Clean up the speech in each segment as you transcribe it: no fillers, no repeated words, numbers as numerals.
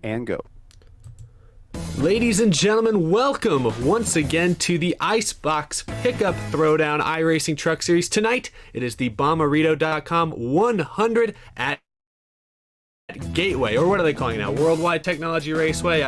and go. Ladies and gentlemen, welcome once again to the IceBox Pickup Throwdown iRacing Truck Series. Tonight, it is the Bommarito.com 100 at Gateway, or what are they calling it now? Worldwide Technology Raceway.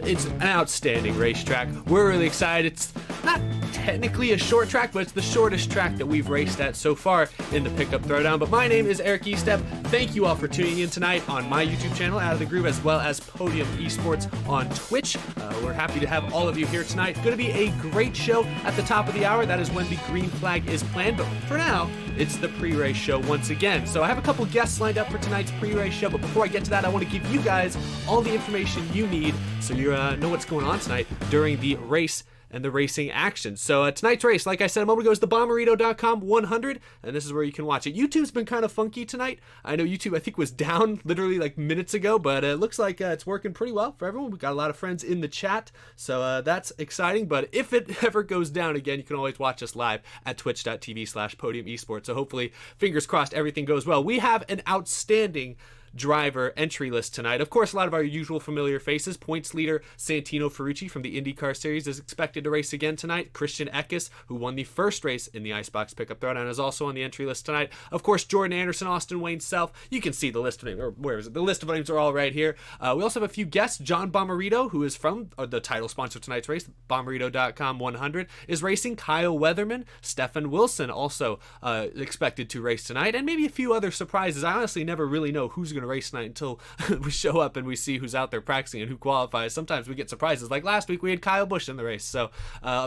It's an outstanding racetrack. We're really excited. It's not technically a short track, but it's the shortest track that we've raced at so far in the Pickup Throwdown. But my name is Eric Estepp. Thank you all for tuning in tonight on my YouTube channel, Out of the Groove, as well as Podium Esports on Twitch. We're happy to have all of you here tonight. Going to be a great show at the top of the hour. That is when the green flag is planned. But for now, it's the pre-race show once again. So I have a couple guests lined up for tonight's pre-race show. But before I get to that, I want to give you guys all the information you need so you know what's going on tonight during the race and the racing action. So tonight's race, like I said a moment ago, is the Bommarito.com 100, and this is where you can watch it. YouTube's been kind of funky tonight. I know YouTube, I think, was down literally like minutes ago, but it looks like it's working pretty well for everyone. We've got a lot of friends in the chat, so that's exciting. But if it ever goes down again, you can always watch us live at twitch.tv/Podium Esports. So hopefully, fingers crossed, everything goes well. We have an outstanding driver entry list tonight. Of course, a lot of our usual familiar faces. Points leader Santino Ferucci from the IndyCar Series is expected to race again tonight. Christian Eckes, who won the first race in the IceBox Pickup Throwdown, is also on the entry list tonight. Of course, Jordan Anderson, Austin Wayne Self. You can see the list of names, or where is it? The list of names are all right here. We also have a few guests. John Bommarito, who is from the title sponsor of tonight's race, Bommarito.com 100, is racing. Kyle Weatherman, Stefan Wilson, also expected to race tonight, and maybe a few other surprises. I honestly never really know who's going to race tonight until we show up and we see who's out there practicing and who qualifies. Sometimes we get surprises. Like last week, we had Kyle Busch in the race. So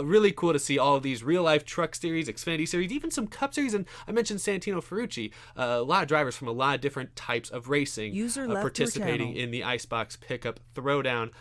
really cool to see all of these real-life Truck Series, Xfinity Series, even some Cup Series, and I mentioned Santino Ferucci. A lot of drivers from a lot of different types of racing participating in the IceBox Pickup Throwdown.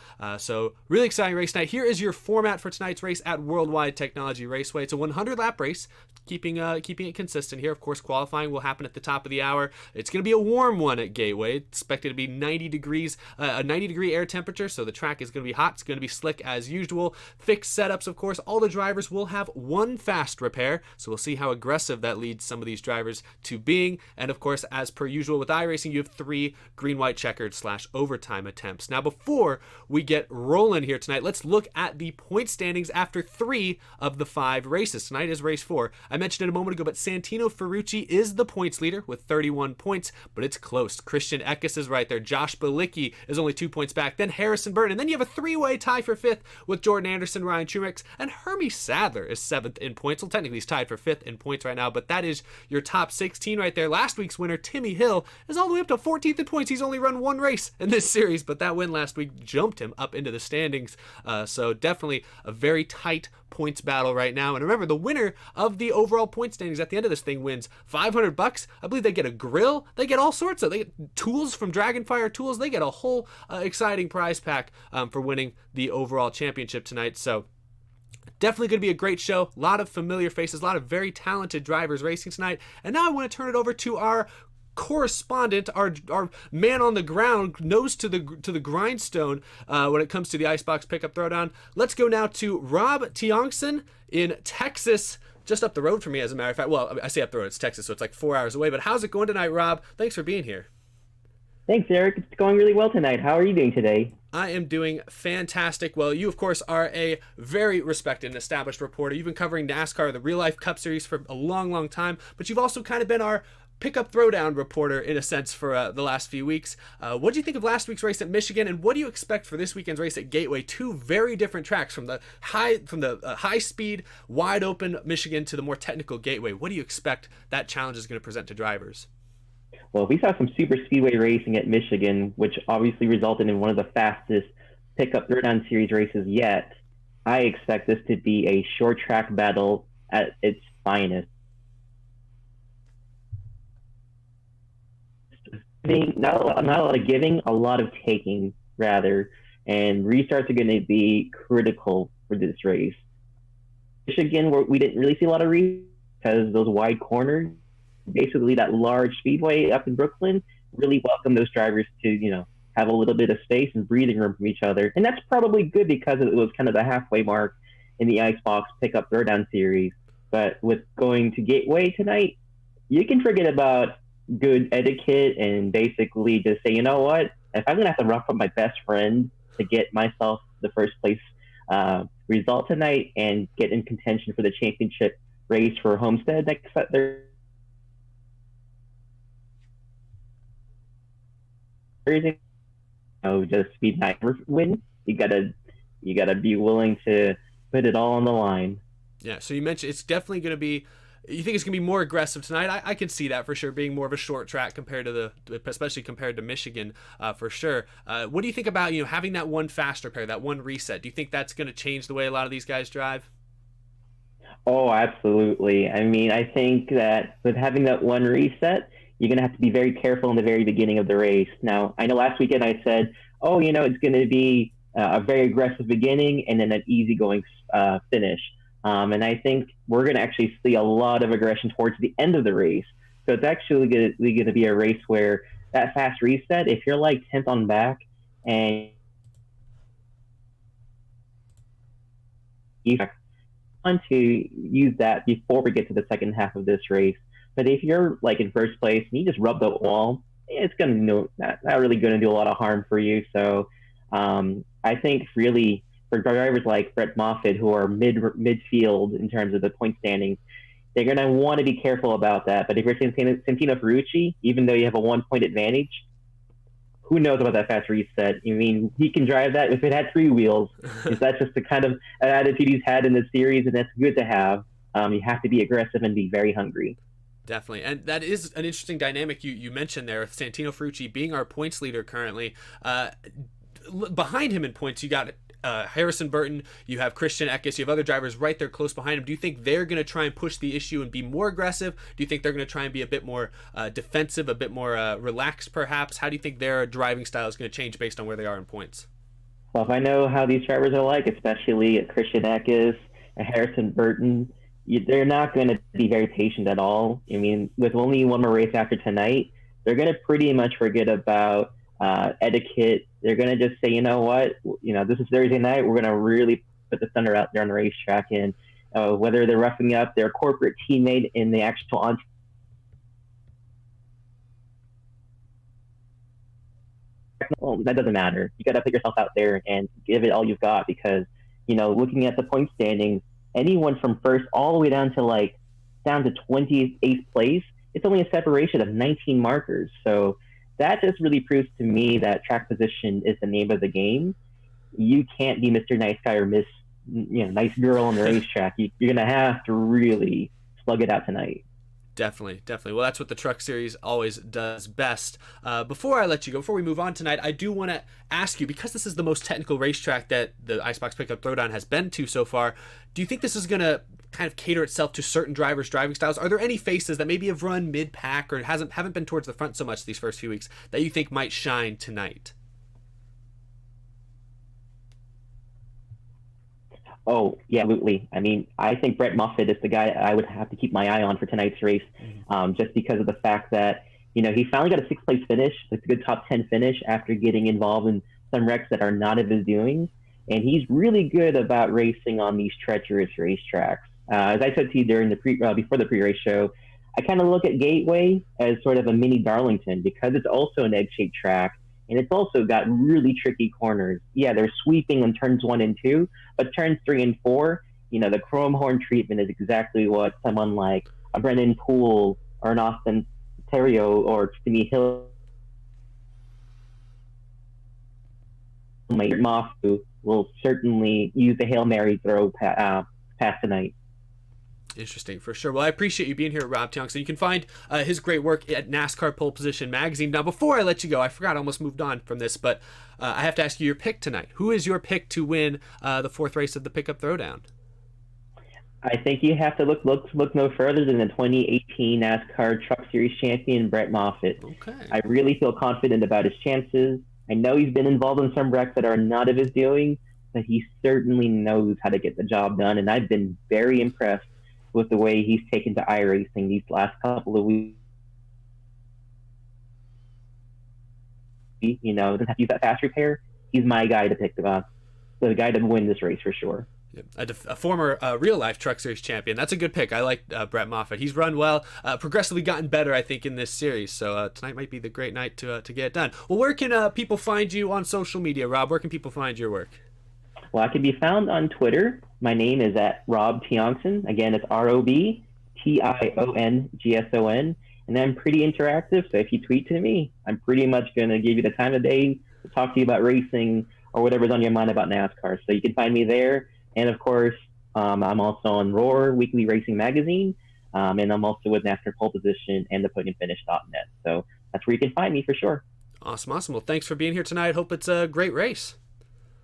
So really exciting race night. Here is your format for tonight's race at Worldwide Technology Raceway. It's a 100-lap race, keeping it consistent here. Of course, qualifying will happen at the top of the hour. It's going to be a warm one at Gateway. It's expected to be 90 degrees, a 90-degree air temperature, so the track is going to be hot. It's going to be slick as usual. Fixed setups, of course. All the drivers will have one fast repair, so we'll see how aggressive that leads some of these drivers to being. And of course, as per usual with iRacing, you have 3 green-white checkered / overtime attempts. Now, before we get rolling here tonight, let's look at the point standings after 3 of the 5 races. Tonight is race 4. I mentioned it a moment ago, but Santino Ferucci is the points leader with 31 points, but it's close. Christian Eckes is right there. Josh Bilicki is only 2 points back. Then Harrison Burton. And then you have a 3-way tie for 5th with Jordan Anderson, Ryan Truex, and Hermie Sadler is 7th in points. Well, technically he's tied for 5th in points right now, but that is your top 16 right there. Last week's winner, Timmy Hill, is all the way up to 14th in points. He's only run 1 race in this series, but that win last week jumped him up into the standings. So definitely a very tight points battle right now. And remember, the winner of the overall point standings at the end of this thing wins $500. I believe they get a grill. They get all sorts of, they get tools from Dragonfire Tools. They get a whole exciting prize pack for winning the overall championship tonight. So definitely going to be a great show. A lot of familiar faces, a lot of very talented drivers racing tonight. And now I want to turn it over to our correspondent, our man on the ground, nose to the grindstone when it comes to the IceBox Pickup Throwdown. Let's go now to Rob Tiongson in Texas, just up the road from me, as a matter of fact. Well, I say up the road, it's Texas, so it's like 4 hours away. But how's it going tonight, Rob? Thanks for being here. Thanks, Eric. It's going really well tonight. How are you doing today? I am doing fantastic. Well, you, of course, are a very respected and established reporter. You've been covering NASCAR, the Real Life Cup Series, for a long, long time, but you've also kind of been our Pickup Throwdown reporter, in a sense, for the last few weeks. What do you think of last week's race at Michigan, and what do you expect for this weekend's race at Gateway? 2 very different tracks, from the high speed, wide open Michigan to the more technical Gateway. What do you expect that challenge is going to present to drivers? Well, we saw some super speedway racing at Michigan, which obviously resulted in one of the fastest Pickup Throwdown Series races yet. I expect this to be a short track battle at its finest. Not a lot of giving, a lot of taking, rather. And restarts are going to be critical for this race. Michigan, we didn't really see a lot of restarts because those wide corners, basically that large speedway up in Brooklyn, really welcomed those drivers to, have a little bit of space and breathing room from each other. And that's probably good because it was kind of the halfway mark in the IceBox Pickup Throwdown Series. But with going to Gateway tonight, you can forget about good etiquette and basically just say, you know what, if I'm going to have to rough up my best friend to get myself the first place result tonight and get in contention for the championship race for Homestead next Thursday, just be nice win. You gotta be willing to put it all on the line. Yeah, so you mentioned it's definitely going to be. You think it's going to be more aggressive tonight? I can see that for sure, being more of a short track compared to especially compared to Michigan, for sure. What do you think about having that one faster pair, that one reset? Do you think that's going to change the way a lot of these guys drive? Oh, absolutely. I mean, I think that with having that one reset, you're going to have to be very careful in the very beginning of the race. Now, I know last weekend I said, oh, it's going to be a very aggressive beginning and then an easygoing finish. And I think we're going to actually see a lot of aggression towards the end of the race. So it's actually going to be a race where that fast reset, if you're like 10th on back and you want to use that before we get to the second half of this race. But if you're like in first place and you just rub the wall, it's going to not really going to do a lot of harm for you. So I think really for drivers like Brett Moffitt, who are midfield in terms of the point standings, they're going to want to be careful about that. But if you're Santino Ferucci, even though you have a 1-point advantage, who knows about that fast reset? I mean, he can drive that if it had 3 wheels. That's just the kind of attitude he's had in the series, and that's good to have. You have to be aggressive and be very hungry. Definitely, and that is an interesting dynamic you mentioned there, with Santino Ferucci being our points leader currently. Behind him in points, you got Harrison Burton, you have Christian Eckes, you have other drivers right there close behind him. Do you think they're going to try and push the issue and be more aggressive? Do you think they're going to try and be a bit more defensive, a bit more relaxed perhaps? How do you think their driving style is going to change based on where they are in points? Well, if I know how these drivers are like, especially Christian Eckes and Harrison Burton, they're not going to be very patient at all. I mean, with only one more race after tonight, they're going to pretty much forget about etiquette. They're going to just say, you know what, this is Thursday night. We're going to really put the thunder out there on the racetrack. And whether they're roughing up their corporate teammate in the actual on, well, that doesn't matter. You got to put yourself out there and give it all you've got, because looking at the point standings, anyone from first all the way down to 28th place, it's only a separation of 19 markers. So that just really proves to me that track position is the name of the game. You can't be Mr. Nice Guy or Miss Nice Girl on the racetrack. You're going to have to really slug it out tonight. Definitely. Well, that's what the Truck Series always does best. Before I let you go, before we move on tonight, I do want to ask you, because this is the most technical racetrack that the IceBox Pickup Throwdown has been to so far, do you think this is going to kind of cater itself to certain drivers' driving styles? Are there any faces that maybe have run mid-pack or haven't been towards the front so much these first few weeks that you think might shine tonight? Oh, yeah, absolutely. I mean, I think Brett Moffitt is the guy I would have to keep my eye on for tonight's race, just because of the fact that, he finally got a 6th place finish. It's a good top 10 finish after getting involved in some wrecks that are not of his doing. And he's really good about racing on these treacherous racetracks. As I said to you during before the pre-race show, I kind of look at Gateway as sort of a mini Darlington, because it's also an egg-shaped track. And it's also got really tricky corners. Yeah, they're sweeping in turns 1 and 2, but turns 3 and 4, the chrome horn treatment is exactly what someone like a Brennan Poole or an Austin Terrio or Timmy Hill will certainly use the Hail Mary throw past tonight. Interesting, for sure. Well, I appreciate you being here, Rob Tionk. You can find his great work at NASCAR Pole Position Magazine. Now, before I let you go, I forgot, I almost moved on from this, but I have to ask you your pick tonight. Who is your pick to win the 4th race of the Pickup Throwdown? I think you have to look no further than the 2018 NASCAR Truck Series champion, Brett Moffitt. Okay. I really feel confident about his chances. I know he's been involved in some wrecks that are not of his doing, but he certainly knows how to get the job done, and I've been very impressed with the way he's taken to iRacing these last couple of weeks. Doesn't have to use that fast repair. He's my guy to pick the guy to win this race for sure. A former real-life Truck Series champion. That's a good pick. I like Brett Moffitt. He's run well, progressively gotten better, I think, in this series. So tonight might be the great night to get it done. Well, where can people find you on social media, Rob? Where can people find your work? Well, I can be found on Twitter. My name is at Rob Tiongson. Again, it's ROBTIONGSON. And I'm pretty interactive, so if you tweet to me, I'm pretty much going to give you the time of day to talk to you about racing or whatever's on your mind about NASCAR. So you can find me there. And of course, I'm also on Roar Weekly Racing Magazine, and I'm also with NASCAR Pole Position and the podiumfinish.net. So that's where you can find me for sure. Awesome. Well, thanks for being here tonight. Hope it's a great race.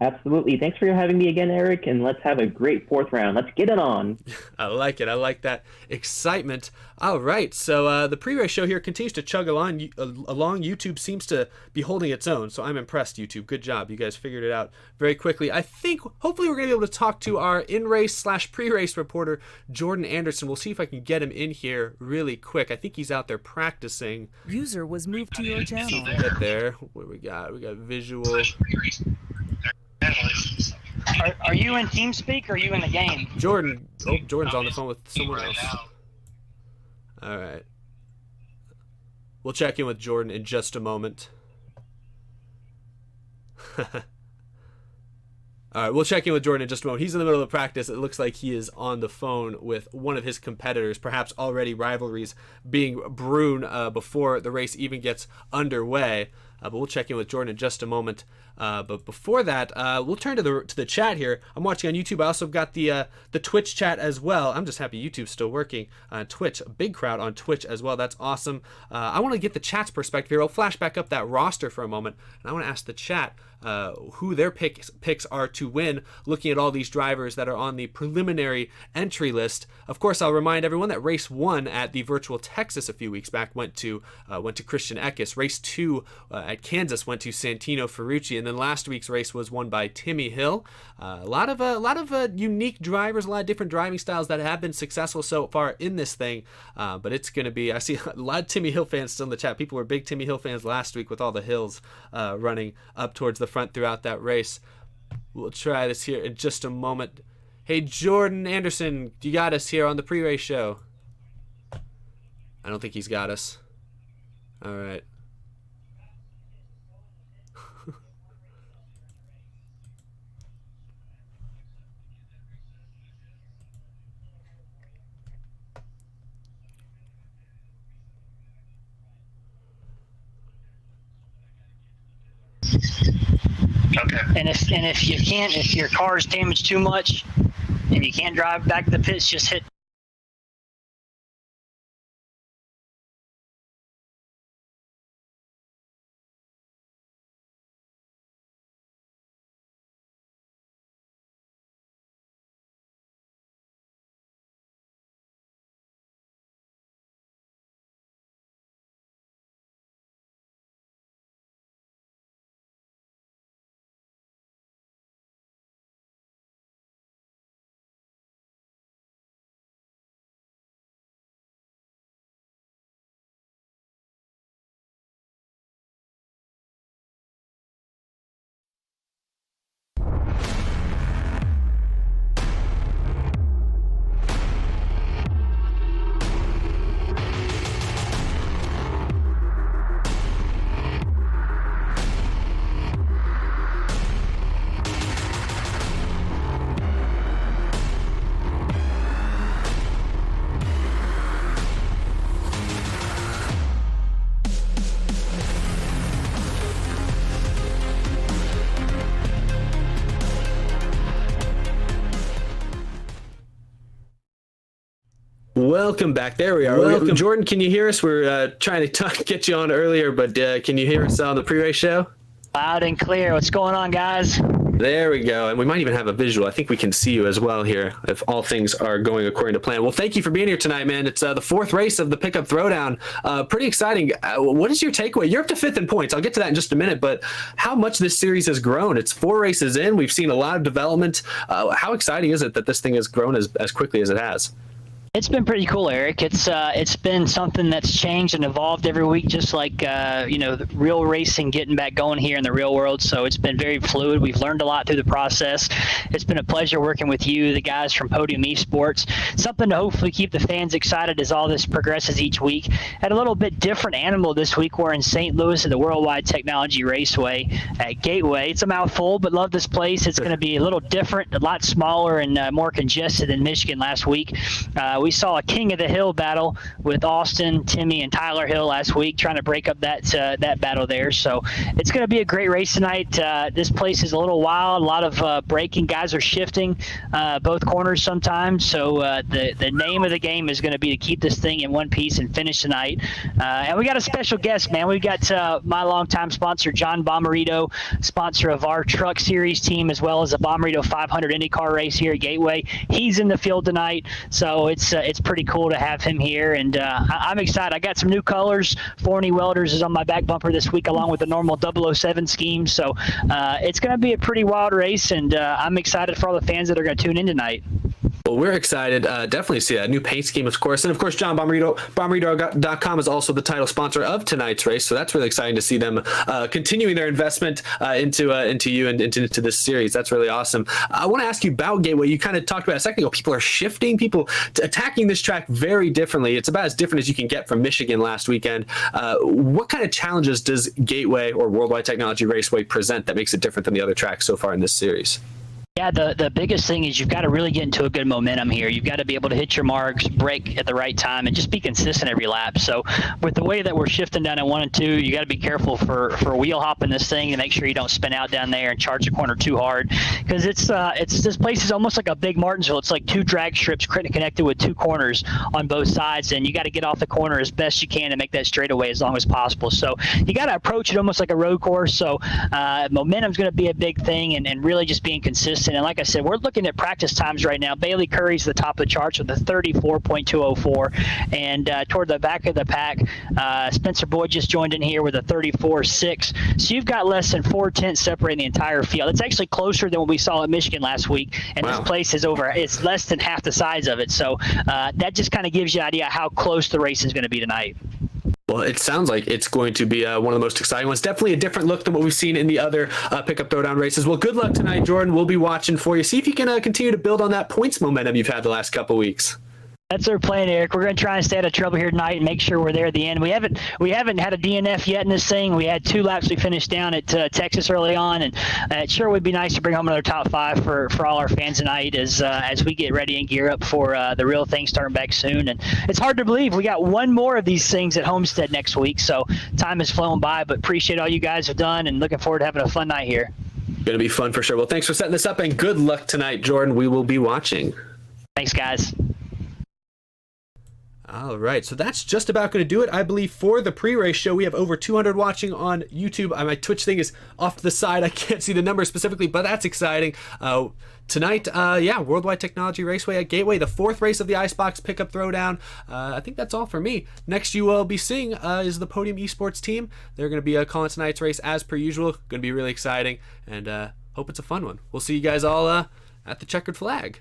Absolutely. Thanks for having me again, Eric, and let's have a great fourth round. Let's get it on. I like it. I like that excitement. All right, so the pre-race show here continues to chug along. YouTube seems to be holding its own, so I'm impressed, YouTube. Good job. You guys figured it out very quickly. I think, hopefully, we're going to be able to talk to our in-race / pre-race reporter, Jordan Anderson. We'll see if I can get him in here really quick. I think he's out there practicing. User was moved to your channel. Get there. What we got? We got visual. Are you in TeamSpeak or are you in the game? Jordan. Oh, Jordan's on the phone with someone else. All right. We'll check in with Jordan in just a moment. All right, we'll check in with Jordan in just a moment. He's in the middle of practice. It looks like he is on the phone with one of his competitors, perhaps already rivalries being brewed before the race even gets underway. But we'll check in with Jordan in just a moment. But before that, we'll turn to the chat here. I'm watching on YouTube. I also got the Twitch chat as well. I'm just happy YouTube's still working. Twitch, a big crowd on Twitch as well. That's awesome. I want to get the chat's perspective here. I'll flash back up that roster for a moment, and I want to ask the chat who their picks are to win, looking at all these drivers that are on the preliminary entry list. Of course, I'll remind everyone that race 1 at the virtual Texas a few weeks back went to Christian Eckes. Race 2 at Kansas went to Santino Ferucci, and then last week's race was won by Timmy Hill. A lot of unique drivers, a lot of different driving styles that have been successful so far in this thing. But it's going to be, I see a lot of Timmy Hill fans still in the chat. People were big Timmy Hill fans last week with all the hills running up towards the front throughout that race. We'll try this here in just a moment. Hey, Jordan Anderson, you got us here on the pre-race show. I don't think he's got us. All right. Okay. And if your car is damaged too much and you can't drive back to the pits, just hit. Welcome back. There we are. Welcome. Jordan, can you hear us? We're trying to get you on earlier, but can you hear us on the pre-race show? Loud and clear. What's going on, guys? There we go. And we might even have a visual. I think we can see you as well here if all things are going according to plan. Well, thank you for being here tonight, man. It's the fourth race of the Pickup Throwdown. Pretty exciting. What is your takeaway? You're up to fifth in points. I'll get to that in just a minute, but how much this series has grown. It's 4 races in. We've seen a lot of development. How exciting is it that this thing has grown as quickly as it has? It's been pretty cool, Eric. It's been something that's changed and evolved every week, just like the real racing getting back going here in the real world. So it's been very fluid. We've learned a lot through the process. It's been a pleasure working with you, the guys from Podium Esports. Something to hopefully keep the fans excited as all this progresses each week. Had a little bit different animal this week. We're in St. Louis at the Worldwide Technology Raceway at Gateway. It's a mouthful, but love this place. It's going to be a little different, a lot smaller and more congested than Michigan last week. We saw a King of the Hill battle with Austin, Timmy, and Tyler Hill last week, trying to break up that battle there. So it's going to be a great race tonight. This place is a little wild. A lot of braking. Guys are shifting both corners sometimes. So the name of the game is going to be to keep this thing in one piece and finish tonight. And we got a special guest, man. We've got my longtime sponsor, John Bomarito, sponsor of our Truck Series team, as well as the Bomarito 500 IndyCar race here at Gateway. He's in the field tonight. So it's pretty cool to have him here, and I'm excited. I got some new colors. Forney Welders is on my back bumper this week, along with the normal 007 scheme. So it's going to be a pretty wild race, and I'm excited for all the fans that are going to tune in tonight. Well, we're excited. Definitely see a new paint scheme, of course. And of course, John Bomarito.com is also the title sponsor of tonight's race. So that's really exciting to see them continuing their investment into you and into this series. That's really awesome. I want to ask you about Gateway. You kind of talked about a second ago. People are shifting, people attacking this track very differently. It's about as different as you can get from Michigan last weekend. What kind of challenges does Gateway or Worldwide Technology Raceway present that makes it different than the other tracks so far in this series? Yeah, the biggest thing is you've got to really get into a good momentum here. You've got to be able to hit your marks, brake at the right time, and just be consistent every lap. So with the way that we're shifting down in 1 and 2, you got to be careful for wheel hopping this thing to make sure you don't spin out down there and charge the corner too hard, because it's this place is almost like a big Martinsville. It's like 2 drag strips connected with 2 corners on both sides, and you got to get off the corner as best you can and make that straightaway as long as possible. So you got to approach it almost like a road course. So momentum's going to be a big thing, and really just being consistent. And like I said, we're looking at practice times right now. Bailey Curry's the top of the charts with a 34.204, and toward the back of the pack, Spencer Boyd just joined in here with a 34.6. So you've got less than 4/10 separating the entire field. It's actually closer than what we saw at Michigan last week, and This place is it's less than half the size of it. So that just kind of gives you an idea how close the race is going to be tonight. Well, it sounds like it's going to be one of the most exciting ones. Definitely a different look than what we've seen in the other pickup throwdown races. Well, good luck tonight, Jordan. We'll be watching for you. See if you can continue to build on that points momentum you've had the last couple weeks. That's our plan, Eric. We're going to try and stay out of trouble here tonight and make sure we're there at the end. We haven't had a DNF yet in this thing. We had 2 laps we finished down at Texas early on, and it sure would be nice to bring home another top 5 for all our fans tonight as we get ready and gear up for the real thing starting back soon. And it's hard to believe we got 1 more of these things at Homestead next week, so time has flown by, but appreciate all you guys have done and looking forward to having a fun night here. Going to be fun for sure. Well, thanks for setting this up, and good luck tonight, Jordan. We will be watching. Thanks, guys. All right, so that's just about going to do it, I believe, for the pre-race show. We have over 200 watching on YouTube. My Twitch thing is off to the side. I can't see the numbers specifically, but that's exciting. Tonight, Worldwide Technology Raceway at Gateway, the 4th race of the IceBox Pickup Throwdown. I think that's all for me. Next you will be seeing is the Podium Esports team. They're going to be calling tonight's race as per usual. Going to be really exciting, and hope it's a fun one. We'll see you guys all at the checkered flag.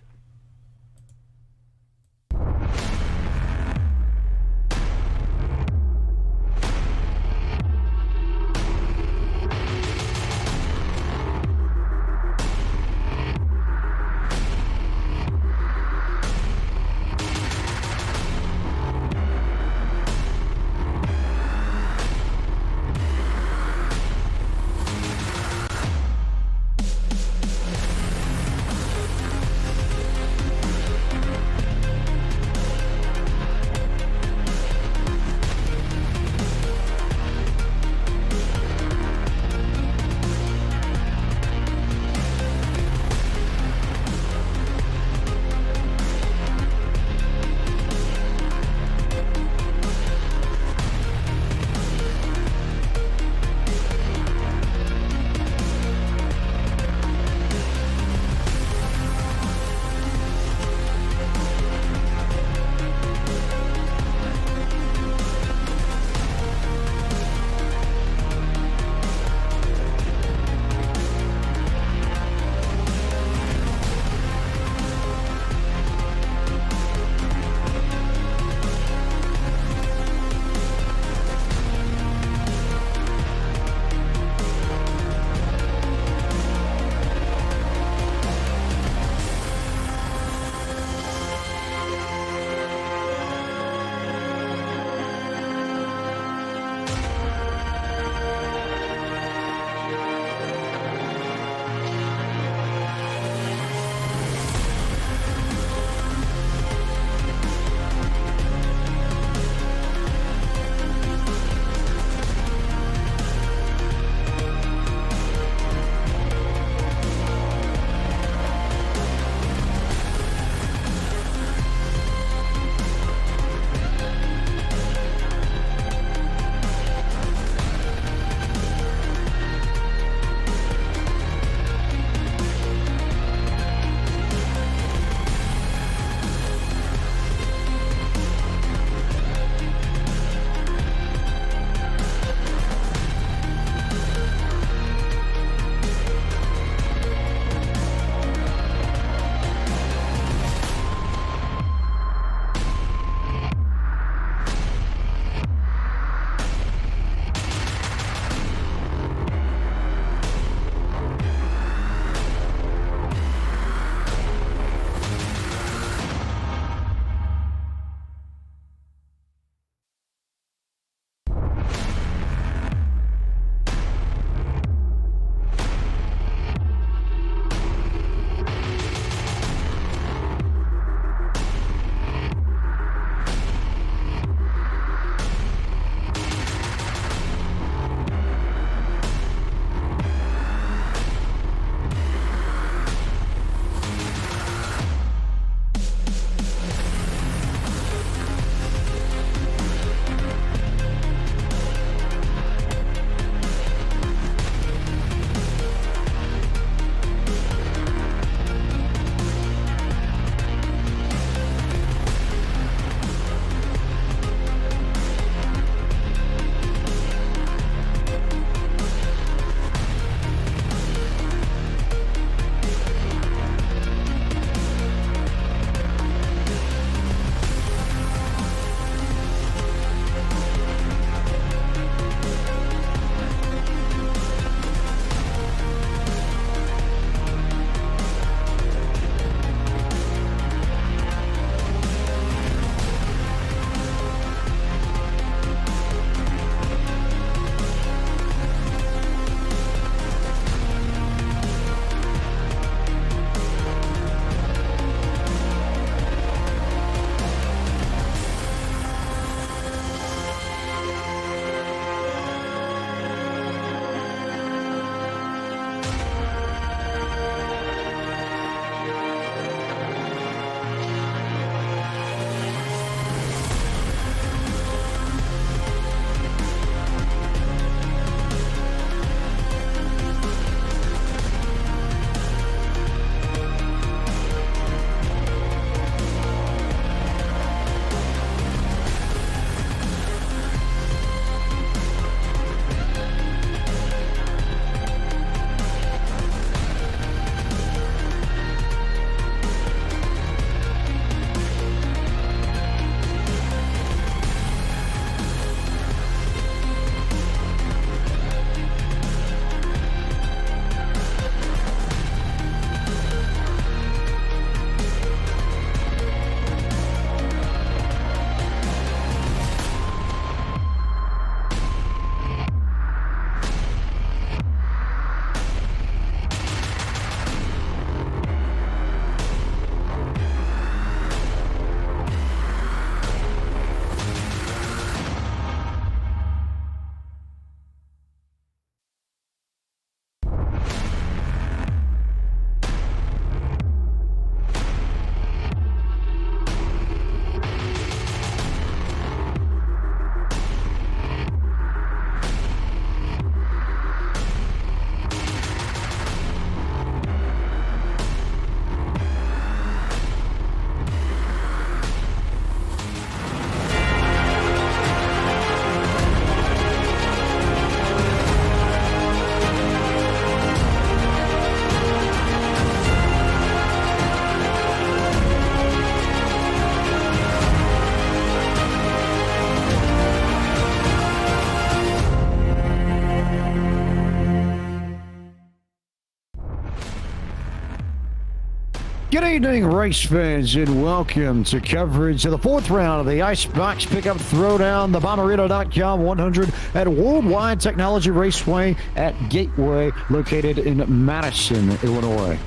Good evening, race fans, and welcome to coverage of the fourth round of the IceBox Pickup Throwdown, the Bommarito.com 100 at Worldwide Technology Raceway at Gateway, located in Madison, Illinois.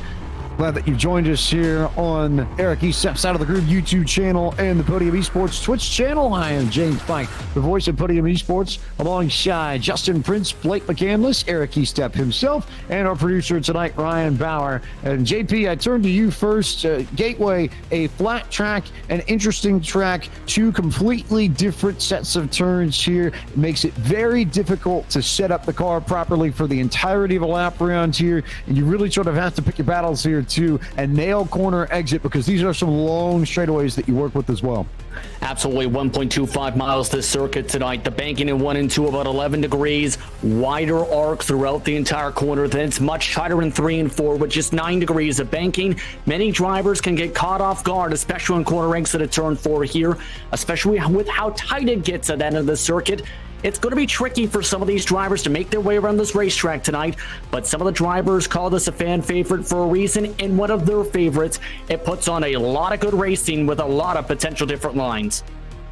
Glad that you've joined us here on Eric Estepp's Side of the Groove YouTube channel and the Podium Esports Twitch channel. I am James Pike, the voice of Podium Esports, alongside Justin Prince, Blake McCandless, Eric Estepp himself, and our producer tonight, Ryan Bauer. And JP, I turn to you first. Gateway, a flat track, an interesting track, two completely different sets of turns here. It makes it very difficult to set up the car properly for the entirety of a lap around here, and you really sort of have to pick your battles here too and nail corner exit, because these are some long straightaways that you work with as well. Absolutely. 1.25 miles this circuit tonight. The banking in 1 and 2 about 11 degrees. Wider arc throughout the entire corner. Then it's much tighter in 3 and 4 with just 9 degrees of banking. Many drivers can get caught off guard, especially on corner exit at turn 4 here, especially with how tight it gets at the end of the circuit. It's going to be tricky for some of these drivers to make their way around this racetrack tonight, but some of the drivers call this a fan favorite for a reason, and one of their favorites. It puts on a lot of good racing with a lot of potential different lines.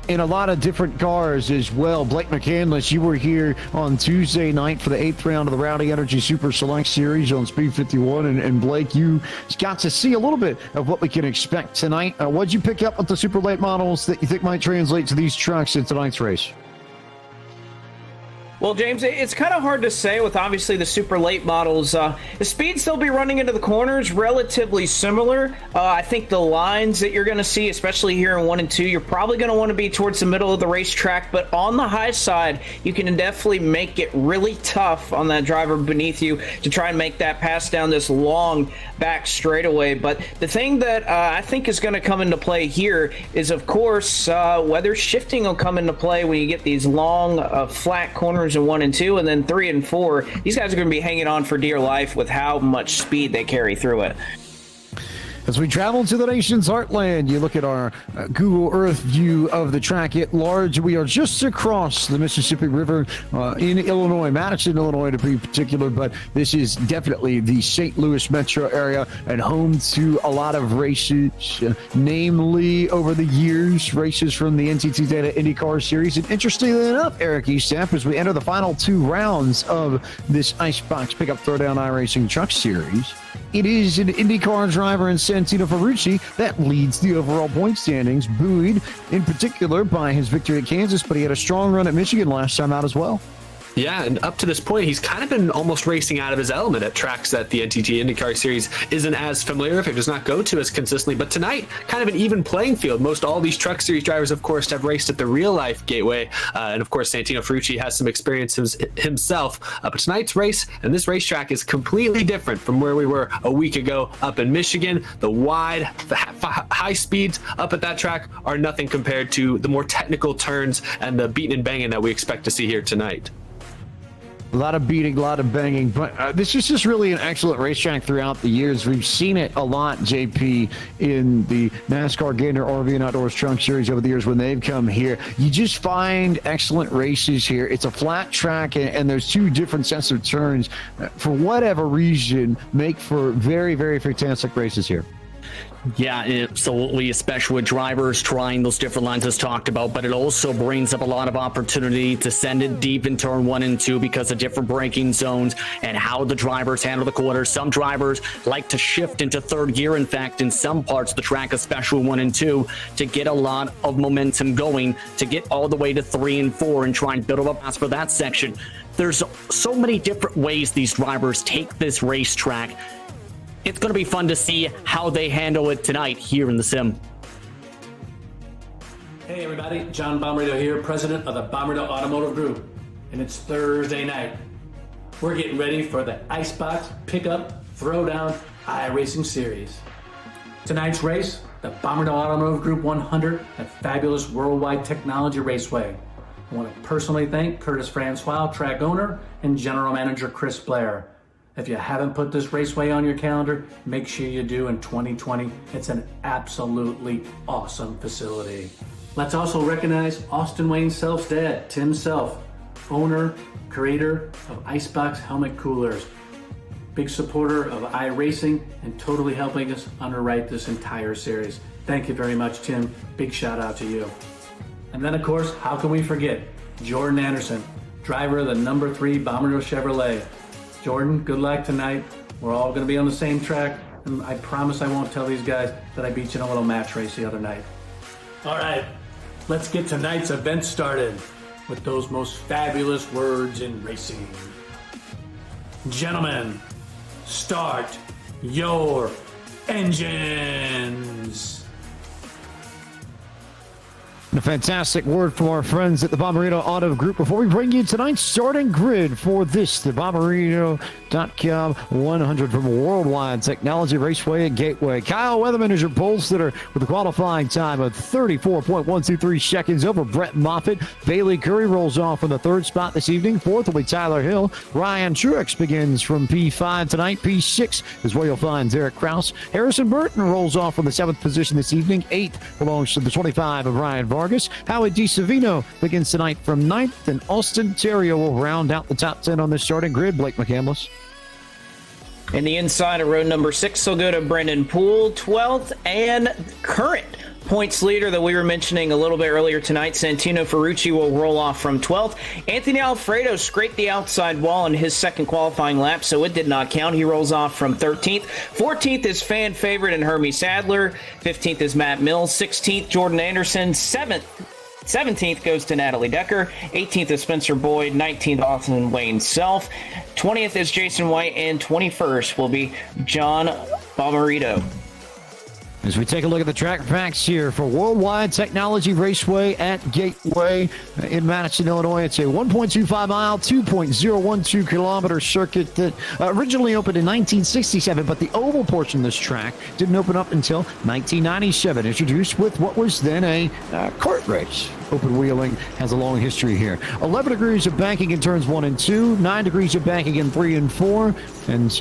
In a lot of different cars as well. Blake McCandless, you were here on Tuesday night for the 8th round of the Rowdy Energy Super Select Series on Speed 51, and Blake, you got to see a little bit of what we can expect tonight. What'd you pick up with the super late models that you think might translate to these trucks in tonight's race? Well, James, it's kind of hard to say with obviously the super late models. The speeds they'll be running into the corners relatively similar. I think the lines that you're going to see, especially here in 1 and 2, you're probably going to want to be towards the middle of the racetrack. But on the high side, you can definitely make it really tough on that driver beneath you to try and make that pass down this long back straightaway. But the thing that I think is going to come into play here is, of course, weather shifting will come into play when you get these long, flat corners in 1 and 2, and then 3 and 4. These guys are going to be hanging on for dear life with how much speed they carry through it. As we travel to the nation's heartland, you look at our Google Earth view of the track at large. We are just across the Mississippi River in Illinois, Madison, Illinois to be particular, but this is definitely the St. Louis metro area and home to a lot of races, namely over the years, races from the NTT Data IndyCar Series. And interestingly enough, Eric Estepp, as we enter the final 2 rounds of this IceBox Pickup Throwdown iRacing Truck Series, it is an IndyCar driver in Santino Ferucci that leads the overall point standings, buoyed in particular by his victory at Kansas, but he had a strong run at Michigan last time out as well. Yeah, and up to this point, he's kind of been almost racing out of his element at tracks that the NTT IndyCar Series isn't as familiar with, or does not go to as consistently. But tonight, kind of an even playing field. Most all these Truck Series drivers, of course, have raced at the real-life Gateway. And, of course, Santino Ferucci has some experience himself. But tonight's race and this racetrack is completely different from where we were a week ago up in Michigan. The wide, high speeds up at that track are nothing compared to the more technical turns and the beating and banging that we expect to see here tonight. A lot of beating, a lot of banging, but this is just really an excellent racetrack throughout the years. We've seen it a lot, JP, in the NASCAR Gander RV and Outdoors Truck Series over the years when they've come here. You just find excellent races here. It's a flat track, and there's 2 different sets of turns, for whatever reason, make for very, very fantastic races here. Yeah, absolutely, especially with drivers trying those different lines as talked about, but it also brings up a lot of opportunity to send it deep in turn 1 and 2 because of different braking zones and how the drivers handle the corners. Some drivers like to shift into 3rd gear, in fact, in some parts of the track, especially 1 and 2, to get a lot of momentum going, to get all the way to 3 and 4 and try and build up a pass for that section. There's so many different ways these drivers take this racetrack. It's going to be fun to see how they handle it tonight here in the sim. Hey everybody, John Bommarito here, president of the Bommarito Automotive Group, and it's Thursday night. We're getting ready for the IceBox Pickup Throwdown iRacing Series. Tonight's race, the Bommarito Automotive Group 100 at fabulous Worldwide Technology Raceway. I want to personally thank Curtis Francois, track owner, and general manager Chris Blair. If you haven't put this raceway on your calendar, make sure you do in 2020. It's an absolutely awesome facility. Let's also recognize Austin Wayne Self's dad, Tim Self, owner, creator of IceBox Helmet Coolers. big supporter of iRacing and totally helping us underwrite this entire series. Thank you very much, Tim. Big shout out to you. And then, of course, how can we forget Jordan Anderson, driver of the number 3 Bombardier Chevrolet. Jordan, good luck tonight. We're all going to be on the same track, and I promise I won't tell these guys that I beat you in a little match race the other night. All right, let's get tonight's event started with those most fabulous words in racing. Gentlemen, start your engines. A fantastic word from our friends at the Bommarito Auto Group. Before we bring you tonight's starting grid for this, the Bommarito.com 100 from Worldwide Technology Raceway at Gateway. Kyle Weatherman is your pole sitter with a qualifying time of 34.123 seconds over Brett Moffitt. Bailey Curry rolls off from the 3rd spot this evening. 4th will be Tyler Hill. Ryan Truex begins from P5 tonight. P6 is where you'll find Derek Kraus. Harrison Burton rolls off from the 7th position this evening. 8th belongs to the 25 of Ryan Vargas. Howie DiSavino begins tonight from 9th, and Austin Terrio will round out the top 10 on the starting grid. Blake McCandless. In the inside of row number 6, will go to Brendan Poole, 12th, and current points leader that we were mentioning a little bit earlier tonight, Santino Ferucci, will roll off from 12th. Anthony Alfredo scraped the outside wall in his second qualifying lap, so it did not count. He rolls off from 13th. 14th is fan favorite and Hermie Sadler. 15th is Matt Mills. 16th, Jordan Anderson. 17th goes to Natalie Decker. 18th is Spencer Boyd. 19th, Austin Wayne Self. 20th is Jason White. And 21st will be John Bommarito. As we take a look at the track facts here for Worldwide Technology Raceway at Gateway in Madison, Illinois. It's a 1.25 mile, 2.012 kilometer circuit that originally opened in 1967, but the oval portion of this track didn't open up until 1997. Introduced with what was then a kart race. Open wheeling has a long history here. 11 degrees of banking in turns 1 and 2, 9 degrees of banking in 3 and 4, and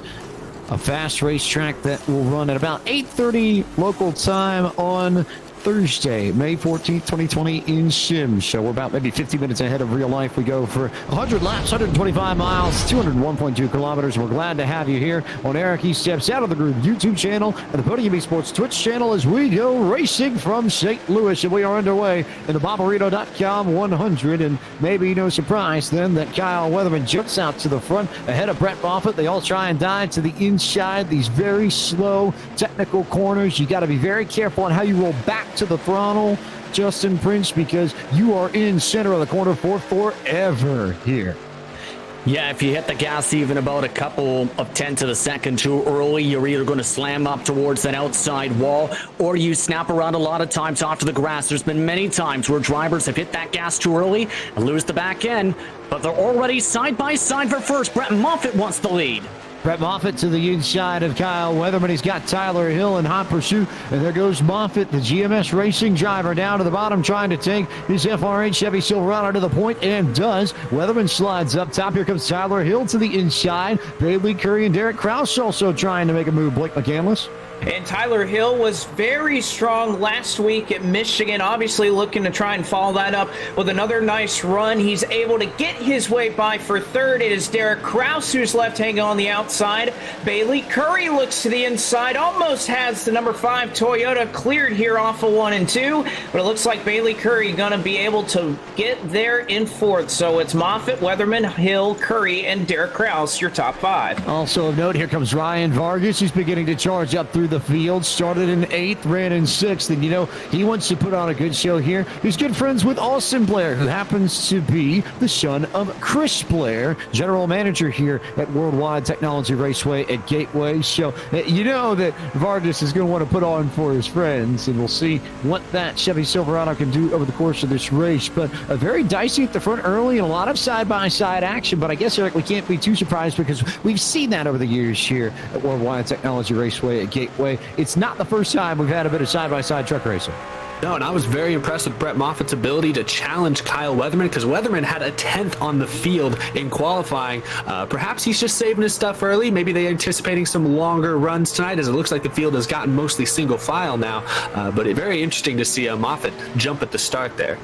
a fast racetrack that will run at about 8:30 local time on Thursday, May 14th, 2020 in Sims. So we're about maybe 50 minutes ahead of real life. We go for 100 laps, 125 miles, 201.2 kilometers. We're glad to have you here on Eric E. Steps Out of the Group YouTube channel and the Podium Esports Twitch channel as we go racing from St. Louis. And we are underway in the Bommarito.com 100. And maybe no surprise then that Kyle Weatherman jumps out to the front ahead of Brett Moffitt. They all try and dive to the inside. These very slow technical corners. You got to be very careful on how you roll back to the throttle, Justin Prince, because you are in center of the corner for forever here. Yeah, if you hit the gas even about a couple of tenths of a second too early, you're either going to slam up towards that outside wall or you snap around a lot of times off to the grass. There's been many times where drivers have hit that gas too early and lose the back end, but they're already side by side for first. Brett Moffitt wants the lead. Brett Moffitt to the inside of Kyle Weatherman. He's got Tyler Hill in hot pursuit. And there goes Moffitt, the GMS Racing driver, down to the bottom, trying to take his FR8 Chevy Silverado to the point, and does. Weatherman slides up top. Here comes Tyler Hill to the inside. Bailey Curry and Derek Kraus also trying to make a move. Blake McCandless. And Tyler Hill was very strong last week at Michigan, obviously looking to try and follow that up with another nice run. He's able to get his way by for third. It is Derek Kraus who's left hanging on the outside. Bailey Curry looks to the inside, almost has the number 5 Toyota cleared here off of 1 and 2, but it looks like Bailey Curry going to be able to get there in 4th. So it's Moffitt, Weatherman, Hill, Curry, and Derek Kraus, your top 5. Also of note, here comes Ryan Vargas. He's beginning to charge up through the field. Started in 8th, ran in 6th, and you know he wants to put on a good show here. He's good friends with Austin Blair, who happens to be the son of Chris Blair, general manager here at Worldwide Technology Raceway at Gateway. So you know that Vargas is going to want to put on for his friends, and we'll see what that Chevy Silverado can do over the course of this race. But a very dicey at the front early and a lot of side-by-side action, but I guess, Eric, we can't be too surprised because we've seen that over the years here at Worldwide Technology Raceway at Gateway. It's not the first time we've had a bit of side-by-side truck racing. No, and I was very impressed with Brett Moffitt's ability to challenge Kyle Weatherman, because Weatherman had a 10th on the field in qualifying. Perhaps he's just saving his stuff early. Maybe they're anticipating some longer runs tonight, as it looks like the field has gotten mostly single file now. But it's very interesting to see Moffitt jump at the start there.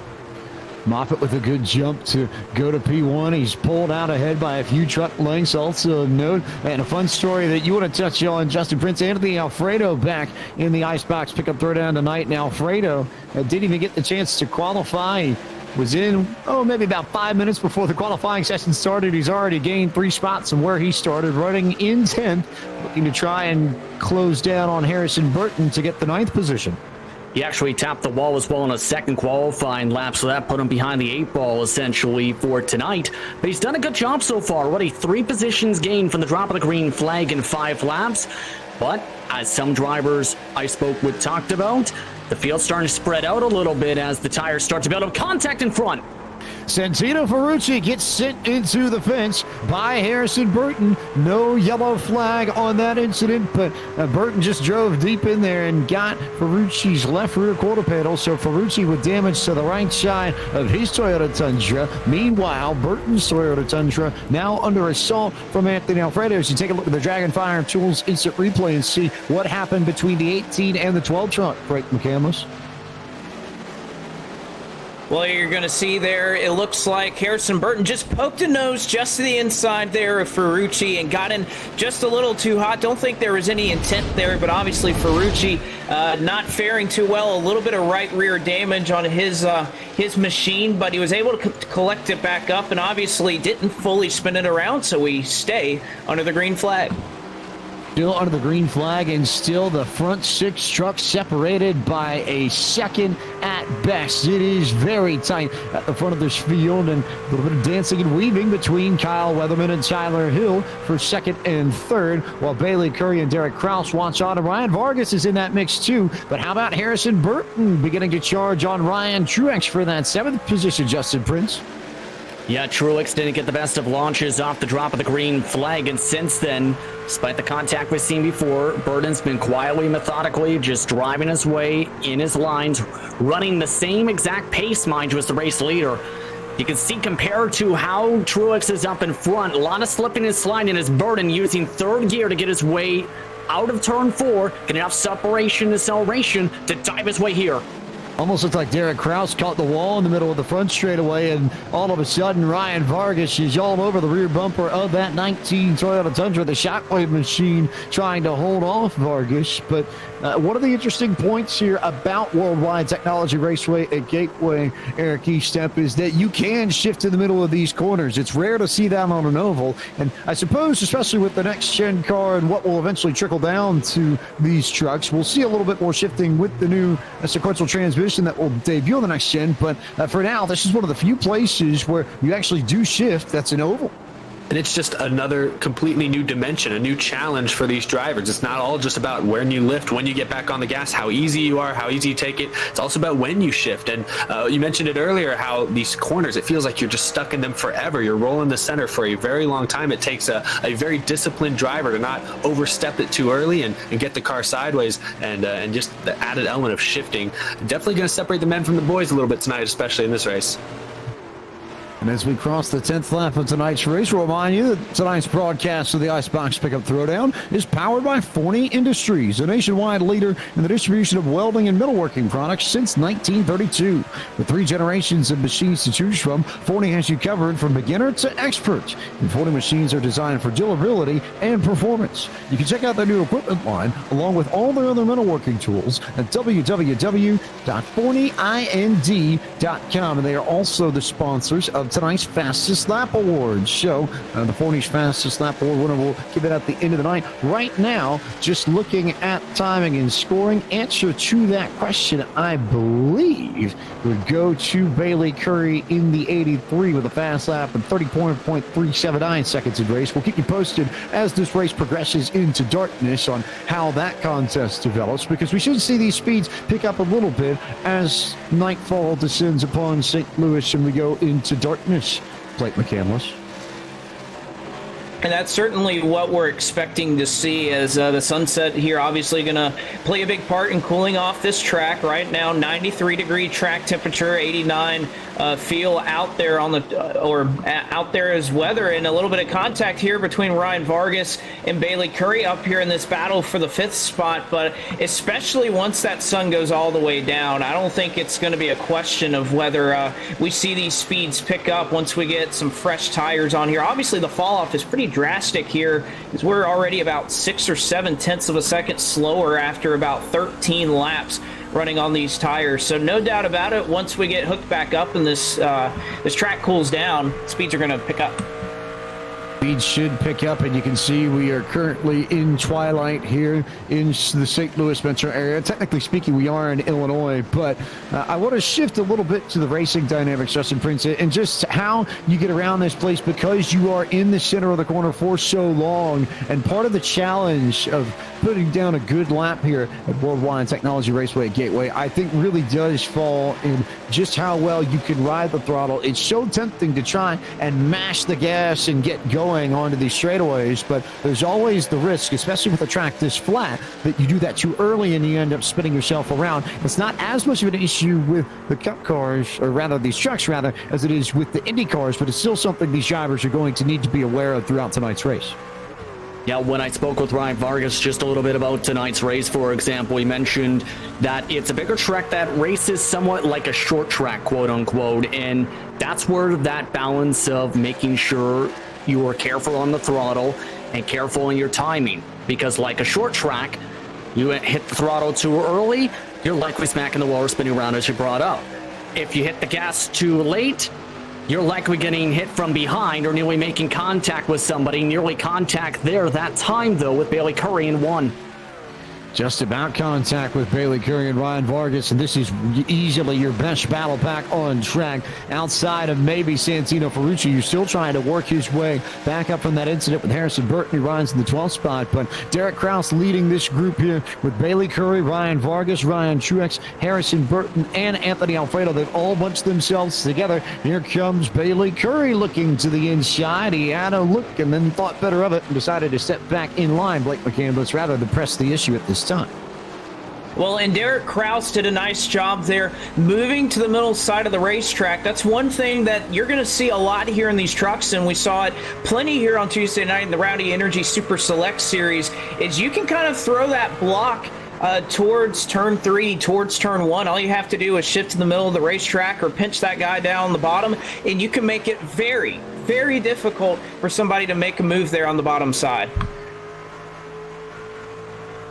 Moffitt with a good jump to go to P1. He's pulled out ahead by a few truck lengths. Also a note and a fun story that you want to touch on, Justin Prince. Anthony Alfredo back in the IceBox Pickup Throwdown tonight. And Alfredo didn't even get the chance to qualify. He was in, maybe about 5 minutes before the qualifying session started. He's already gained 3 spots from where he started, running in 10th, looking to try and close down on Harrison Burton to get the 9th position. He actually tapped the wall as well in a second qualifying lap, so that put him behind the 8 ball essentially for tonight. But he's done a good job so far. Already 3 positions gained from the drop of the green flag in 5 laps. But as some drivers I spoke with talked about, the field's starting to spread out a little bit as the tires start to build up contact in front. Santino Ferucci gets sent into the fence by Harrison Burton. No yellow flag on that incident, but Burton just drove deep in there and got Ferucci's left rear quarter panel, so Ferucci with damage to the right side of his Toyota Tundra. Meanwhile, Burton's Toyota Tundra now under assault from Anthony Alfredo. So you take a look at the Dragonfire Tools instant replay and see what happened between the 18 and the 12 truck. Frank McCandless. Well, you're going to see there, it looks like Harrison Burton just poked a nose just to the inside there of Ferucci and got in just a little too hot. Don't think there was any intent there, but obviously Ferucci not faring too well. A little bit of right rear damage on his machine, but he was able to collect it back up and obviously didn't fully spin it around, so we stay under the green flag. Still under the green flag, and still the front 6 trucks separated by a second at best. It is very tight at the front of this field, and a little bit of dancing and weaving between Kyle Weatherman and Tyler Hill for 2nd and 3rd, while Bailey Curry and Derek Kraus watch on. And Ryan Vargas is in that mix too. But how about Harrison Burton beginning to charge on Ryan Truex for that 7th position, Justin Prince? Yeah, Truex didn't get the best of launches off the drop of the green flag, and since then, despite the contact we've seen before, Burton's been quietly, methodically, just driving his way in his lines, running the same exact pace, mind you, as the race leader. You can see compared to how Truex is up in front, a lot of slipping and sliding as Burton using 3rd gear to get his way out of turn 4, get enough separation and acceleration to dive his way here. Almost looked like Derek Kraus caught the wall in the middle of the front straightaway, and all of a sudden Ryan Vargas is all over the rear bumper of that 19 Toyota Tundra, the Shockwave machine, trying to hold off Vargas. But one of the interesting points here about Worldwide Technology Raceway at Gateway, Eric Estepp, is that you can shift in the middle of these corners. It's rare to see that on an oval, and I suppose especially with the next-gen car and what will eventually trickle down to these trucks, we'll see a little bit more shifting with the new sequential transmission that will debut on the next gen. But for now, this is one of the few places where you actually do shift that's an oval. And it's just another completely new dimension, a new challenge for these drivers. It's not all just about when you lift, when you get back on the gas, how easy you are, how easy you take it. It's also about when you shift. And you mentioned it earlier, how these corners, it feels like you're just stuck in them forever. You're rolling the center for a very long time. It takes a very disciplined driver to not overstep it too early and get the car sideways. And just the added element of shifting. Definitely going to separate the men from the boys a little bit tonight, especially in this race. And as we cross the 10th lap of tonight's race, we'll remind you that tonight's broadcast of the IceBox Pickup Throwdown is powered by Forney Industries, a nationwide leader in the distribution of welding and metalworking products since 1932. With 3 generations of machines to choose from, Forney has you covered from beginner to expert. And Forney machines are designed for durability and performance. You can check out their new equipment line, along with all their other metalworking tools, at www.forneyind.com. And they are also the sponsors of tonight's Fastest Lap Awards show. The Forney's Fastest Lap Award winner will give it at the end of the night. Right now, just looking at timing and scoring, answer to that question, I believe, would go to Bailey Curry in the 83 with a fast lap and 30.379 seconds in race. We'll keep you posted as this race progresses into darkness on how that contest develops, because we should see these speeds pick up a little bit as nightfall descends upon St. Louis and we go into darkness. Blake McCandless. And that's certainly what we're expecting to see, as the sunset here obviously going to play a big part in cooling off this track. Right now, 93-degree track temperature, 89 feel out there on the out there as weather, and a little bit of contact here between Ryan Vargas and Bailey Curry up here in this battle for the 5th spot. But especially once that sun goes all the way down, I don't think it's going to be a question of whether we see these speeds pick up once we get some fresh tires on here. Obviously, the fall off is pretty drastic here, as we're already about 6 or 7 tenths of a second slower after about 13 laps running on these tires. So no doubt about it, once we get hooked back up and this track cools down, speeds are going to pick up. Speed should pick up, and you can see we are currently in twilight here in the St. Louis metro area. Technically speaking, we are in Illinois, but I want to shift a little bit to the racing dynamics, Justin Prince, and just how you get around this place, because you are in the center of the corner for so long. And part of the challenge of putting down a good lap here at Worldwide Technology Raceway at Gateway, I think really does fall in just how well you can ride the throttle. It's so tempting to try and mash the gas and get going onto these straightaways, but there's always the risk, especially with a track this flat, that you do that too early and you end up spinning yourself around. It's not as much of an issue with the Cup cars, or rather these trucks rather, as it is with the Indy cars, but it's still something these drivers are going to need to be aware of throughout tonight's race. Yeah, when I spoke with Ryan Vargas just a little bit about tonight's race, for example, he mentioned that it's a bigger track that races somewhat like a short track, quote unquote, and that's where that balance of making sure you are careful on the throttle and careful in your timing, because like a short track, you hit the throttle too early, you're likely smacking the wall or spinning around, as you brought up. If you hit the gas too late, you're likely getting hit from behind or nearly making contact with somebody. Nearly contact there that time, though, with Bailey Curry in 1. Just about contact with Bailey Curry and Ryan Vargas, and this is easily your best battle pack on track. Outside of maybe Santino Ferucci, you're still trying to work his way back up from that incident with Harrison Burton, who rides in the 12th spot. But Derek Kraus leading this group here with Bailey Curry, Ryan Vargas, Ryan Truex, Harrison Burton, and Anthony Alfredo. They've all bunched themselves together. Here comes Bailey Curry looking to the inside. He had a look and then thought better of it and decided to step back in line, Blake McCandless, rather than press the issue at this time. Well, and Derek Kraus did a nice job there moving to the middle side of the racetrack. That's one thing that you're going to see a lot here in these trucks, and we saw it plenty here on Tuesday night in the Rowdy Energy Super Select Series, is you can kind of throw that block towards turn 3, towards turn 1. All you have to do is shift to the middle of the racetrack or pinch that guy down the bottom, and you can make it very, very difficult for somebody to make a move there on the bottom side.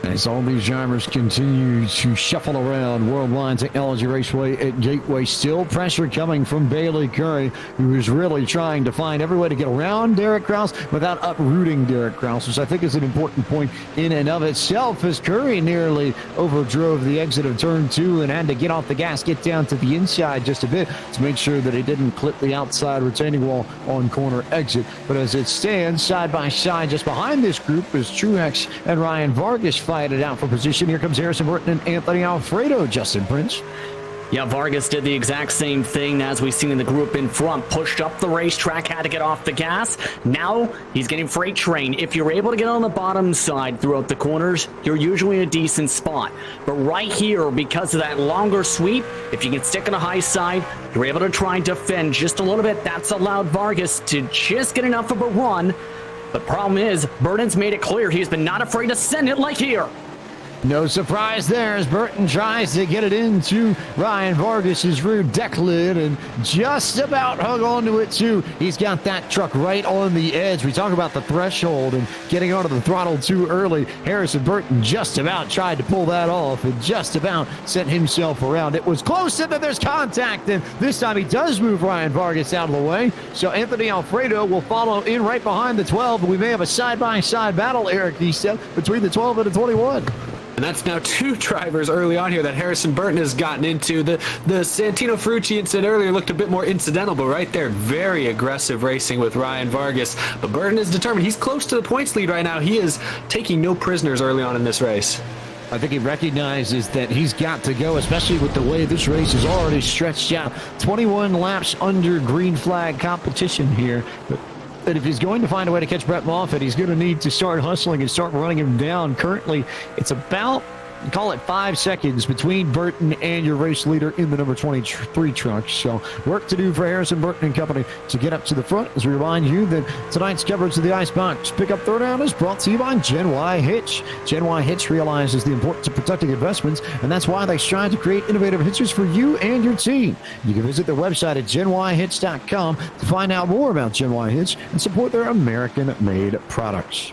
As all these drivers continue to shuffle around Worldwide Technology Raceway at Gateway, still pressure coming from Bailey Curry, who is really trying to find every way to get around Derek Kraus without uprooting Derek Kraus, which I think is an important point in and of itself, as Curry nearly overdrove the exit of turn 2 and had to get off the gas, get down to the inside just a bit to make sure that he didn't clip the outside retaining wall on corner exit. But as it stands, side by side, just behind this group is Truex and Ryan Vargas fight it out for position. Here comes Harrison Burton and Anthony Alfredo, Justin Prince. Yeah, Vargas did the exact same thing as we've seen in the group in front. Pushed up the racetrack, had to get off the gas. Now he's getting freight train. If you're able to get on the bottom side throughout the corners, you're usually in a decent spot. But right here, because of that longer sweep, if you can stick on the high side, you're able to try and defend just a little bit. That's allowed Vargas to just get enough of a run. The problem is, Burton's made it clear he's been not afraid to send it like here. No surprise there as Burton tries to get it into Ryan Vargas's rear deck lid and just about hung onto it too. He's got that truck right on the edge. We talk about the threshold and getting onto the throttle too early. Harrison Burton just about tried to pull that off and just about sent himself around. It was close, and then there's contact, and this time he does move Ryan Vargas out of the way. So Anthony Alfredo will follow in right behind the 12, and we may have a side-by-side battle, Eric, he said, between the 12 and the 21. And that's now 2 drivers early on here that Harrison Burton has gotten into. The Santino Ferucci incident earlier looked a bit more incidental, but right there, very aggressive racing with Ryan Vargas. But Burton is determined. He's close to the points lead right now. He is taking no prisoners early on in this race. I think he recognizes that he's got to go, especially with the way this race is already stretched out. 21 laps under green flag competition here. But that if he's going to find a way to catch Brett Moffitt, he's going to need to start hustling and start running him down. Currently, it's about, call it 5 seconds between Burton and your race leader in the number 23 truck. So work to do for Harrison, Burton and company to get up to the front, as we remind you that tonight's coverage of the Icebox Pickup Throwdown is brought to you by Gen Y Hitch. Gen Y Hitch realizes the importance of protecting investments, and that's why they strive to create innovative hitches for you and your team. You can visit their website at genyhitch.com to find out more about Gen Y Hitch and support their American-made products.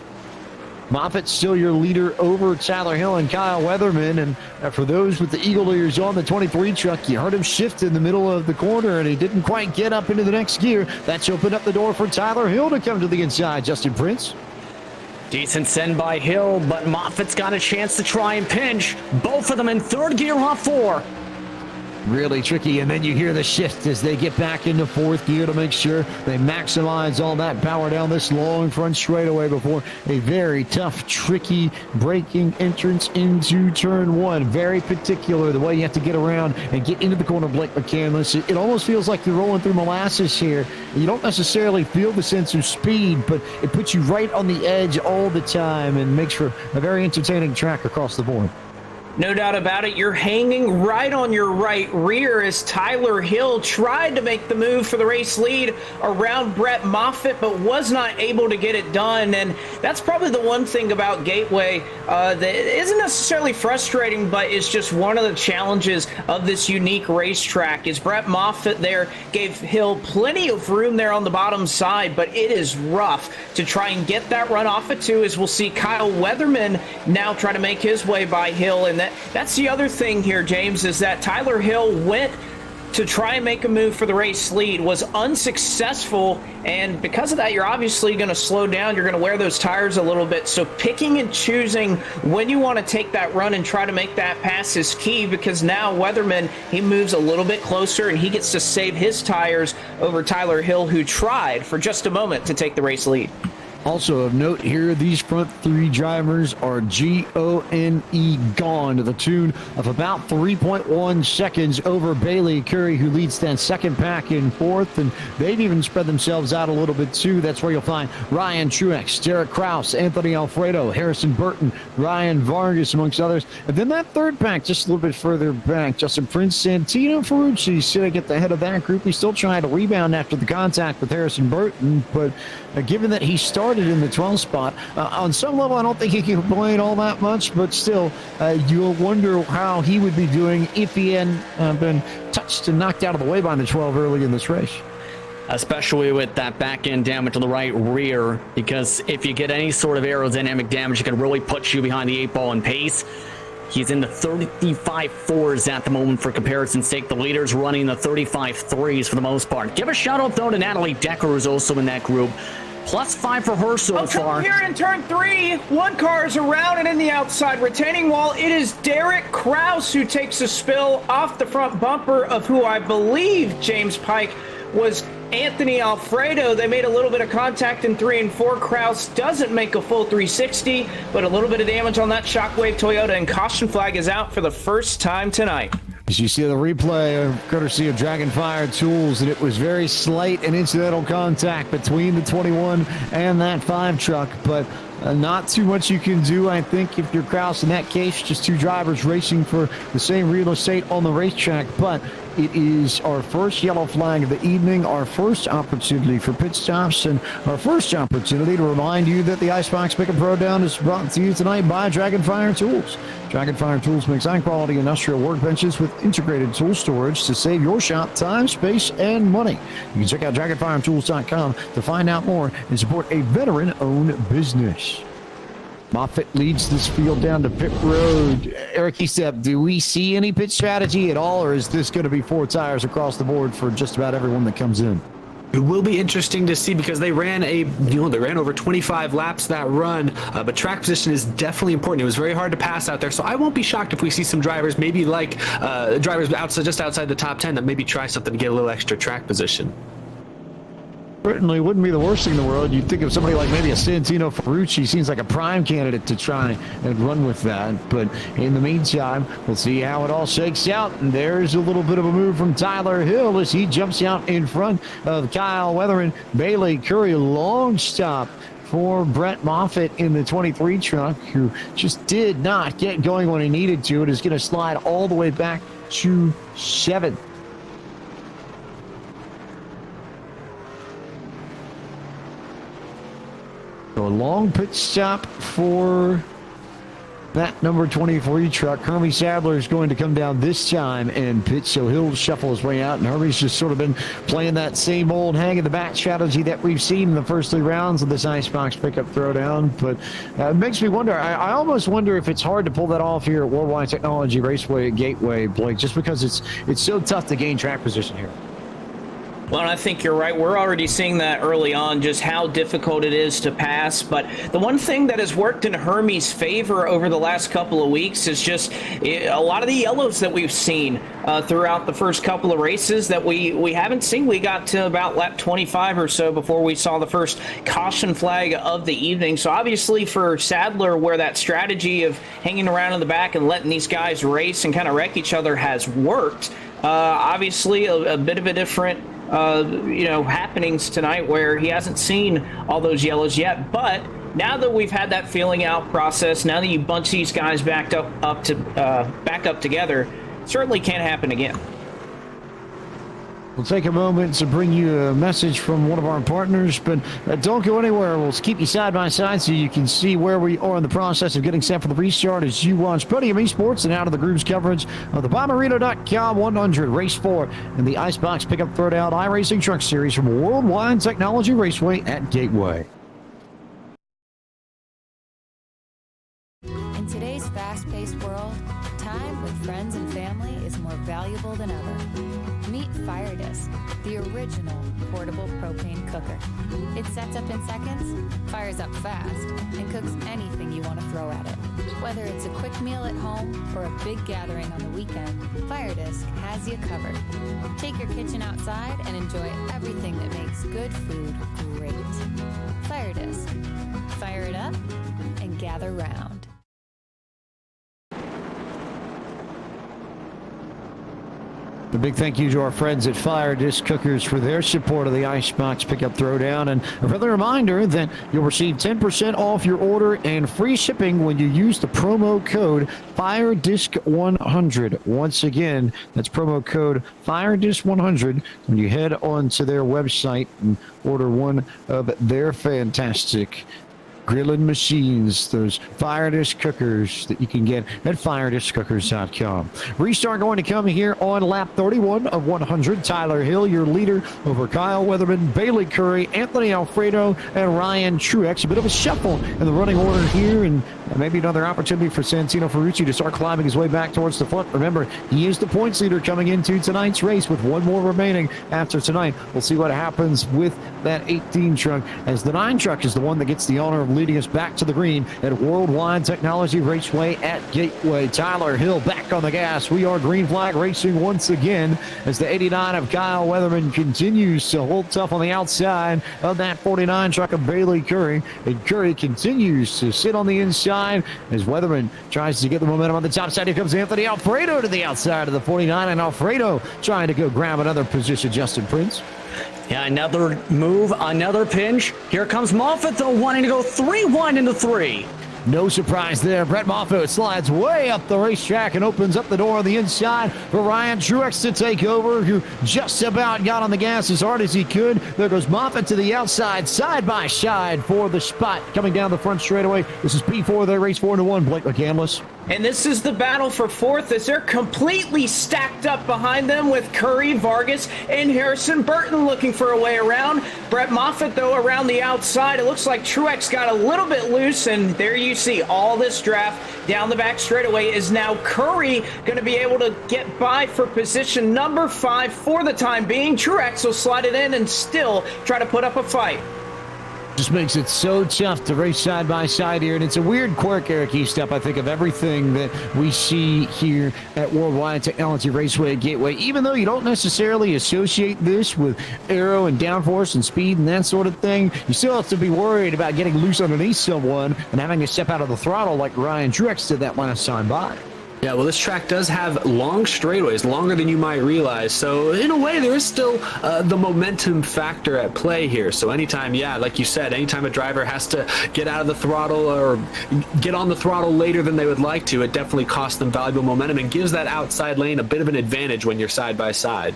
Moffitt's still your leader over Tyler Hill and Kyle Weatherman. And for those with the eagle ears on the 23 truck, you heard him shift in the middle of the corner, and he didn't quite get up into the next gear. That's opened up the door for Tyler Hill to come to the inside. Justin Prince. Decent send by Hill, but Moffitt's got a chance to try and pinch. Both of them in third gear off 4. Really tricky, and then you hear the shift as they get back into fourth gear to make sure they maximize all that power down this long front straightaway before a very tough, tricky braking entrance into turn 1. Very particular the way you have to get around and get into the corner, Blake McCandless. It almost feels like you're rolling through molasses here. You don't necessarily feel the sense of speed, but it puts you right on the edge all the time and makes for a very entertaining track across the board. No doubt about it. You're hanging right on your right rear as Tyler Hill tried to make the move for the race lead around Brett Moffitt, but was not able to get it done. And that's probably the one thing about Gateway that isn't necessarily frustrating, but it's just one of the challenges of this unique racetrack. Is Brett Moffitt there gave Hill plenty of room there on the bottom side, but it is rough to try and get that run off at 2, as we'll see Kyle Weatherman now try to make his way by Hill. And that's the other thing here, James, is that Tyler Hill went to try and make a move for the race lead, was unsuccessful, and because of that, you're obviously going to slow down. You're going to wear those tires a little bit. So picking and choosing when you want to take that run and try to make that pass is key, because now Weatherman, he moves a little bit closer and he gets to save his tires over Tyler Hill, who tried for just a moment to take the race lead. Also of note here, these front 3 drivers are G-O-N-E gone to the tune of about 3.1 seconds over Bailey Curry, who leads that second pack in 4th, and they've even spread themselves out a little bit too. That's where you'll find Ryan Truex, Derek Kraus, Anthony Alfredo, Harrison Burton, Ryan Vargas, amongst others. And then that third pack just a little bit further back, Justin Prince, Santino, Ferucci sitting at the head of that group. He's still trying to rebound after the contact with Harrison Burton, but given that he started in the 12th spot, on some level I don't think he can complain all that much, but still you'll wonder how he would be doing if he hadn't been touched and knocked out of the way by the 12 early in this race. Especially with that back end damage on the right rear, because if you get any sort of aerodynamic damage, it can really put you behind the 8 ball in pace. He's in the 35.4s at the moment for comparison's sake. The leader's running the 35.3s for the most part. Give a shout out though to Natalie Decker, who's also in that group. +5 for her so far. Here in turn 3, one car is around and in the outside retaining wall. It is Derek Kraus who takes a spill off the front bumper of who I believe, James Pike, was Anthony Alfredo. They made a little bit of contact in 3 and 4. Kraus doesn't make a full 360, but a little bit of damage on that Shockwave Toyota, and caution flag is out for the first time tonight. As you see the replay, courtesy of Dragonfire Tools, and it was very slight and incidental contact between the 21 and that 5 truck, but not too much you can do, I think, if you're Kraus in that case. Just 2 drivers racing for the same real estate on the racetrack, but it is our first yellow flag of the evening, our first opportunity for pit stops, and our first opportunity to remind you that the Icebox Pickup Throwdown is brought to you tonight by Dragonfire Tools. Dragonfire Tools makes high-quality industrial workbenches with integrated tool storage to save your shop time, space, and money. You can check out DragonfireTools.com to find out more and support a veteran-owned business. Moffitt leads this field down to pit road. Eric Estepp, do we see any pit strategy at all, or is this going to be 4 tires across the board for just about everyone that comes in? It will be interesting to see, because they ran over 25 laps that run, but track position is definitely important. It was very hard to pass out there, so I won't be shocked if we see some drivers, maybe like drivers just outside the top 10, that maybe try something to get a little extra track position. Certainly wouldn't be the worst thing in the world. You'd think of somebody like maybe a Santino Ferucci seems like a prime candidate to try and run with that. But in the meantime, we'll see how it all shakes out. And there's a little bit of a move from Tyler Hill as he jumps out in front of Kyle Weatherman. Bailey Curry, long stop for Brett Moffitt in the 23 truck, who just did not get going when he needed to. It is going to slide all the way back to 7th. So a long pit stop for that number 24 truck. Hermie Sadler is going to come down this time and pit, so he'll shuffle his way out. And Hermie's just sort of been playing that same old hang in the back strategy that we've seen in the first 3 rounds of this IceBox Pickup Throwdown. But it makes me wonder. I almost wonder if it's hard to pull that off here at Worldwide Technology Raceway at Gateway, Blake, just because it's so tough to gain track position here. Well, I think you're right. We're already seeing that early on, just how difficult it is to pass. But the one thing that has worked in Hermie's favor over the last couple of weeks is just a lot of the yellows that we've seen throughout the first couple of races that we haven't seen. We got to about lap 25 or so before we saw the first caution flag of the evening. So obviously for Sadler, where that strategy of hanging around in the back and letting these guys race and kind of wreck each other has worked, obviously a bit of a different happenings tonight where he hasn't seen all those yellows yet. But now that we've had that feeling out process, now that you bunch these guys back up together, certainly can't happen again. We'll take a moment to bring you a message from one of our partners, but don't go anywhere. We'll keep you side by side so you can see where we are in the process of getting set for the restart as you watch Podium Esports and out of the group's coverage of the Bommarito.com 100 Race 4 and the IceBox Pickup Throwdown iRacing Truck Series from Worldwide Technology Raceway at Gateway. In today's fast-paced world, time with friends and family is more valuable than ever. Meet Firedisk, the original portable propane cooker. It sets up in seconds, fires up fast, and cooks anything you want to throw at it. Whether it's a quick meal at home or a big gathering on the weekend, Firedisk has you covered. Take your kitchen outside and enjoy everything that makes good food great. Firedisk. Fire it up and gather round. A big thank you to our friends at Firedisk Cookers for their support of the IceBox Pickup Throwdown. And a friendly reminder that you'll receive 10% off your order and free shipping when you use the promo code FIREDISC100. Once again, that's promo code FIREDISC100 when you head on to their website and order one of their fantastic grilling machines, those Firedisk cookers that you can get at firediskcookers.com. Restart going to come here on lap 31 of 100. Tyler Hill, your leader, over Kyle Weatherman, Bailey Curry, Anthony Alfredo, and Ryan Truex. A bit of a shuffle in the running order here, and maybe another opportunity for Santino Ferucci to start climbing his way back towards the front. Remember, he is the points leader coming into tonight's race with one more remaining after tonight. We'll see what happens with that 18 truck, as the 9 truck is the one that gets the honor of leading us back to the green at Worldwide Technology Raceway at Gateway. Tyler Hill back on the gas. We are green flag racing once again as the 89 of Kyle Weatherman continues to hold tough on the outside of that 49 truck of Bailey Curry. And Curry continues to sit on the inside as Weatherman tries to get the momentum on the top side. Here comes Anthony Alfredo to the outside of the 49, and Alfredo trying to go grab another position. Justin Prince. Yeah, another move, another pinch. Here comes Moffitt, though, wanting to go 3 wide into 3. No surprise there. Brett Moffitt slides way up the racetrack and opens up the door on the inside for Ryan Truex to take over, who just about got on the gas as hard as he could. There goes Moffitt to the outside, side by side for the spot. Coming down the front straightaway. This is P4. They race 4-1. Blake McCandless. And this is the battle for fourth as they're completely stacked up behind them with Curry, Vargas, and Harrison Burton looking for a way around. Brett Moffitt, though, around the outside. It looks like Truex got a little bit loose, and there you see all this draft down the back straightaway. Is now Curry going to be able to get by for position number 5 for the time being? Truex will slide it in and still try to put up a fight. Just makes it so tough to race side by side here, and it's a weird quirk, Eric Estepp, I think, of everything that we see here at Worldwide Technology Raceway at Gateway. Even though you don't necessarily associate this with aero and downforce and speed and that sort of thing, you still have to be worried about getting loose underneath someone and having to step out of the throttle like Ryan Truex did that last time by. Yeah, well, this track does have long straightaways, longer than you might realize. So in a way, there is still the momentum factor at play here. So anytime, yeah, like you said, anytime a driver has to get out of the throttle or get on the throttle later than they would like to, it definitely costs them valuable momentum and gives that outside lane a bit of an advantage when you're side by side.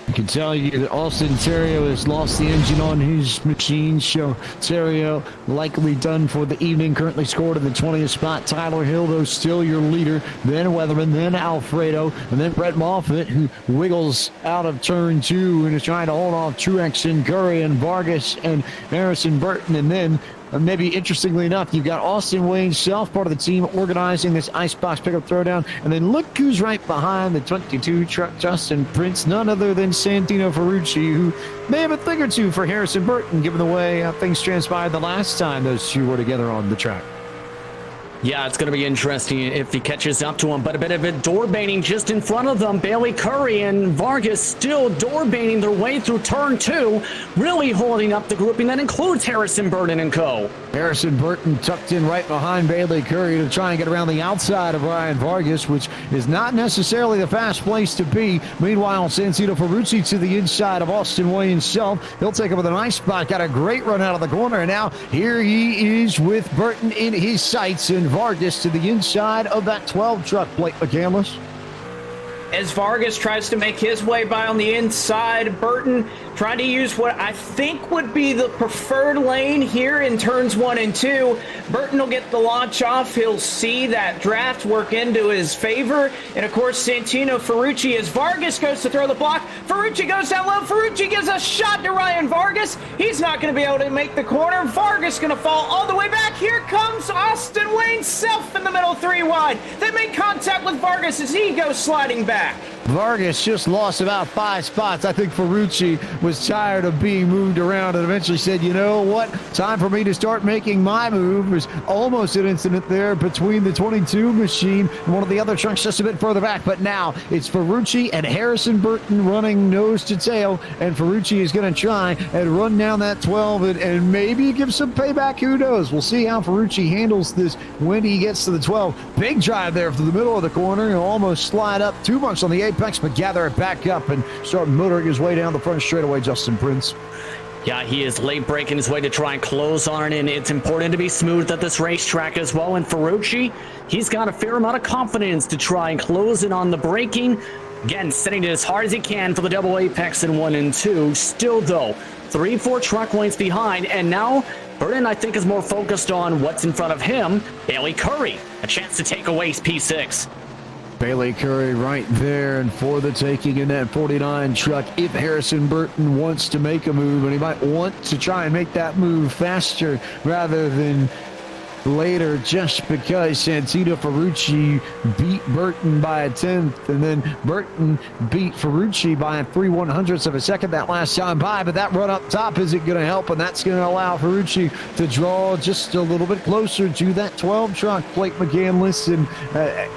I can tell you that Austin Terrio has lost the engine on his machine, so Terrio likely done for the evening, currently scored in the 20th spot. Tyler Hill, though, still your leader, then Weatherman, then Alfredo, and then Brett Moffitt, who wiggles out of turn 2 and is trying to hold off Truex and Curry and Vargas and Harrison Burton, and then maybe interestingly enough, you've got Austin Wayne Self, part of the team organizing this IceBox Pickup Throwdown. And then look who's right behind the 22 truck, Justin Prince, none other than Santino Ferucci, who may have a thing or two for Harrison Burton, given the way things transpired the last time those two were together on the track. Yeah, it's going to be interesting if he catches up to him, but a bit of a door baiting just in front of them. Bailey Curry and Vargas still door baiting their way through turn 2, really holding up the grouping that includes Harrison Burton and co. Harrison Burton tucked in right behind Bailey Curry to try and get around the outside of Ryan Vargas, which is not necessarily the fast place to be. Meanwhile, Santino Ferucci to the inside of Austin Wayne himself. He'll take up with a nice spot, got a great run out of the corner, and now here he is with Burton in his sights, and Vargas to the inside of that 12 truck, Blake McCandless. As Vargas tries to make his way by on the inside, Burton trying to use what I think would be the preferred lane here in turns 1 and 2. Burton will get the launch off. He'll see that draft work into his favor. And of course, Santino Ferucci, as Vargas goes to throw the block, Ferucci goes down low. Ferucci gives a shot to Ryan Vargas. He's not going to be able to make the corner. Vargas going to fall all the way back. Here comes Austin Wayne Self in the middle, 3 wide. They make contact with Vargas as he goes sliding back. Vargas just lost about 5 spots. I think Ferucci was tired of being moved around and eventually said, you know what, time for me to start making my move. There's almost an incident there between the 22 machine and one of the other trucks just a bit further back, but now it's Ferucci and Harrison Burton running nose to tail, and Ferucci is going to try and run down that 12 and maybe give some payback. Who knows? We'll see how Ferucci handles this when he gets to the 12. Big drive there from the middle of the corner. He'll almost slide up too much on the apex, but gather it back up and start motoring his way down the front straightaway, Justin Prince. Yeah, he is late breaking his way to try and close on it, and it's important to be smooth at this racetrack as well. And Ferucci, he's got a fair amount of confidence to try and close it on the braking. Again, setting it as hard as he can for the double apex in 1 and 2. Still, though, 3-4 truck lengths behind, and now Burton, I think, is more focused on what's in front of him. Bailey Curry, a chance to take away P6. Bailey Curry right there and for the taking in that 49 truck. If Harrison Burton wants to make a move, and he might want to try and make that move faster rather than later, just because Santino Ferucci beat Burton by a 10th, and then Burton beat Ferucci by 3/100ths of a second that last time by. But that run up top isn't going to help, and that's going to allow Ferucci to draw just a little bit closer to that 12 truck, Blake McCandless. And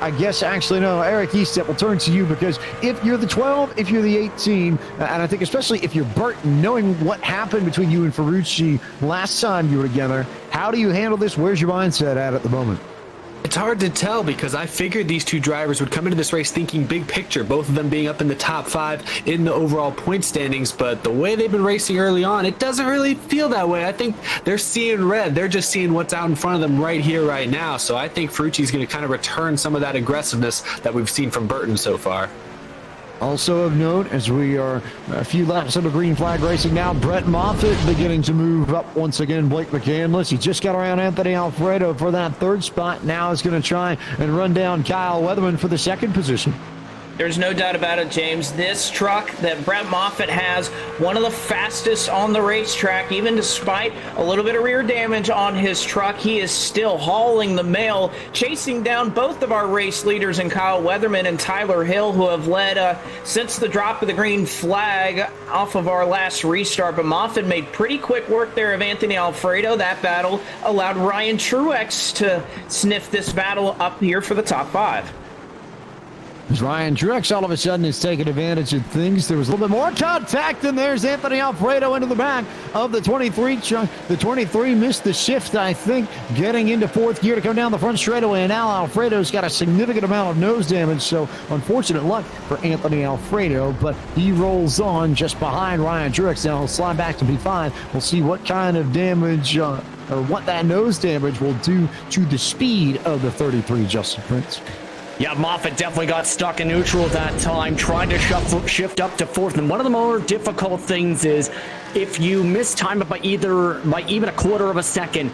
I guess actually no, Eric Estepp, will turn to you, because if you're the 12, if you're the 18, and I think especially if you're Burton, knowing what happened between you and Ferucci last time you were together, how do you handle this? Where's your mindset at the moment? It's hard to tell, because I figured these two drivers would come into this race thinking big picture, both of them being up in the top 5 in the overall point standings, but the way they've been racing early on, it doesn't really feel that way. I think they're seeing red. They're just seeing what's out in front of them right here, right now. So I think Ferucci's going to kind of return some of that aggressiveness that we've seen from Burton so far. Also of note, as we are a few laps into green flag racing now, Brett Moffitt beginning to move up once again. Blake McCandless, he just got around Anthony Alfredo for that 3rd spot. Now is going to try and run down Kyle Weatherman for the 2nd position. There's no doubt about it, James. This truck that Brett Moffitt has, one of the fastest on the racetrack, even despite a little bit of rear damage on his truck, he is still hauling the mail, chasing down both of our race leaders in Kyle Weatherman and Tyler Hill, who have led since the drop of the green flag off of our last restart. But Moffitt made pretty quick work there of Anthony Alfredo. That battle allowed Ryan Truex to sniff this battle up here for the top 5. Ryan Truex all of a sudden is taking advantage of things. There was a little bit more contact, and there's Anthony Alfredo into the back of the 23 truck. The 23 missed the shift, I think, getting into fourth gear to come down the front straightaway, and now Alfredo's got a significant amount of nose damage, so unfortunate luck for Anthony Alfredo, but he rolls on just behind Ryan Truex. Now he'll slide back to P5. We'll see what kind of damage or what that nose damage will do to the speed of the 33, Justin Prince. Yeah, Moffitt definitely got stuck in neutral at that time, trying to shift up to fourth. And one of the more difficult things is if you mistime it by even a quarter of a second,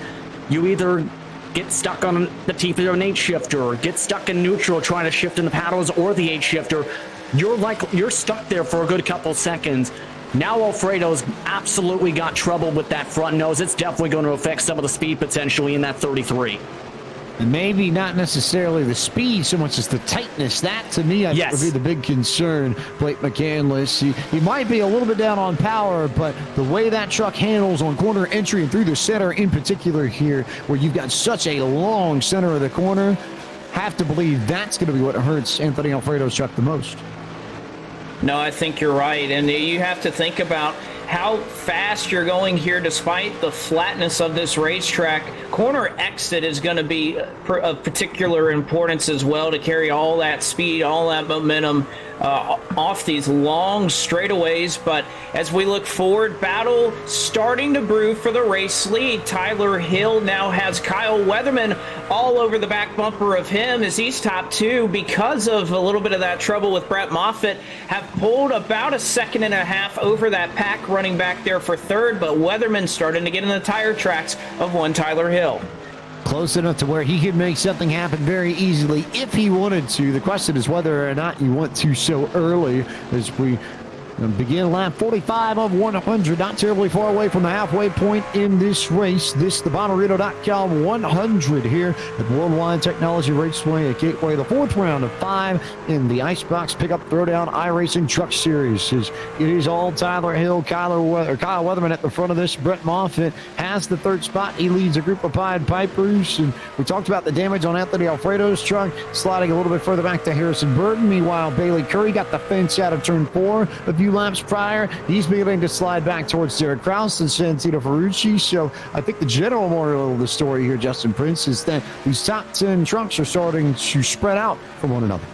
you either get stuck on the teeth of an 8 shifter, or get stuck in neutral trying to shift in the paddles or the 8 shifter. You're stuck there for a good couple seconds. Now Alfredo's absolutely got trouble with that front nose. It's definitely going to affect some of the speed potentially in that 33. And maybe not necessarily the speed so much as the tightness. That, to me, I think would be the big concern, Blake McCandless. He might be a little bit down on power, but the way that truck handles on corner entry and through the center in particular here, where you've got such a long center of the corner, have to believe that's going to be what hurts Anthony Alfredo's truck the most. No, I think you're right. And you have to think about how fast you're going here despite the flatness of this racetrack. Corner exit is going to be of particular importance as well to carry all that speed, all that momentum off these long straightaways. But as we look forward, battle starting to brew for the race lead. Tyler Hill now has Kyle Weatherman all over the back bumper of him as he's top 2 because of a little bit of that trouble with Brett Moffitt. Have pulled about a second and a half over that pack running back there for third, but Weatherman starting to get in the tire tracks of one Tyler Hill. Close enough to where he could make something happen very easily if he wanted to. The question is whether or not you want to so early as we begin lap 45 of 100, not terribly far away from the halfway point in this race. This the Bommarito.com 100 here at Worldwide Technology Raceway at Gateway, the 4th round of 5 in the IceBox Pickup Throwdown iRacing Truck Series. It is all Tyler Hill, Kyle Weatherman at the front of this. Brett Moffitt has the 3rd spot. He leads a group of Pied Pipers, and we talked about the damage on Anthony Alfredo's truck, sliding a little bit further back to Harrison Burton. Meanwhile, Bailey Curry got the fence out of turn 4 a few laps prior. He's beginning to slide back towards Derek Kraus and Santino Ferucci. So I think the general moral of the story here, Justin Prince, is that these top 10 trucks are starting to spread out from one another.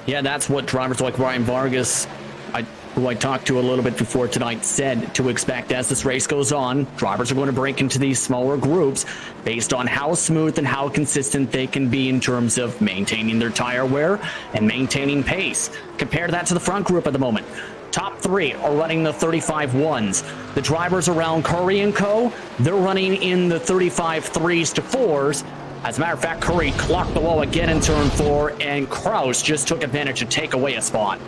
Yeah, that's what drivers like Ryan Vargas, who I talked to a little bit before tonight, said to expect as this race goes on. Drivers are going to break into these smaller groups based on how smooth and how consistent they can be in terms of maintaining their tire wear and maintaining pace. Compare that to the front group at the moment. Top 3 are running the 35 ones. The drivers around Curry and Co., they're running in the 35 3s to 4s. As a matter of fact, Curry clocked the wall again in turn 4, and Kraus just took advantage to take away a spot.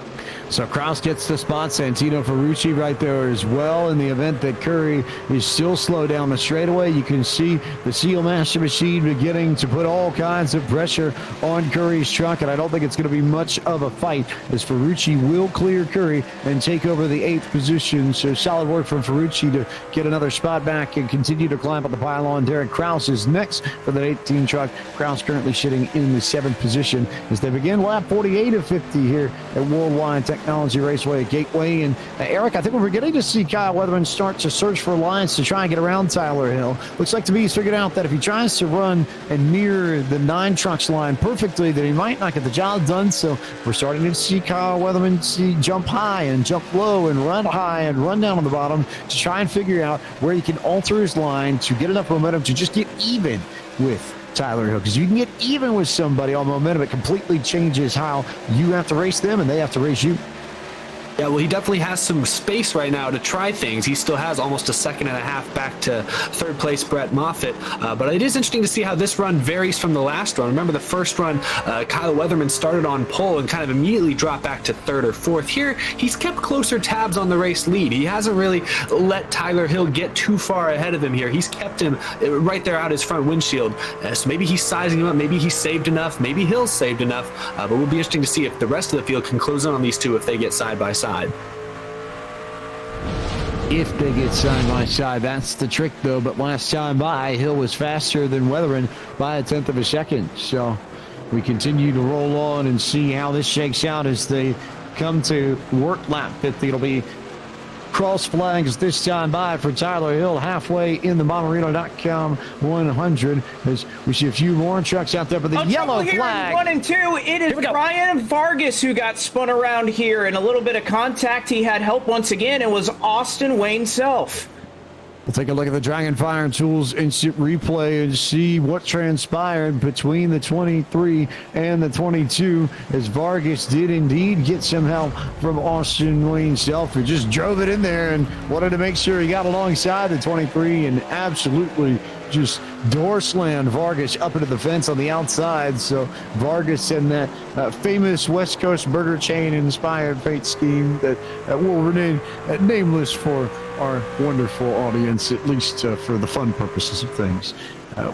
So Kraus gets the spot. Santino Ferucci right there as well. In the event that Curry is still slow down the straightaway, you can see the Seal Master Machine beginning to put all kinds of pressure on Curry's truck, and I don't think it's going to be much of a fight as Ferucci will clear Curry and take over the 8th position. So solid work from Ferucci to get another spot back and continue to climb up the pylon. Derek Kraus is next for the 18 truck. Kraus currently sitting in the 7th position as they begin lap 48 of 50 here at Worldwide Technology Raceway at Gateway. And Eric, I think we're beginning to see Kyle Weatherman start to search for lines to try and get around Tyler Hill. Looks like to me he's figured out that if he tries to run and mirror the 9 trucks line perfectly, that he might not get the job done. So we're starting to see Kyle Weatherman jump high and jump low and run high and run down on the bottom to try and figure out where he can alter his line to get enough momentum to just get even with Tyler Hill, because you can get even with somebody on momentum. It completely changes how you have to race them and they have to race you. Yeah, well, he definitely has some space right now to try things. He still has almost a second and a half back to third place Brett Moffitt. But it is interesting to see how this run varies from the last run. Remember the first run, Kyle Weatherman started on pole and kind of immediately dropped back to third or fourth. Here, he's kept closer tabs on the race lead. He hasn't really let Tyler Hill get too far ahead of him here. He's kept him right there out his front windshield. So maybe he's sizing him up. Maybe he's saved enough. Maybe Hill's saved enough. But we'll be interesting to see if the rest of the field can close in on these two if they get side by side. If they get side by side, that's the trick though. But last time by, Hill was faster than Weatherman by 1/10 of a second. So we continue to roll on and see how this shakes out as they come to work lap 50. It'll be cross flags this time by for Tyler Hill halfway in the Bommarito.com 100 as we see a few more trucks out there, but the yellow flag. 1 and 2, it is Brian Vargas who got spun around here, and a little bit of contact. He had help once again. It was Austin Wayne Self. We'll take a look at the Dragonfire Tools instant replay and see what transpired between the 23 and the 22 as Vargas did indeed get some help from Austin Wayne Self, who just drove it in there and wanted to make sure he got alongside the 23 and absolutely just door slammed Vargas up into the fence on the outside. So Vargas and that famous West Coast burger chain inspired paint scheme that will remain nameless for our wonderful audience, at least for the fun purposes of things,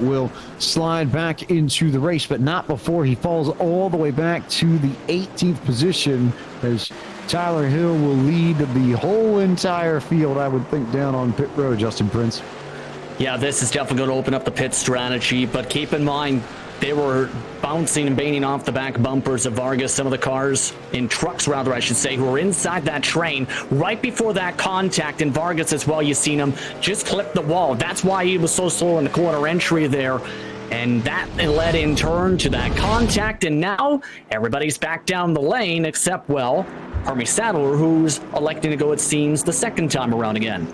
will slide back into the race, but not before he falls all the way back to the 18th position as Tyler Hill will lead the whole entire field, I would think, down on pit road. Justin Prince. Yeah, this is definitely going to open up the pit strategy, but keep in mind, they were bouncing and banging off the back bumpers of Vargas. Some of the cars, in trucks rather, I should say, who were inside that train right before that contact. And Vargas as well, you seen him just clip the wall. That's why he was so slow in the corner entry there. And that led in turn to that contact. And now everybody's back down the lane except, well, Hermie Sadler, who's electing to go, it seems, the second time around again.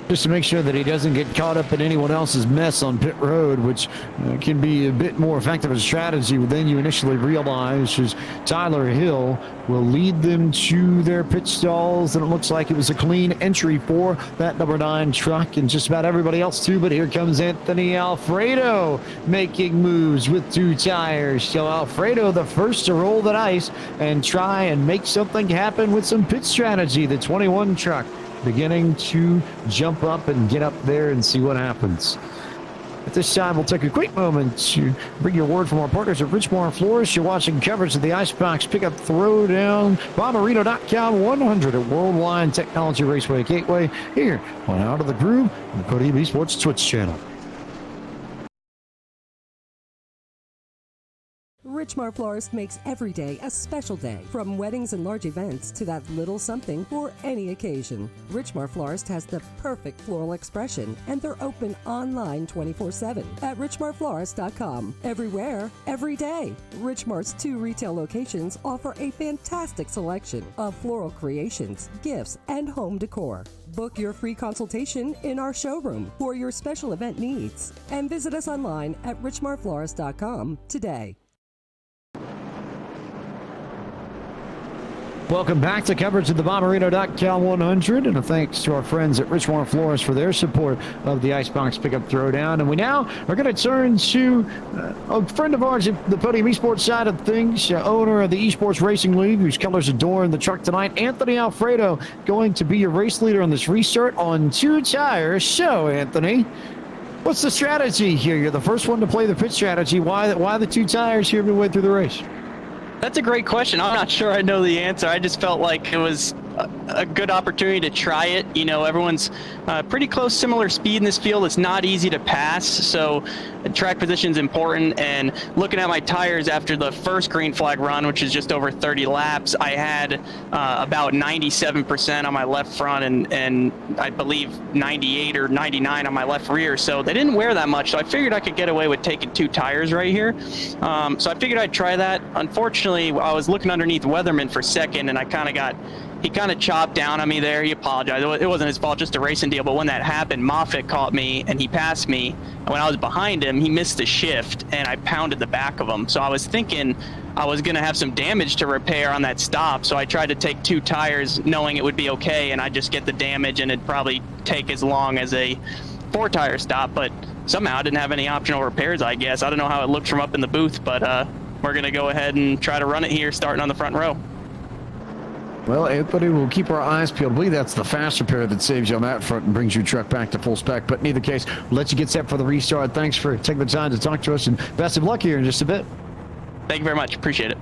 Just to make sure that he doesn't get caught up in anyone else's mess on pit road, which can be a bit more effective as a strategy than you initially realize, is Tyler Hill will lead them to their pit stalls, and it looks like it was a clean entry for that number 9 truck and just about everybody else too. But here comes Anthony Alfredo making moves with 2 tires. So Alfredo, the first to roll the dice and try and make something happen with some pit strategy. The 21 truck beginning to jump up and get up there and see what happens. At this time, we'll take a quick moment to bring you a word from our partners at Richmore Florist. You're watching coverage of the IceBox Pickup Throwdown, Bommarito.com 100 at Worldwide Technology Raceway Gateway, here on Out of the Groove on the Cody B Sports Twitch channel. Richmar Florist makes every day a special day, from weddings and large events to that little something for any occasion. Richmar Florist has the perfect floral expression, and they're open online 24/7 at richmarflorist.com. Everywhere, every day. Richmar's 2 retail locations offer a fantastic selection of floral creations, gifts, and home decor. Book your free consultation in our showroom for your special event needs, and visit us online at richmarflorist.com today. Welcome back to coverage of the Bommarito.com 100, and a thanks to our friends at Richmore Florist for their support of the IceBox Pickup Throwdown. And we now are going to turn to a friend of ours at the Podium Esports side of things, owner of the Esports Racing League, whose colors adorn the truck tonight, Anthony Alfredo, going to be your race leader on this restart on 2 tires. So, Anthony, what's the strategy here? You're the first one to play the pit strategy. Why the 2 tires here midway through the race? That's a great question. I'm not sure I know the answer. I just felt like it was a good opportunity to try it. You know, everyone's pretty close, similar speed in this field. It's not easy to pass, so track position is important. And looking at my tires after the first green flag run, which is just over 30 laps, I had about 97% on my left front and I believe 98 or 99 on my left rear. So they didn't wear that much. So I figured I could get away with taking 2 tires right here. So I figured I'd try that. Unfortunately, I was looking underneath Weatherman for second, and I kind of got he kind of chopped down on me there. He apologized. It wasn't his fault, just a racing deal. But when that happened, Moffitt caught me and he passed me. And when I was behind him, he missed the shift and I pounded the back of him. So I was thinking I was going to have some damage to repair on that stop. So I tried to take 2 tires knowing it would be okay. And I'd just get the damage and it'd probably take as long as a 4-tire stop. But somehow I didn't have any optional repairs, I guess. I don't know how it looked from up in the booth, but we're going to go ahead and try to run it here starting on the front row. Well, Anthony, we'll keep our eyes peeled. I believe that's the fast repair that saves you on that front and brings your truck back to full spec. But in either case, we'll let you get set for the restart. Thanks for taking the time to talk to us, and best of luck here in just a bit. Thank you very much. Appreciate it.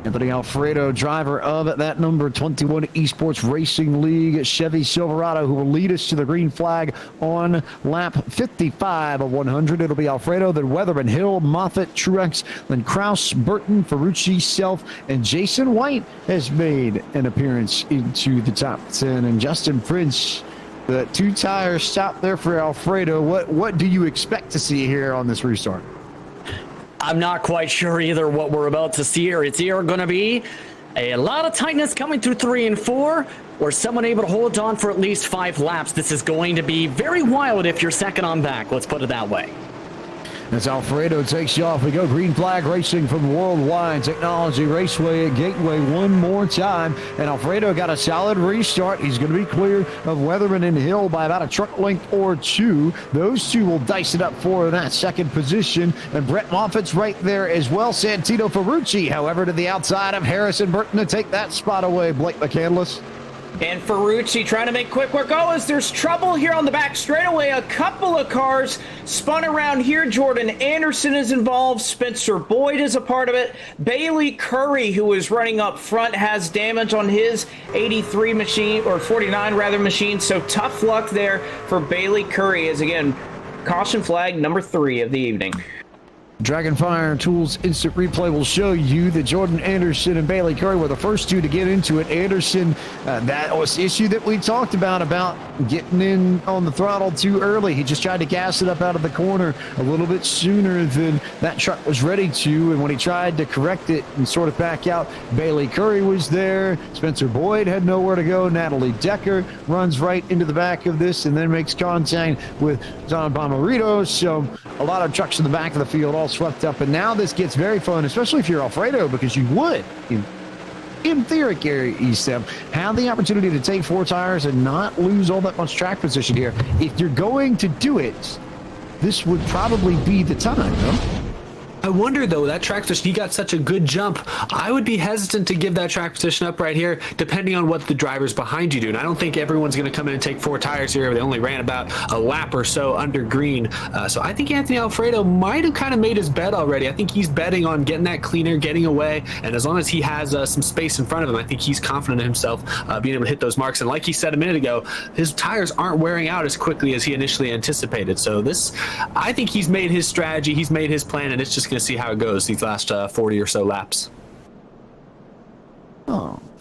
Anthony Alfredo, driver of that number 21 Esports Racing League Chevy Silverado, who will lead us to the green flag on lap 55 of 100. It'll be Alfredo, then Weatherman, Hill, Moffitt, Truex, then Kraus, Burton, Ferucci, Self, and Jason White has made an appearance into the top 10. And Justin Prince, the 2-tire stop there for Alfredo. What do you expect to see here on this restart? I'm not quite sure either what we're about to see here. It's either going to be a lot of tightness coming through 3 and 4, or someone able to hold on for at least 5 laps. This is going to be very wild if you're second on back. Let's put it that way. As Alfredo takes you off, we go green flag racing from Worldwide Technology Raceway at Gateway one more time. And Alfredo got a solid restart. He's going to be clear of Weatherman and Hill by about a truck length or 2. Those 2 will dice it up for that second position. And Brett Moffitt's right there as well. Santino Ferucci, however, to the outside of Harrison Burton to take that spot away. Blake McCandless. And Ferucci trying to make quick work. Oh, as there's trouble here on the back straightaway. A couple of cars spun around here. Jordan Anderson is involved. Spencer Boyd is a part of it. Bailey Curry, who is running up front, has damage on his 83 machine, or 49 rather, machine. So tough luck there for Bailey Curry, as again, caution flag number 3 of the evening. Dragonfire Tools Instant Replay will show you that Jordan Anderson and Bailey Curry were the first 2 to get into it. Anderson, that was the issue that we talked about getting in on the throttle too early. He just tried to gas it up out of the corner a little bit sooner than that truck was ready to. And when he tried to correct it and sort of back out, Bailey Curry was there. Spencer Boyd had nowhere to go. Natalie Decker runs right into the back of this and then makes contact with Don Bomarito. So a lot of trucks in the back of the field all swept up, and now this gets very fun, especially if you're Alfredo, because you would, in theory, Gary Estepp, have the opportunity to take 4 tires and not lose all that much track position here. If you're going to do it, this would probably be the time, no? I wonder, though, that track position, he got such a good jump. I would be hesitant to give that track position up right here, depending on what the drivers behind you do. And I don't think everyone's going to come in and take 4 tires here. They only ran about a lap or so under green. So I think Anthony Alfredo might have kind of made his bet already. I think he's betting on getting that cleaner, getting away. And as long as he has some space in front of him, I think he's confident in himself being able to hit those marks. And like he said a minute ago, his tires aren't wearing out as quickly as he initially anticipated. So I think he's made his strategy, he's made his plan, and it's just going to see how it goes these last 40 or so laps.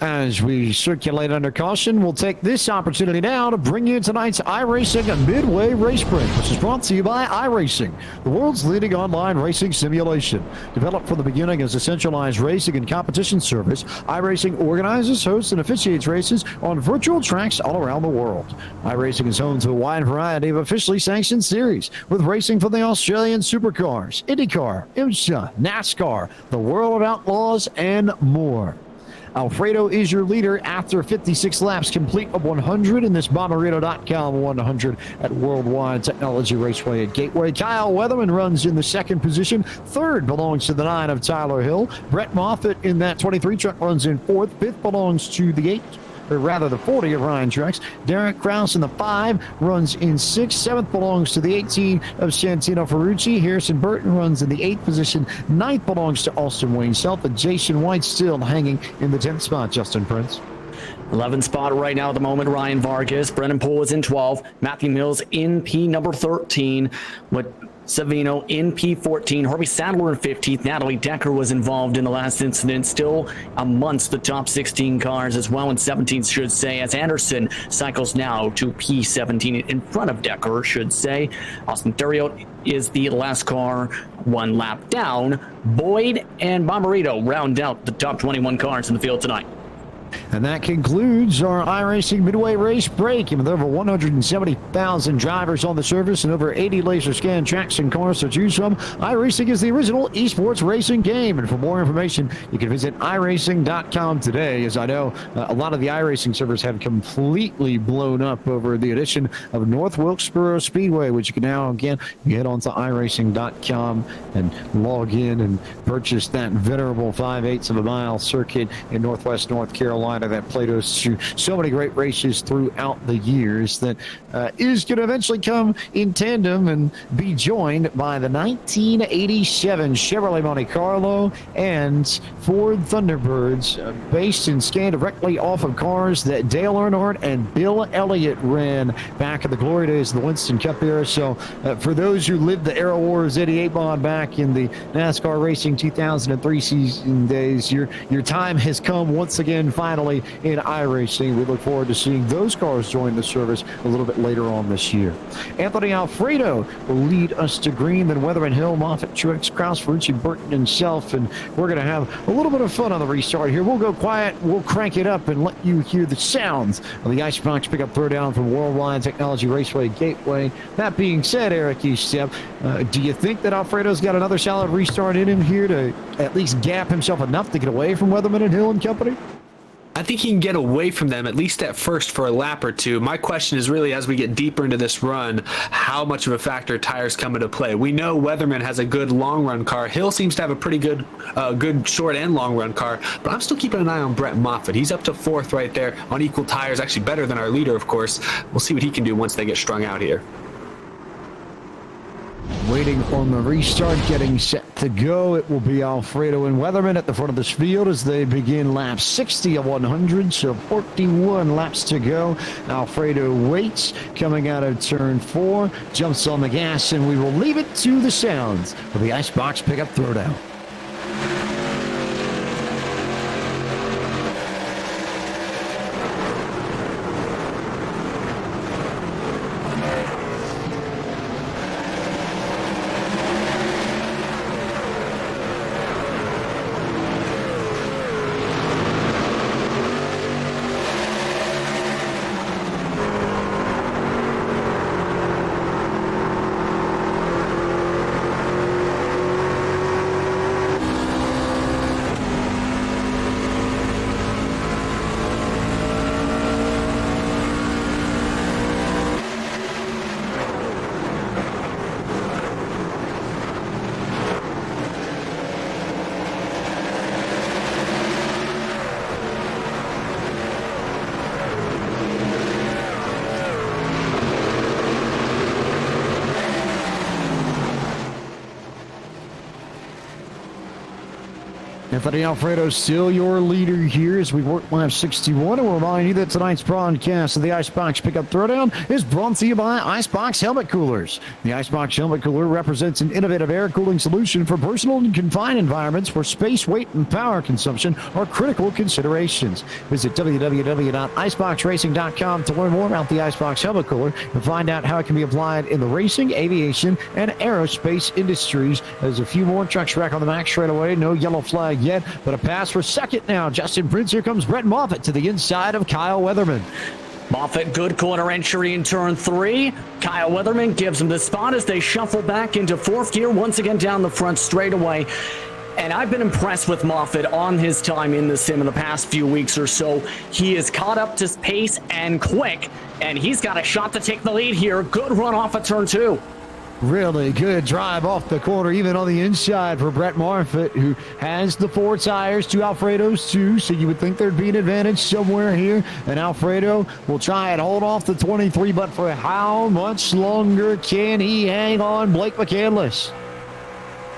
As we circulate under caution, we'll take this opportunity now to bring you tonight's iRacing Midway Race Break, which is brought to you by iRacing, the world's leading online racing simulation. Developed from the beginning as a centralized racing and competition service, iRacing organizes, hosts, and officiates races on virtual tracks all around the world. iRacing is home to a wide variety of officially sanctioned series, with racing for the Australian Supercars, IndyCar, IMSA, NASCAR, the World of Outlaws, and more. Alfredo is your leader after 56 laps complete of 100 in this Bommarito.com 100 at Worldwide Technology Raceway at Gateway. Kyle Weatherman runs in the second position. Third belongs to the 9 of Tyler Hill. Brett Moffitt in that 23 truck runs in fourth. Fifth belongs to the 8, or rather the 40 of Ryan Truex. Derek Kraus in the 5 runs in 6th. 7th belongs to the 18 of Santino Ferucci. Harrison Burton runs in the 8th position. 9th belongs to Austin Wayne Self, and Jason White still hanging in the 10th spot. Justin Prince. 11th spot right now at the moment, Ryan Vargas. Brennan Poole is in 12. Matthew Mills in P number 13. With Savino in P14, Harvey Sadler in 15th. Natalie Decker was involved in the last incident, still amongst the top 16 cars as well, in 17th, should say, as Anderson cycles now to P17 in front of Decker, should say. Austin Theriot is the last car, 1 lap down. Boyd and Bommarito round out the top 21 cars in the field tonight. And that concludes our iRacing Midway race break. With over 170,000 drivers on the service and over 80 laser scan tracks and cars to choose from, iRacing is the original esports racing game. And for more information, you can visit iRacing.com today. As I know, a lot of the iRacing servers have completely blown up over the addition of North Wilkesboro Speedway, which you can now, again, get onto iRacing.com and log in and purchase that venerable 5/8 of a mile circuit in Northwest North Carolina that played us through so many great races throughout the years that is going to eventually come in tandem and be joined by the 1987 Chevrolet Monte Carlo and Ford Thunderbirds, based and scanned directly off of cars that Dale Earnhardt and Bill Elliott ran back in the glory days of the Winston Cup era. So for those who lived the Aero Wars 88 mod back in the NASCAR Racing 2003 season days, your time has come once again, finally, in iRacing. We look forward to seeing those cars join the service a little bit later on this year. Anthony Alfredo will lead us to green, then Weatherman Hill, Moffitt, Truex, Kraus, Ferucci, Burton, himself, and we're going to have a little bit of fun on the restart here. We'll go quiet, we'll crank it up, and let you hear the sounds of the IceBox Pickup Throwdown from Worldwide Technology Raceway Gateway. That being said, Eric Estepp, do you think that Alfredo's got another solid restart in him here to at least gap himself enough to get away from Weatherman and Hill and company? I think he can get away from them, at least at first, for a lap or two. My question is really, as we get deeper into this run, how much of a factor tires come into play? We know Weatherman has a good long-run car. Hill seems to have a pretty good short and long-run car, but I'm still keeping an eye on Brett Moffitt. He's up to fourth right there on equal tires, actually better than our leader, of course. We'll see what he can do once they get strung out here. Waiting on the restart, getting set to go. It will be Alfredo and Weatherman at the front of this field as they begin lap 60 of 100, so 41 laps to go. Alfredo waits, coming out of turn 4, jumps on the gas, and we will leave it to the sounds of the IceBox Pickup Throwdown. Anthony Alfredo still your leader here as we work lap 61. And we'll remind you that tonight's broadcast of the IceBox Pickup Throwdown is brought to you by IceBox Helmet Coolers. The IceBox Helmet Cooler represents an innovative air cooling solution for personal and confined environments where space, weight, and power consumption are critical considerations. Visit www.iceboxracing.com to learn more about the IceBox Helmet Cooler and find out how it can be applied in the racing, aviation, and aerospace industries. There's a few more trucks rack on the max straight away. No yellow flag yet, but a pass for second now. Justin Prince, here comes Brett Moffitt to the inside of Kyle Weatherman. Moffitt, good corner entry in turn 3. Kyle Weatherman gives him the spot as they shuffle back into fourth gear once again down the front straightaway. And I've been impressed with Moffitt on his time in the sim in the past few weeks or so. He is caught up to pace and quick, and he's got a shot to take the lead here. Good run off of turn 2. Really good drive off the corner, even on the inside for Brett Moffitt, who has the 4 tires to Alfredo's 2, so you would think there'd be an advantage somewhere here. And Alfredo will try and hold off the 23, but for how much longer can he hang on Blake McCandless?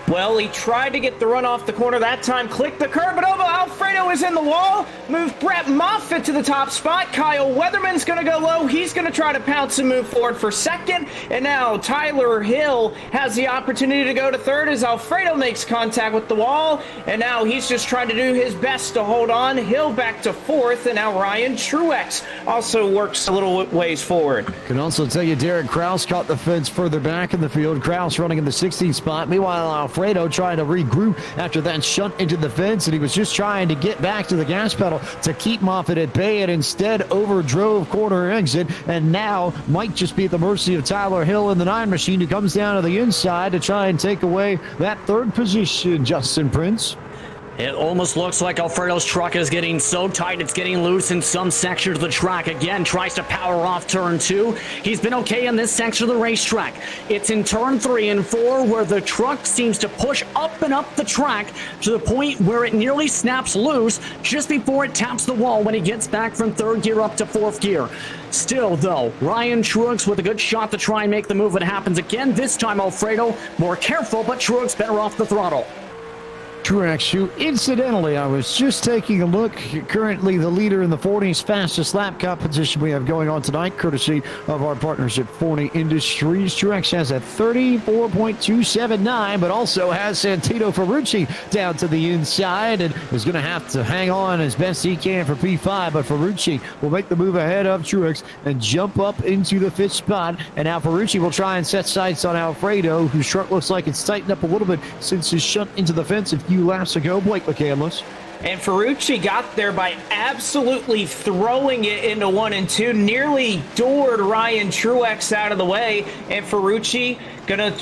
Well, he tried to get the run off the corner that time, clicked the curb, but Alfredo is in the wall, moved Brett Moffitt to the top spot. Kyle Weatherman's going to go low. He's going to try to pounce and move forward for second. And now Tyler Hill has the opportunity to go to third as Alfredo makes contact with the wall. And now he's just trying to do his best to hold on. Hill back to fourth, and now Ryan Truex also works a little ways forward. Can also tell you Derek Kraus caught the fence further back in the field. Kraus running in the 16th spot. Meanwhile, Alfredo trying to regroup after that shunt into the fence, and he was just trying to get back to the gas pedal to keep Moffitt at bay, and instead overdrove corner exit, and now might just be at the mercy of Tyler Hill in the 9 machine, who comes down to the inside to try and take away that 3rd position, Justin Prince. It almost looks like Alfredo's truck is getting so tight it's getting loose in some sections of the track. Again, tries to power off turn 2. He's been okay in this section of the racetrack. It's in turn 3 and 4 where the truck seems to push up and up the track to the point where it nearly snaps loose just before it taps the wall when he gets back from 3rd gear up to 4th gear. Still, though, Ryan Truex with a good shot to try and make the move. It happens again. This time, Alfredo more careful, but Truex better off the throttle. Truex, who incidentally, I was just taking a look, currently the leader in the 40s fastest lap competition we have going on tonight, courtesy of our partners at Forney Industries. Truex has a 34.279, but also has Santino Ferucci down to the inside and is going to have to hang on as best he can for P5, but Ferucci will make the move ahead of Truex and jump up into the 5th spot, and now Ferucci will try and set sights on Alfredo, whose truck looks like it's tightened up a little bit since his shunt into the fence a few laps ago. Blake McCandless. And Ferucci got there by absolutely throwing it into 1 and 2, nearly doored Ryan Truex out of the way, and Ferucci gonna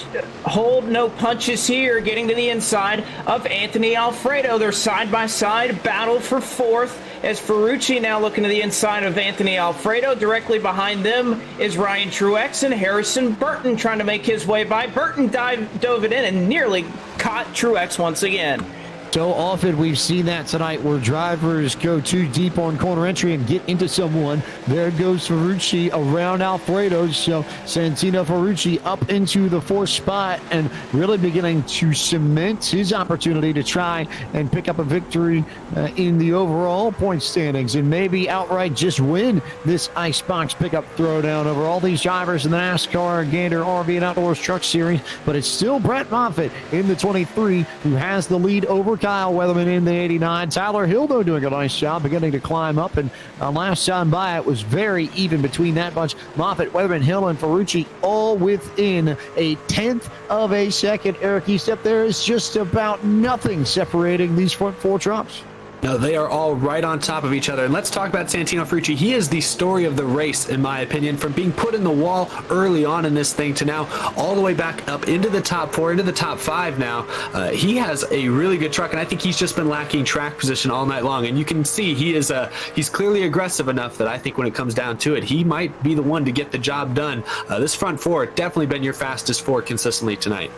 hold no punches here, getting to the inside of Anthony Alfredo. They're side-by-side battle for 4th, as Ferucci now looking to the inside of Anthony Alfredo. Directly behind them is Ryan Truex and Harrison Burton trying to make his way by. Burton dove it in and nearly caught Truex once again. So often we've seen that tonight where drivers go too deep on corner entry and get into someone. There goes Ferucci around Alfredo. So Santino Ferucci up into the 4th spot and really beginning to cement his opportunity to try and pick up a victory in the overall point standings and maybe outright just win this IceBox Pickup Throwdown over all these drivers in the NASCAR Gator RV and Outdoors Truck Series. But it's still Brett Moffitt in the 23 who has the lead over Kyle Weatherman in the 89. Tyler Hill, though, doing a nice job beginning to climb up. And last time by, it was very even between that bunch. Moffitt, Weatherman, Hill, and Ferucci all within a 1/10 of a second. Eric Estepp, there is just about nothing separating these front 4 trucks. No, they are all right on top of each other. And let's talk about Santino Ferucci. He is the story of the race, in my opinion, from being put in the wall early on in this thing to now all the way back up into the top 4, into the top 5 now. He has a really good truck, and I think he's just been lacking track position all night long. And you can see he's clearly aggressive enough that I think when it comes down to it, he might be the one to get the job done. This front 4 definitely been your fastest 4 consistently tonight.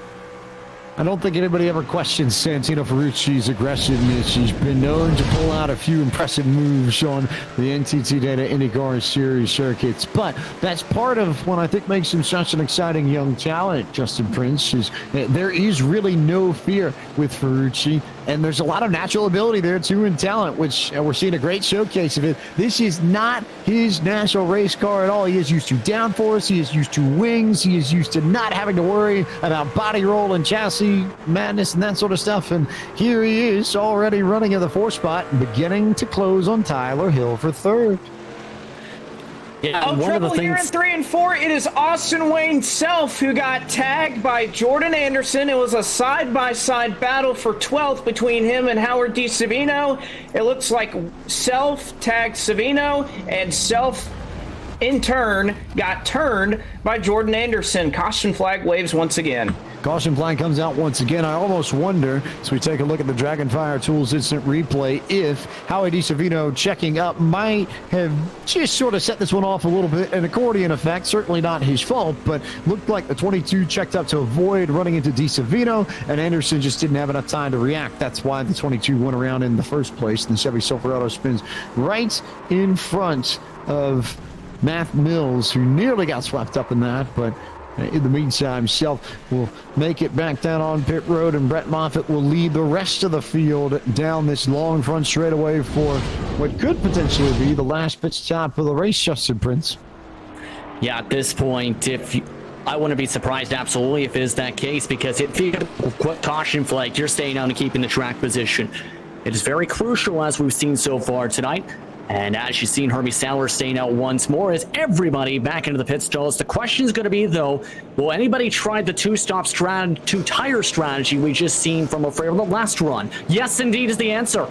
I don't think anybody ever questions Santino Ferucci's aggressiveness. He's been known to pull out a few impressive moves on the NTT Data IndyCar Series circuits, but that's part of what I think makes him such an exciting young talent, Justin Prince, is there is really no fear with Ferucci, and there's a lot of natural ability there too and talent, which we're seeing a great showcase of it. This is not his natural race car at all. He is used to downforce, he is used to wings, he is used to not having to worry about body roll and chassis madness and that sort of stuff, and here he is already running in the 4th spot and beginning to close on Tyler Hill for 3rd. Yeah, trouble here in 3 and 4. It is Austin Wayne Self who got tagged by Jordan Anderson. It was a side-by-side battle for 12th between him and Howard DiSavino. It looks like Self tagged Savino, and Self in turn got turned by Jordan Anderson. Caution flag waves once again. Caution flag comes out once again. I almost wonder, as we take a look at the Dragonfire Tools instant replay, if Howie DiSavino checking up might have just sort of set this one off a little bit. An accordion effect, certainly not his fault, but looked like the 22 checked up to avoid running into DiSavino, and Anderson just didn't have enough time to react. That's why the 22 went around in the first place, and the Chevy Silverado spins right in front of Matt Mills, who nearly got swept up in that, but in the meantime, Self will make it back down on pit road, and Brett Moffitt will lead the rest of the field down this long front straightaway for what could potentially be the last pit stop of the race, Justin Prince. Yeah, at this point, I wouldn't be surprised absolutely if it is that case, because it feels quite caution flag. You're staying on and keeping the track position. It is very crucial, as we've seen so far tonight. And as you've seen Herbie Sadler staying out once more as everybody back into the pit stalls. The question is going to be, though, will anybody try the two-tire strategy we just seen from Alfredo the last run? Yes, indeed, is the answer.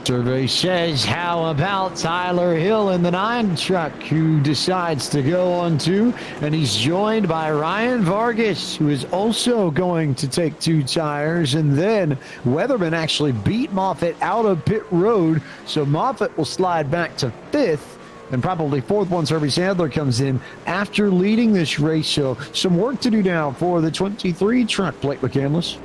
Survey says, how about Tyler Hill in the 9 truck, who decides to go on 2, and he's joined by Ryan Vargas, who is also going to take 2 tires, and then Weatherman actually beat Moffitt out of pit road, so Moffitt will slide back to 5th and probably 4th once Herbie Sadler comes in after leading this race. So some work to do now for the 23 truck, Blake McCandless.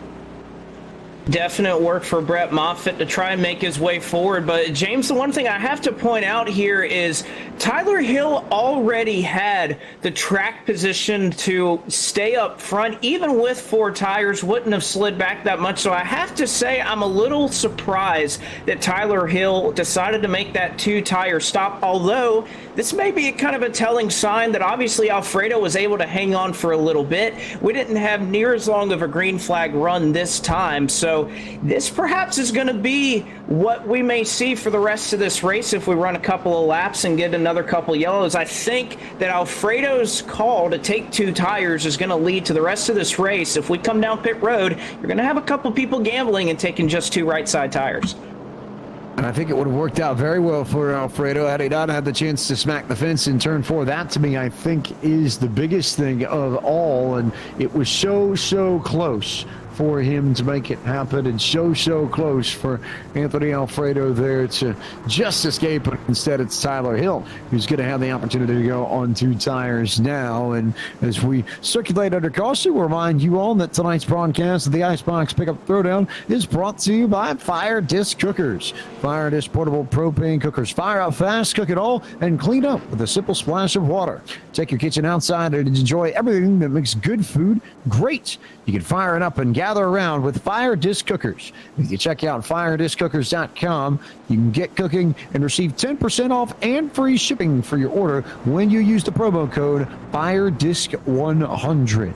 Definite work for Brett Moffitt to try and make his way forward. But, James, the one thing I have to point out here is Tyler Hill already had the track position to stay up front. Even with 4 tires, wouldn't have slid back that much. So I have to say I'm a little surprised that Tyler Hill decided to make that 2-tire stop, although this may be kind of a telling sign that obviously Alfredo was able to hang on for a little bit. We didn't have near as long of a green flag run this time, so this perhaps is going to be what we may see for the rest of this race if we run a couple of laps and get another couple yellows. I think that Alfredo's call to take 2 tires is going to lead to the rest of this race. If we come down pit road, you're going to have a couple people gambling and taking just 2 right side tires. And I think it would have worked out very well for Alfredo had he not had the chance to smack the fence in turn 4. That, to me, I think is the biggest thing of all. And it was so close for him to make it happen, and so close for Anthony Alfredo there to just escape. But instead, it's Tyler Hill who's going to have the opportunity to go on 2 tires now. And as we circulate under caution, we'll remind you all that tonight's broadcast of the IceBox Pickup Throwdown is brought to you by Fire Disc Cookers. Fire Disc portable propane cookers. Fire up fast, cook it all, and clean up with a simple splash of water. Take your kitchen outside and enjoy everything that makes good food great. You can fire it up and gather around with Fire Disc Cookers. If you check out firedisccookers.com, you can get cooking and receive 10% off and free shipping for your order when you use the promo code FireDisc100.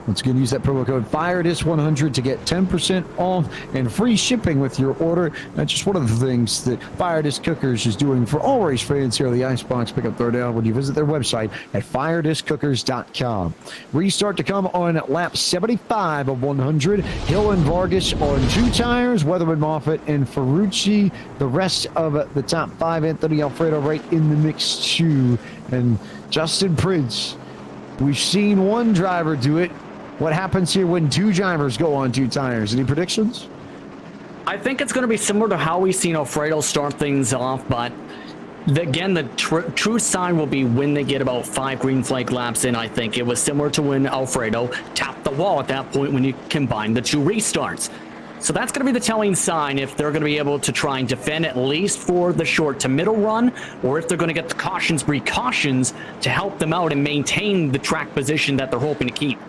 Once again, use that promo code FireDisc100 to get 10% off and free shipping with your order. That's just one of the things that Fire Disc Cookers is doing for all race fans here on the IceBox Pickup Throwdown when you visit their website at firedisccookers.com. Restart to come on lap 75 of 100. Hill and Vargas on 2 tires. Weatherman, Moffitt, and Ferucci. The rest of the top 5, Anthony Alfredo right in the mix too. And Justin Prince. We've seen one driver do it. What happens here when 2 drivers go on 2 tires? Any predictions? I think it's going to be similar to how we've seen Alfredo start things off, but again, the true sign will be when they get about 5 green flag laps in. I think it was similar to when Alfredo tapped the wall at that point when you combine the 2 restarts. So that's going to be the telling sign if they're going to be able to try and defend at least for the short to middle run, or if they're going to get the precautions to help them out and maintain the track position that they're hoping to keep.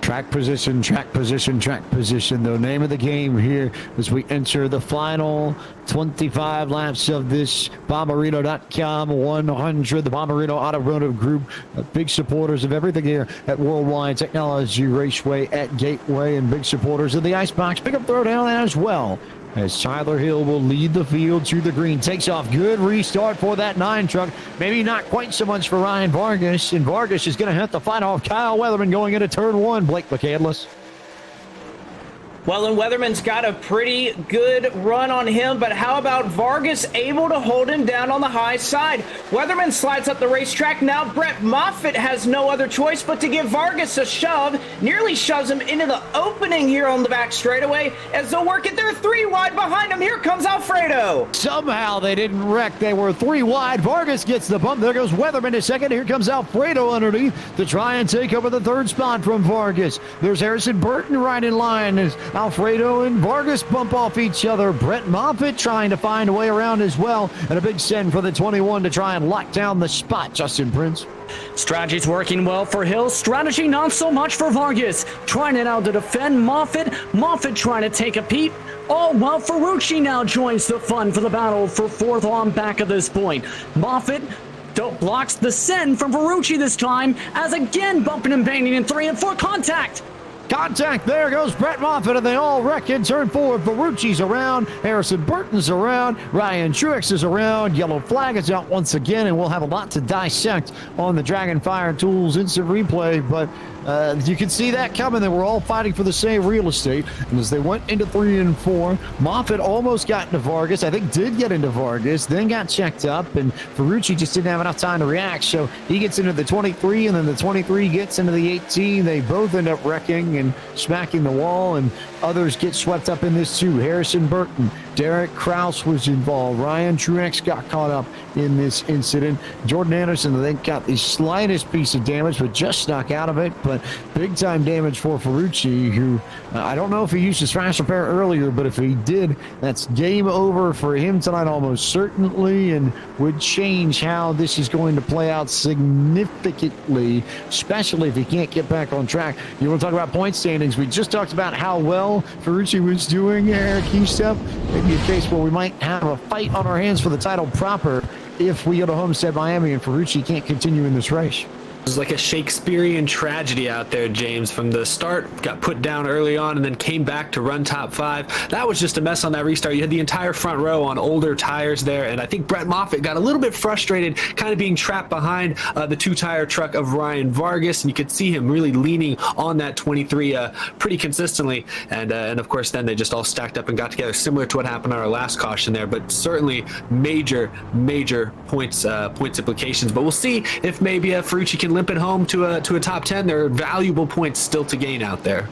Track position, the name of the game here as we enter the final 25 laps of this Bommarito.com 100. The Bommarito Automotive Group, big supporters of everything here at Worldwide Technology Raceway at Gateway, and big supporters of the IceBox Pickup Throwdown as well. As Tyler Hill will lead the field to the green. Takes off. Good restart for that 9 truck. Maybe not quite so much for Ryan Vargas. And Vargas is going to have to fight off Kyle Weatherman going into turn 1. Blake McCandless. Well, and Weatherman's got a pretty good run on him, but how about Vargas able to hold him down on the high side? Weatherman slides up the racetrack. Now Brett Moffitt has no other choice but to give Vargas a shove. Nearly shoves him into the opening here on the back straightaway as they'll work it. They're 3 wide behind him. Here comes Alfredo. Somehow they didn't wreck. They were 3 wide. Vargas gets the bump. There goes Weatherman to second. Here comes Alfredo underneath to try and take over the 3rd spot from Vargas. There's Harrison Burton right in line as Alfredo and Vargas bump off each other. Brett Moffitt trying to find a way around as well. And a big send for the 21 to try and lock down the spot. Justin Prince. Strategy's working well for Hill. Strategy not so much for Vargas. Trying it out to defend Moffitt. Moffitt trying to take a peep. Oh, well, Ferucci now joins the fun for the battle for 4th on back at this point. Moffitt blocks the send from Ferucci this time, as again bumping and banging in 3 and 4 contact. Contact. There goes Brett Moffitt, and they all wreck in turn 4. Ferucci's around. Harrison Burton's around. Ryan Truex is around. Yellow flag is out once again, and we'll have a lot to dissect on the Dragonfire Tools instant replay, but you can see that coming. They were all fighting for the same real estate, and as they went into 3 and 4, Moffitt almost got into Vargas. I think did get into Vargas, then got checked up, and Ferucci just didn't have enough time to react, so he gets into the 23, and then the 23 gets into the 18. They both end up wrecking and smacking the wall, and others get swept up in this too. Harrison Burton, Derek Kraus was involved. Ryan Truex got caught up in this incident. Jordan Anderson, I think, got the slightest piece of damage, but just snuck out of it. But big time damage for Ferucci, who I don't know if he used his fast repair earlier, but if he did, that's game over for him tonight almost certainly, and would change how this is going to play out significantly, especially if he can't get back on track. You want to talk about point standings? We just talked about how well Ferucci was doing, Eric Estepp. Maybe a case where we might have a fight on our hands for the title proper if we go to Homestead Miami and Ferucci can't continue in this race. It was like a Shakespearean tragedy out there, James. From the start, got put down early on and then came back to run top 5. That was just a mess on that restart. You had the entire front row on older tires there, and I think Brett Moffitt got a little bit frustrated, kind of being trapped behind the 2-tire truck of Ryan Vargas, and you could see him really leaning on that 23 pretty consistently, and of course then they just all stacked up and got together, similar to what happened on our last caution there, but certainly major points implications. But we'll see if maybe Ferucci can limp it home to a top 10. There are valuable points still to gain out there.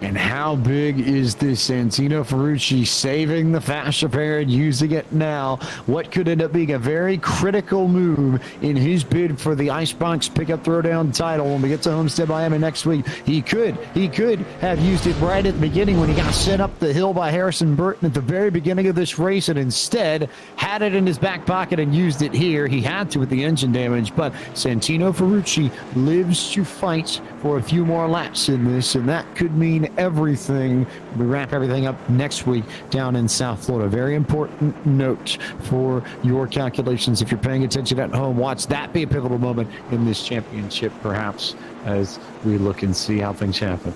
And how big is this Santino Ferucci saving the fast repair and using it now? What could end up being a very critical move in his bid for the IceBox Pickup Throwdown title when we get to Homestead Miami next week? He could have used it right at the beginning when he got sent up the hill by Harrison Burton at the very beginning of this race, and instead had it in his back pocket and used it here. He had to with the engine damage, but Santino Ferucci lives to fight for a few more laps in this, and that could mean everything. We wrap everything up next week down in South Florida. Very important note for your calculations. If you're paying attention at home, watch that be a pivotal moment in this championship, perhaps, as we look and see how things happen.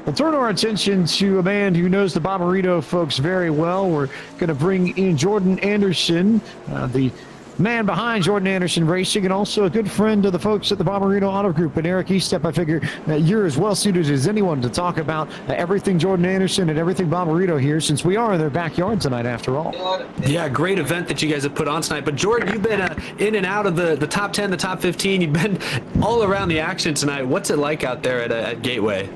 We'll turn our attention to a man who knows the Bommarito folks very well. We're going to bring in Jordan Anderson, the man behind Jordan Anderson Racing, and also a good friend of the folks at the Bommarito Auto Group. And Eric Estepp, I figure you're as well suited as anyone to talk about everything Jordan Anderson and everything Bommarito here, since we are in their backyard tonight after all. Yeah, great event that you guys have put on tonight. But Jordan, you've been in and out of the top 10, the top 15. You've been all around the action tonight. What's it like out there at Gateway?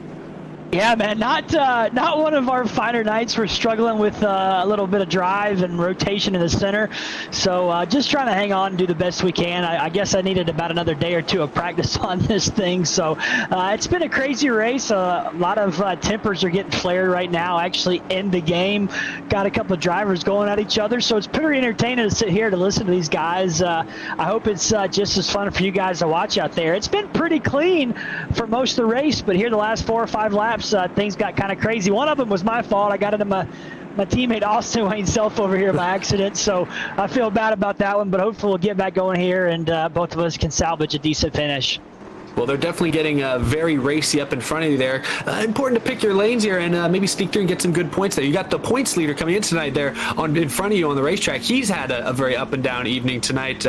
Yeah, man, not one of our finer nights. We're struggling with a little bit of drive and rotation in the center, so just trying to hang on and do the best we can. I guess I needed about another day or two of practice on this thing, so it's been a crazy race. A lot of tempers are getting flared right now, actually in the game. Got a couple of drivers going at each other, so it's pretty entertaining to sit here to listen to these guys. I hope it's just as fun for you guys to watch out there. It's been pretty clean for most of the race, but here the last 4 or 5 laps, things got kind of crazy. One of them was my fault. I got into my teammate Austin Wayne's self over here by accident, so I feel bad about that one, but hopefully we'll get back going here and both of us can salvage a decent finish. Well, they're definitely getting very racy up in front of you there. Important to pick your lanes here and maybe sneak through and get some good points there. You got the points leader coming in tonight there in front of you on the racetrack. He's had a very up and down evening tonight.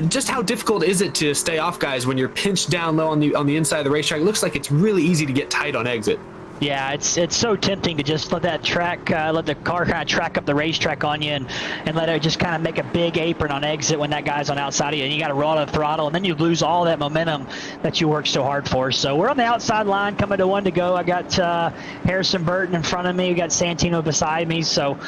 Just how difficult is it to stay off guys when you're pinched down low on the inside of the racetrack? It looks like it's really easy to get tight on exit. Yeah, it's so tempting to just let that track, let the car kind of track up the racetrack on you and let it just kind of make a big apron on exit when that guy's on outside of you. And you got to roll out of the throttle, and then you lose all that momentum that you worked so hard for. So we're on the outside line, coming to 1 to go. I got Harrison Burton in front of me. We got Santino beside me. So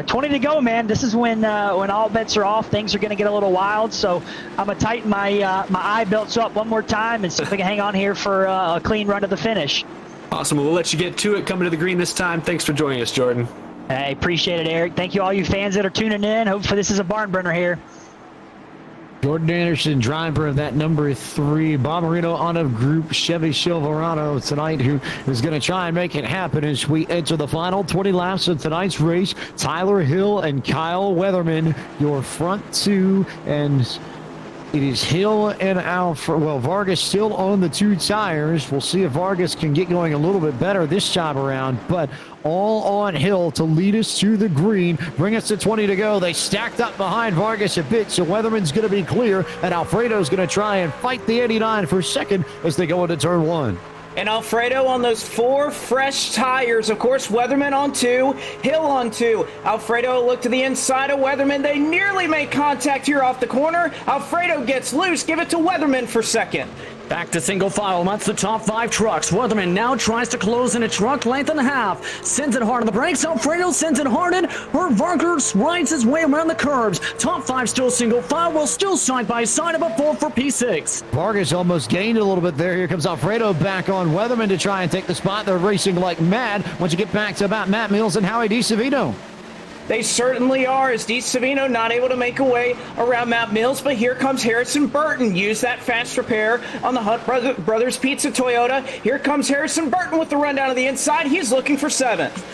20 to go, man. This is when all bets are off. Things are going to get a little wild. So I'm going to tighten my eye belts up one more time and see if we can hang on here for a clean run to the finish. Awesome. We'll let you get to it. Coming to the green this time. Thanks for joining us, Jordan. Hey, appreciate it, Eric. Thank you all you fans that are tuning in. Hopefully this is a barn burner here. Jordan Anderson, driver of that number 3 Bommarito Auto Group Chevy Silverado tonight, who is going to try and make it happen as we enter the final 20 laps of tonight's race. Tyler Hill and Kyle Weatherman, your front 2, and It is Hill and Alfredo. Well, Vargas still on the 2 tires. We'll see if Vargas can get going a little bit better this time around, but all on Hill to lead us to the green, bring us to 20 to go. They stacked up behind Vargas a bit, so Weatherman's going to be clear, and Alfredo's going to try and fight the 89 for second as they go into turn 1. And Alfredo on those 4 fresh tires. Of course, Weatherman on 2, Hill on 2. Alfredo look to the inside of Weatherman. They nearly make contact here off the corner. Alfredo gets loose. Give it to Weatherman for second. Back to single file amongst the top 5 trucks. Weatherman now tries to close in a truck length and a half. Sends it hard on the brakes. Alfredo sends it hard in. Vargas rides his way around the curves. Top 5 still single file. Well, still side by side about 4 for P6. Vargas almost gained a little bit there. Here comes Alfredo back on Weatherman to try and take the spot. They're racing like mad. Once you get back to about Matt Mills and Howie DiSavino. They certainly are, as DiSavino not able to make a way around Matt Mills, but here comes Harrison Burton. Use that fast repair on the Hunt Brothers Pizza Toyota. Here comes Harrison Burton with the run down to the inside. He's looking for 7th.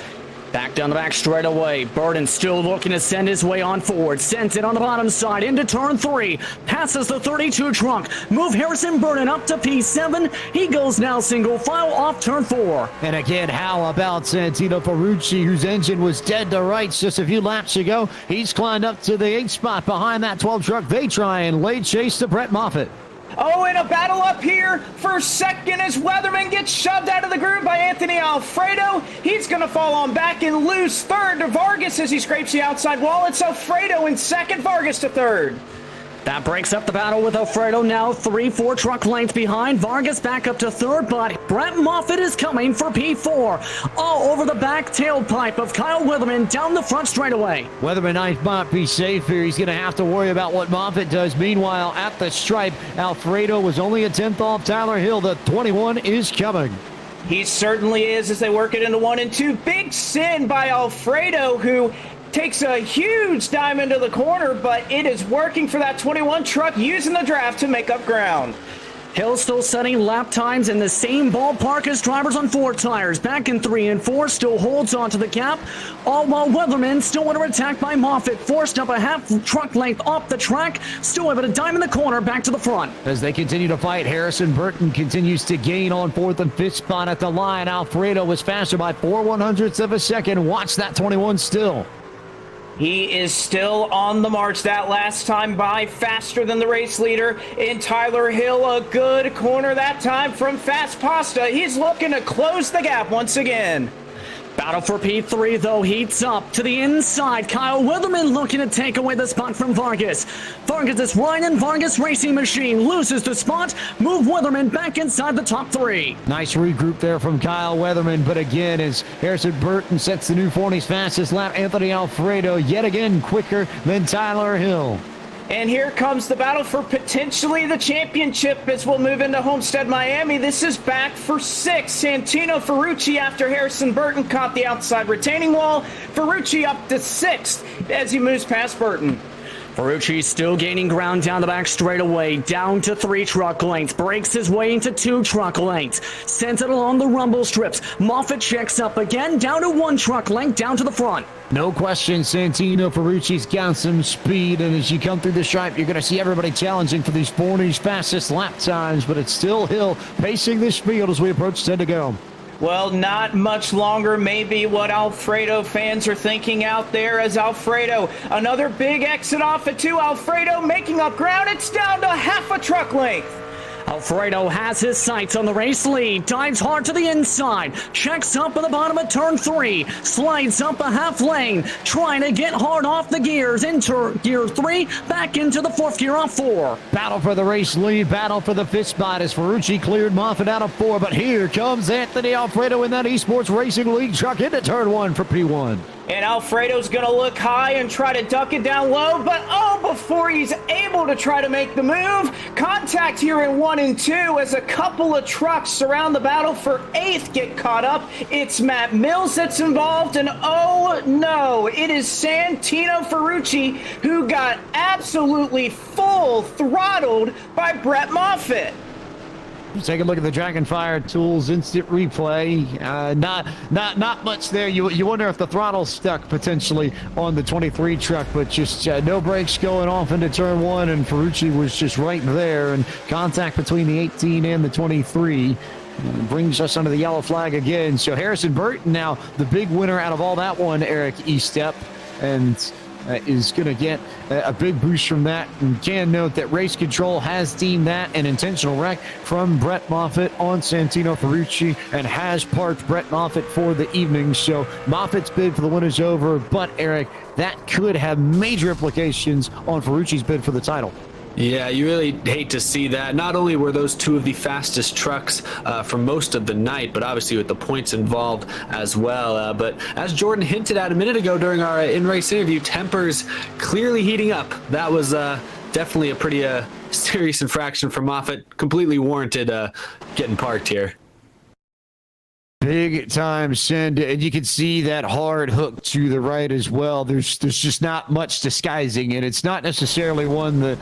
Back down the back straightaway. Burton still looking to send his way on forward. Sends it on the bottom side into turn 3. Passes the 32 truck. Move Harrison Burton up to P7. He goes now single file off turn 4. And again, how about Santino Ferucci, whose engine was dead to rights just a few laps ago? He's climbed up to the 8th spot behind that 12 truck. They try and lay chase to Brett Moffitt. Oh, and a battle up here for second as Weatherman gets shoved out of the groove by Anthony Alfredo. He's going to fall on back and lose third to Vargas as he scrapes the outside wall. It's Alfredo in second, Vargas to third. That breaks up the battle with Alfredo now 3-4 truck lengths behind. Vargas back up to third, but Brett Moffitt is coming for P4. All over the back tailpipe of Kyle Weatherman down the front straightaway. Weatherman might not be safe here. He's going to have to worry about what Moffitt does. Meanwhile, at the stripe, Alfredo was only a 10th off Tyler Hill. The 21 is coming. He certainly is as they work it into 1 and 2. Big sin by Alfredo, who takes a huge dime into the corner, but it is working for that 21 truck, using the draft to make up ground. Hill still setting lap times in the same ballpark as drivers on 4 tires. Back in 3 and 4, still holds onto the gap. All while Weatherman still under attack by Moffitt, forced up a half truck length off the track, still able to dime in the corner back to the front. As they continue to fight, Harrison Burton continues to gain on 4th and 5th spot at the line. Alfredo was faster by 4/100ths of a second. Watch that 21 still. He is still on the march that last time by, faster than the race leader in Tyler Hill. A good corner that time from Fast Pasta. He's looking to close the gap once again. Battle for P3, though, heats up to the inside. Kyle Weatherman looking to take away the spot from Vargas. Vargas is riding. Vargas Racing Machine loses the spot. Move Weatherman back inside the top 3. Nice regroup there from Kyle Weatherman, but again, as Harrison Burton sets the new 40's fastest lap, Anthony Alfredo yet again quicker than Tyler Hill. And here comes the battle for potentially the championship as we'll move into Homestead, Miami. This is back for 6. Santino Ferucci after Harrison Burton caught the outside retaining wall. Ferucci up to 6th as he moves past Burton. Ferucci still gaining ground down the back straightaway, down to 3 truck lengths, breaks his way into 2 truck lengths, sends it along the rumble strips. Moffitt checks up again, down to 1 truck length, down to the front. No question, Santino Ferucci's got some speed, and as you come through the stripe, you're going to see everybody challenging for these 40's fastest lap times, but it's still Hill pacing this field as we approach 10 to go. Well, not much longer, maybe what Alfredo fans are thinking out there as Alfredo, another big exit off at 2. Alfredo making up ground. It's down to half a truck length. Alfredo has his sights on the race lead, dives hard to the inside, checks up at the bottom of turn 3, slides up a half lane, trying to get hard off the gears into gear 3, back into the 4th gear off 4. Battle for the race lead, battle for the 5th spot as Ferucci cleared Moffitt out of 4, but here comes Anthony Alfredo in that Esports Racing League truck into turn 1 for P1. And Alfredo's going to look high and try to duck it down low, but before he's able to try to make the move, contact here in 1 and 2 as a couple of trucks surround the battle for 8th get caught up. It's Matt Mills that's involved, and oh no, it is Santino Ferucci who got absolutely full throttled by Brett Moffitt. Take a look at the Dragonfire Tools instant replay. Not much there. You wonder if the throttle's stuck potentially on the 23 truck, but just no brakes going off into turn one, and Ferucci was just right there, and contact between the 18 and the 23. Brings us under the yellow flag again. So Harrison Burton now the big winner out of all that one, Eric Estepp, and is going to get a big boost from that. And can note that Race Control has deemed that an intentional wreck from Brett Moffitt on Santino Ferucci and has parked Brett Moffitt for the evening. So Moffitt's bid for the win is over, but Eric, that could have major implications on Ferucci's bid for the title. Yeah, you really hate to see that. Not only were those two of the fastest trucks for most of the night, but obviously with the points involved as well. But as Jordan hinted at a minute ago during our in-race interview, tempers clearly heating up. That was definitely a pretty serious infraction for Moffitt. Completely warranted getting parked here. Big time send, and you can see that hard hook to the right as well. There's just not much disguising, and it's not necessarily one that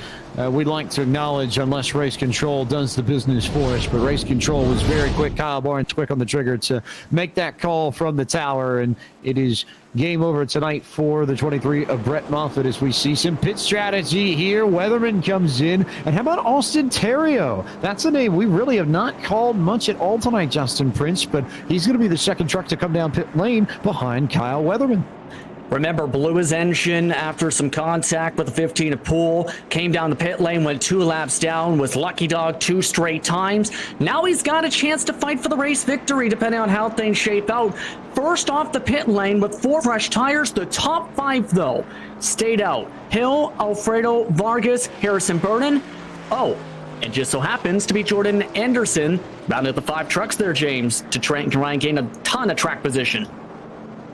we'd like to acknowledge unless Race Control does the business for us. But Race Control was very quick. Kyle Barnes quick on the trigger to make that call from the tower, and it is game over tonight for the 23 of Brett Moffitt as we see some pit strategy here. Weatherman comes in. And how about Austin Terrio? That's a name we really have not called much at all tonight, Justin Prince, but he's going to be the second truck to come down pit lane behind Kyle Weatherman. Remember, blew his engine after some contact with the 15 of Poole, came down the pit lane, went 2 laps down, was lucky dog 2 straight times. Now he's got a chance to fight for the race victory, depending on how things shape out. First off the pit lane with 4 fresh tires. The top 5, though, stayed out. Hill, Alfredo, Vargas, Harrison Burton. Oh, and just so happens to be Jordan Anderson, rounded the 5 trucks there, James, to try and gain a ton of track position.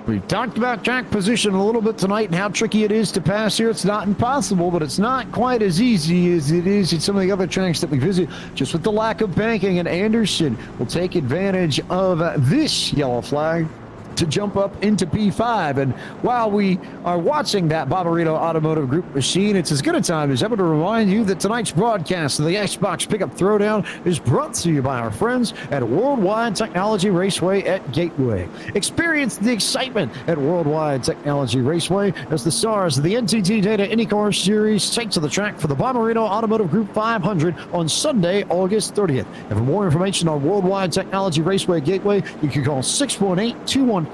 We've talked about track position a little bit tonight and how tricky it is to pass here. It's not impossible, but it's not quite as easy as it is in some of the other tracks that we visit, just with the lack of banking. And Anderson will take advantage of this yellow flag to jump up into P5. And while we are watching that Bommarito Automotive Group machine, it's as good a time as ever to remind you that tonight's broadcast of the IceBox Pickup Throwdown is brought to you by our friends at Worldwide Technology Raceway at Gateway. Experience the excitement at Worldwide Technology Raceway as the stars of the NTT Data IndyCar Series take to the track for the Bommarito Automotive Group 500 on Sunday, August 30th. And for more information on Worldwide Technology Raceway Gateway, you can call 618-215-8888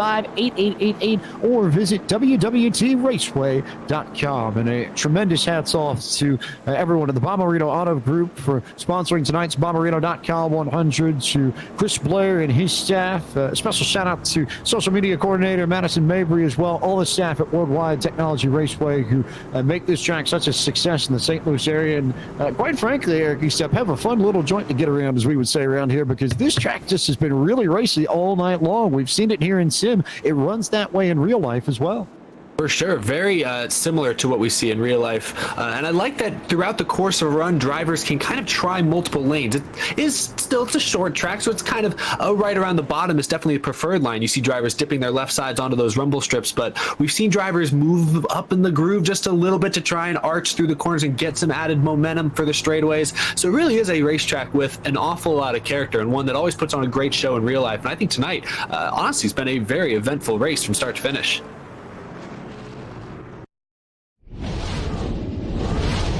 or visit www.raceway.com. And a tremendous hats off to everyone at the Bommarito Auto Group for sponsoring tonight's Bommarito.com 100, to Chris Blair and his staff. A special shout out to social media coordinator Madison Mabry as well, all the staff at Worldwide Technology Raceway who make this track such a success in the St. Louis area. And quite frankly, Eric Estepp, have a fun little joint to get around, as we would say around here, because this track just has been really racy all night long. We've seen it here in Sim. It runs that way in real life as well. For sure. Very similar to what we see in real life. And I like that throughout the course of a run, drivers can kind of try multiple lanes. It's a short track, so it's kind of right around the bottom is definitely the preferred line. You see drivers dipping their left sides onto those rumble strips, but we've seen drivers move up in the groove just a little bit to try and arch through the corners and get some added momentum for the straightaways. So it really is a racetrack with an awful lot of character, and one that always puts on a great show in real life. And I think tonight, honestly, it's been a very eventful race from start to finish.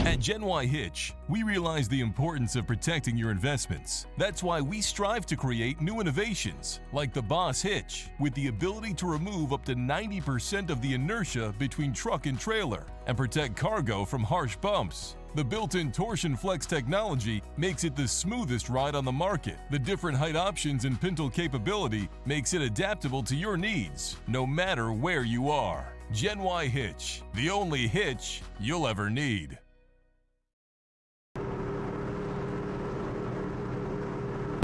At Gen Y Hitch, we realize the importance of protecting your investments. That's why we strive to create new innovations, like the Boss Hitch, with the ability to remove up to 90% of the inertia between truck and trailer and protect cargo from harsh bumps. The built-in Torsion Flex technology makes it the smoothest ride on the market. The different height options and pintle capability makes it adaptable to your needs, no matter where you are. Gen Y Hitch, the only hitch you'll ever need.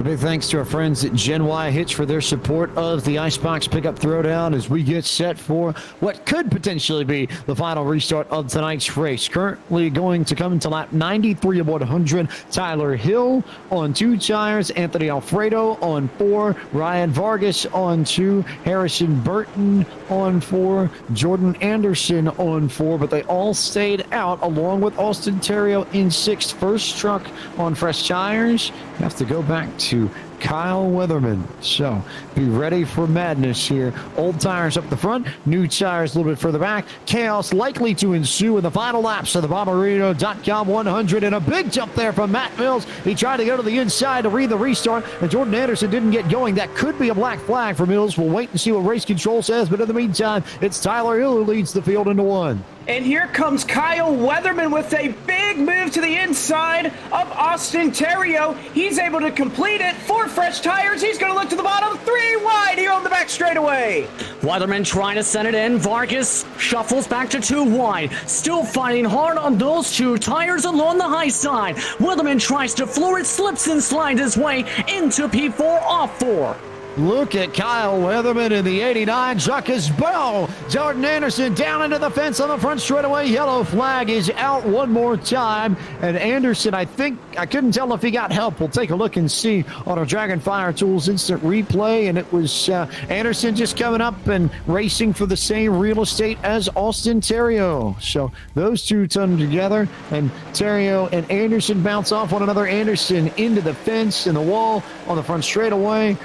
A big thanks to our friends at Gen Y Hitch for their support of the IceBox Pickup Throwdown as we get set for what could potentially be the final restart of tonight's race. Currently going to come into lap 93 of 100. Tyler Hill on 2 tires, Anthony Alfredo on 4, Ryan Vargas on 2, Harrison Burton on 4, Jordan Anderson on 4, but they all stayed out along with Austin Terrio in 6th. First truck on fresh tires. You have to go back to Kyle Weatherman. So be ready for madness here. Old tires up the front, new tires a little bit further back. Chaos likely to ensue in the final laps of the Bommarito.com 100, and a big jump there from Matt Mills. He tried to go to the inside to read the restart, and Jordan Anderson didn't get going. That could be a black flag for Mills. We'll wait and see what race control says, but in the meantime, it's Tyler Hill who leads the field into 1. And here comes Kyle Weatherman with a big move to the inside of Austin Terrio. He's able to complete it. 4 fresh tires. He's going to look to the bottom. 3 wide here on the back straightaway. Weatherman trying to send it in. Vargas shuffles back to 2 wide. Still fighting hard on those 2 tires along the high side. Weatherman tries to floor it, slips and slides his way into P4 off 4. Look at Kyle Weatherman in the 89 Jacques Bell. Jordan Anderson down into the fence on the front straightaway. Yellow flag is out one more time. And Anderson, I couldn't tell if he got help. We'll take a look and see on our Dragonfire Tools instant replay. And it was Anderson just coming up and racing for the same real estate as Austin Terrio. So those two come together, and Terrio and Anderson bounce off one another. Anderson into the fence and the wall on the front straightaway.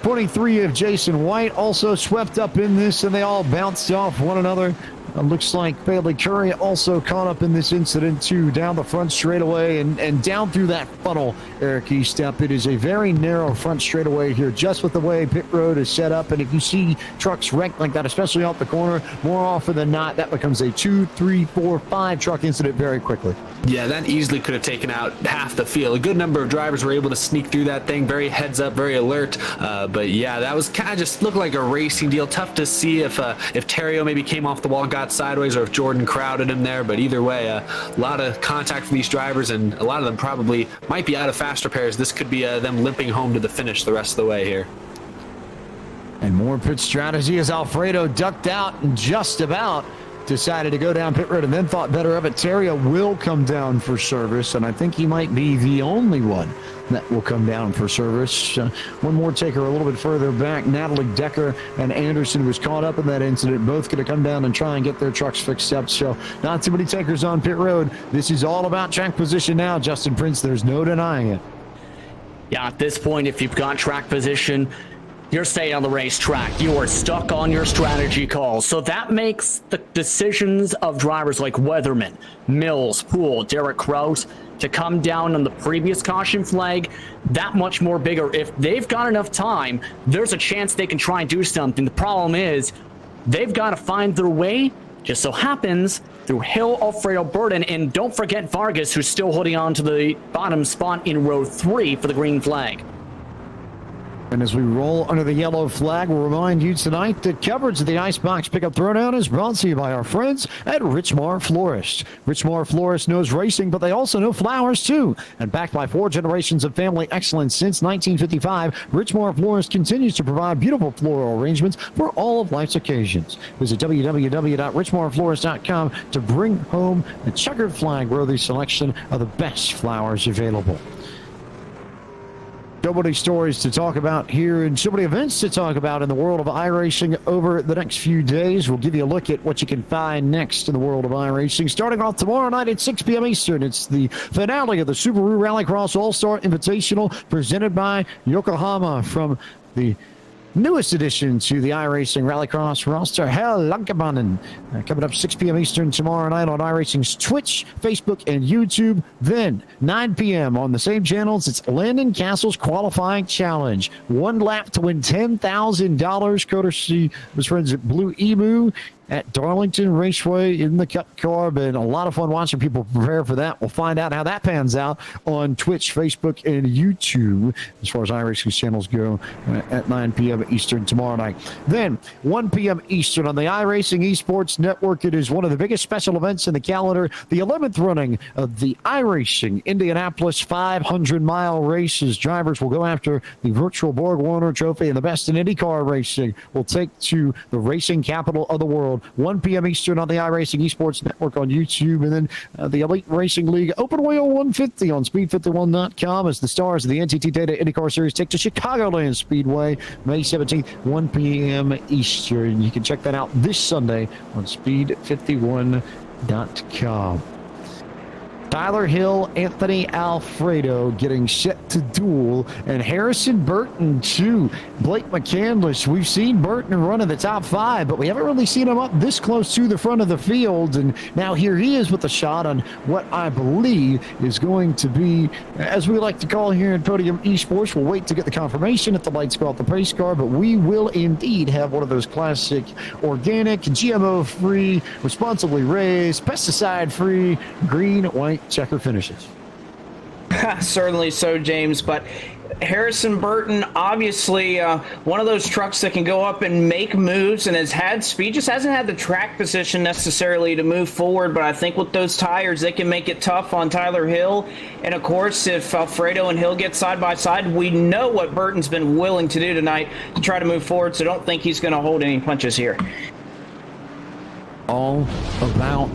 23 of Jason White also swept up in this, and they all bounced off one another. Looks like Bailey Curry also caught up in this incident too, down the front straightaway and down through that funnel, Eric Estepp. It is a very narrow front straightaway here, just with the way pit road is set up. And if you see trucks wrecked like that, especially off the corner, more often than not, that becomes a 2, 3, 4, 5 truck incident very quickly. Yeah, that easily could have taken out half the field. A good number of drivers were able to sneak through that thing, very heads up, very alert. But yeah, that was kind of just looked like a racing deal. Tough to see if Terrio maybe came off the wall, got sideways, or if Jordan crowded him there. But either way, a lot of contact from these drivers, and a lot of them probably might be out of fast repairs. This could be them limping home to the finish the rest of the way here. And more pit strategy as Alfredo ducked out and just about decided to go down pit road and then thought better of it. Terrio will come down for service, and I think he might be the only one that will come down for service. One more taker a little bit further back. Natalie Decker and Anderson was caught up in that incident. Both going to come down and try and get their trucks fixed up. So not too many takers on pit road. This is all about track position now, Justin Prince. There's no denying it. Yeah, at this point, if you've got track position, you're staying on the racetrack. You are stuck on your strategy calls. So that makes the decisions of drivers like Weatherman, Mills, Poole, Derek Krause to come down on the previous caution flag that much more bigger. If they've got enough time, there's a chance they can try and do something. The problem is they've got to find their way, just so happens, through Hill, Alfredo, Burton, and don't forget Vargas, who's still holding on to the bottom spot in row 3 for the green flag. And as we roll under the yellow flag, we'll remind you tonight that coverage of the IceBox Pickup Throwdown is brought to you by our friends at Richmar Florist. Richmar Florist knows racing, but they also know flowers too. And backed by 4 generations of family excellence since 1955, Richmar Florist continues to provide beautiful floral arrangements for all of life's occasions. Visit www.richmarflorist.com to bring home a checkered flag-worthy selection of the best flowers available. So many stories to talk about here and so many events to talk about in the world of iRacing over the next few days. We'll give you a look at what you can find next in the world of iRacing. Starting off tomorrow night at 6 p.m. Eastern, it's the finale of the Subaru Rallycross All-Star Invitational presented by Yokohama from the newest addition to the iRacing Rallycross roster, Hell Lankabanen. Coming up 6 p.m. Eastern tomorrow night on iRacing's Twitch, Facebook, and YouTube. Then, 9 p.m. on the same channels, it's Landon Castle's Qualifying Challenge. 1 lap to win $10,000, courtesy of his friends at Blue Emu. at Darlington Raceway in the Cup car. Been a lot of fun watching people prepare for that. We'll find out how that pans out on Twitch, Facebook, and YouTube as far as iRacing's channels go at 9 p.m. Eastern tomorrow night. Then 1 p.m. Eastern on the iRacing Esports Network. It is one of the biggest special events in the calendar, the 11th running of the iRacing Indianapolis 500-mile races. Drivers will go after the virtual Borg Warner Trophy, and the best in IndyCar racing will take to the racing capital of the world. 1 p.m. Eastern on the iRacing Esports Network on YouTube, and then the Elite Racing League Open Wheel 150 on Speed51.com as the stars of the NTT Data IndyCar Series take to Chicagoland Speedway May 17th, 1 p.m. Eastern. You can check that out this Sunday on Speed51.com. Tyler Hill, Anthony Alfredo getting set to duel, and Harrison Burton too. Blake McCandless, we've seen Burton run in the top 5, but we haven't really seen him up this close to the front of the field, and now here he is with a shot on what I believe is going to be, as we like to call here in Podium Esports, we'll wait to get the confirmation if the lights go out the pace car, but we will indeed have one of those classic organic, GMO-free, responsibly raised, pesticide-free, green, white, checker finishes. Certainly so, James, but Harrison Burton, obviously one of those trucks that can go up and make moves and has had speed, just hasn't had the track position necessarily to move forward, but I think with those tires, they can make it tough on Tyler Hill. And of course, if Alfredo and Hill get side by side, we know what Burton's been willing to do tonight to try to move forward, so don't think he's going to hold any punches here. All about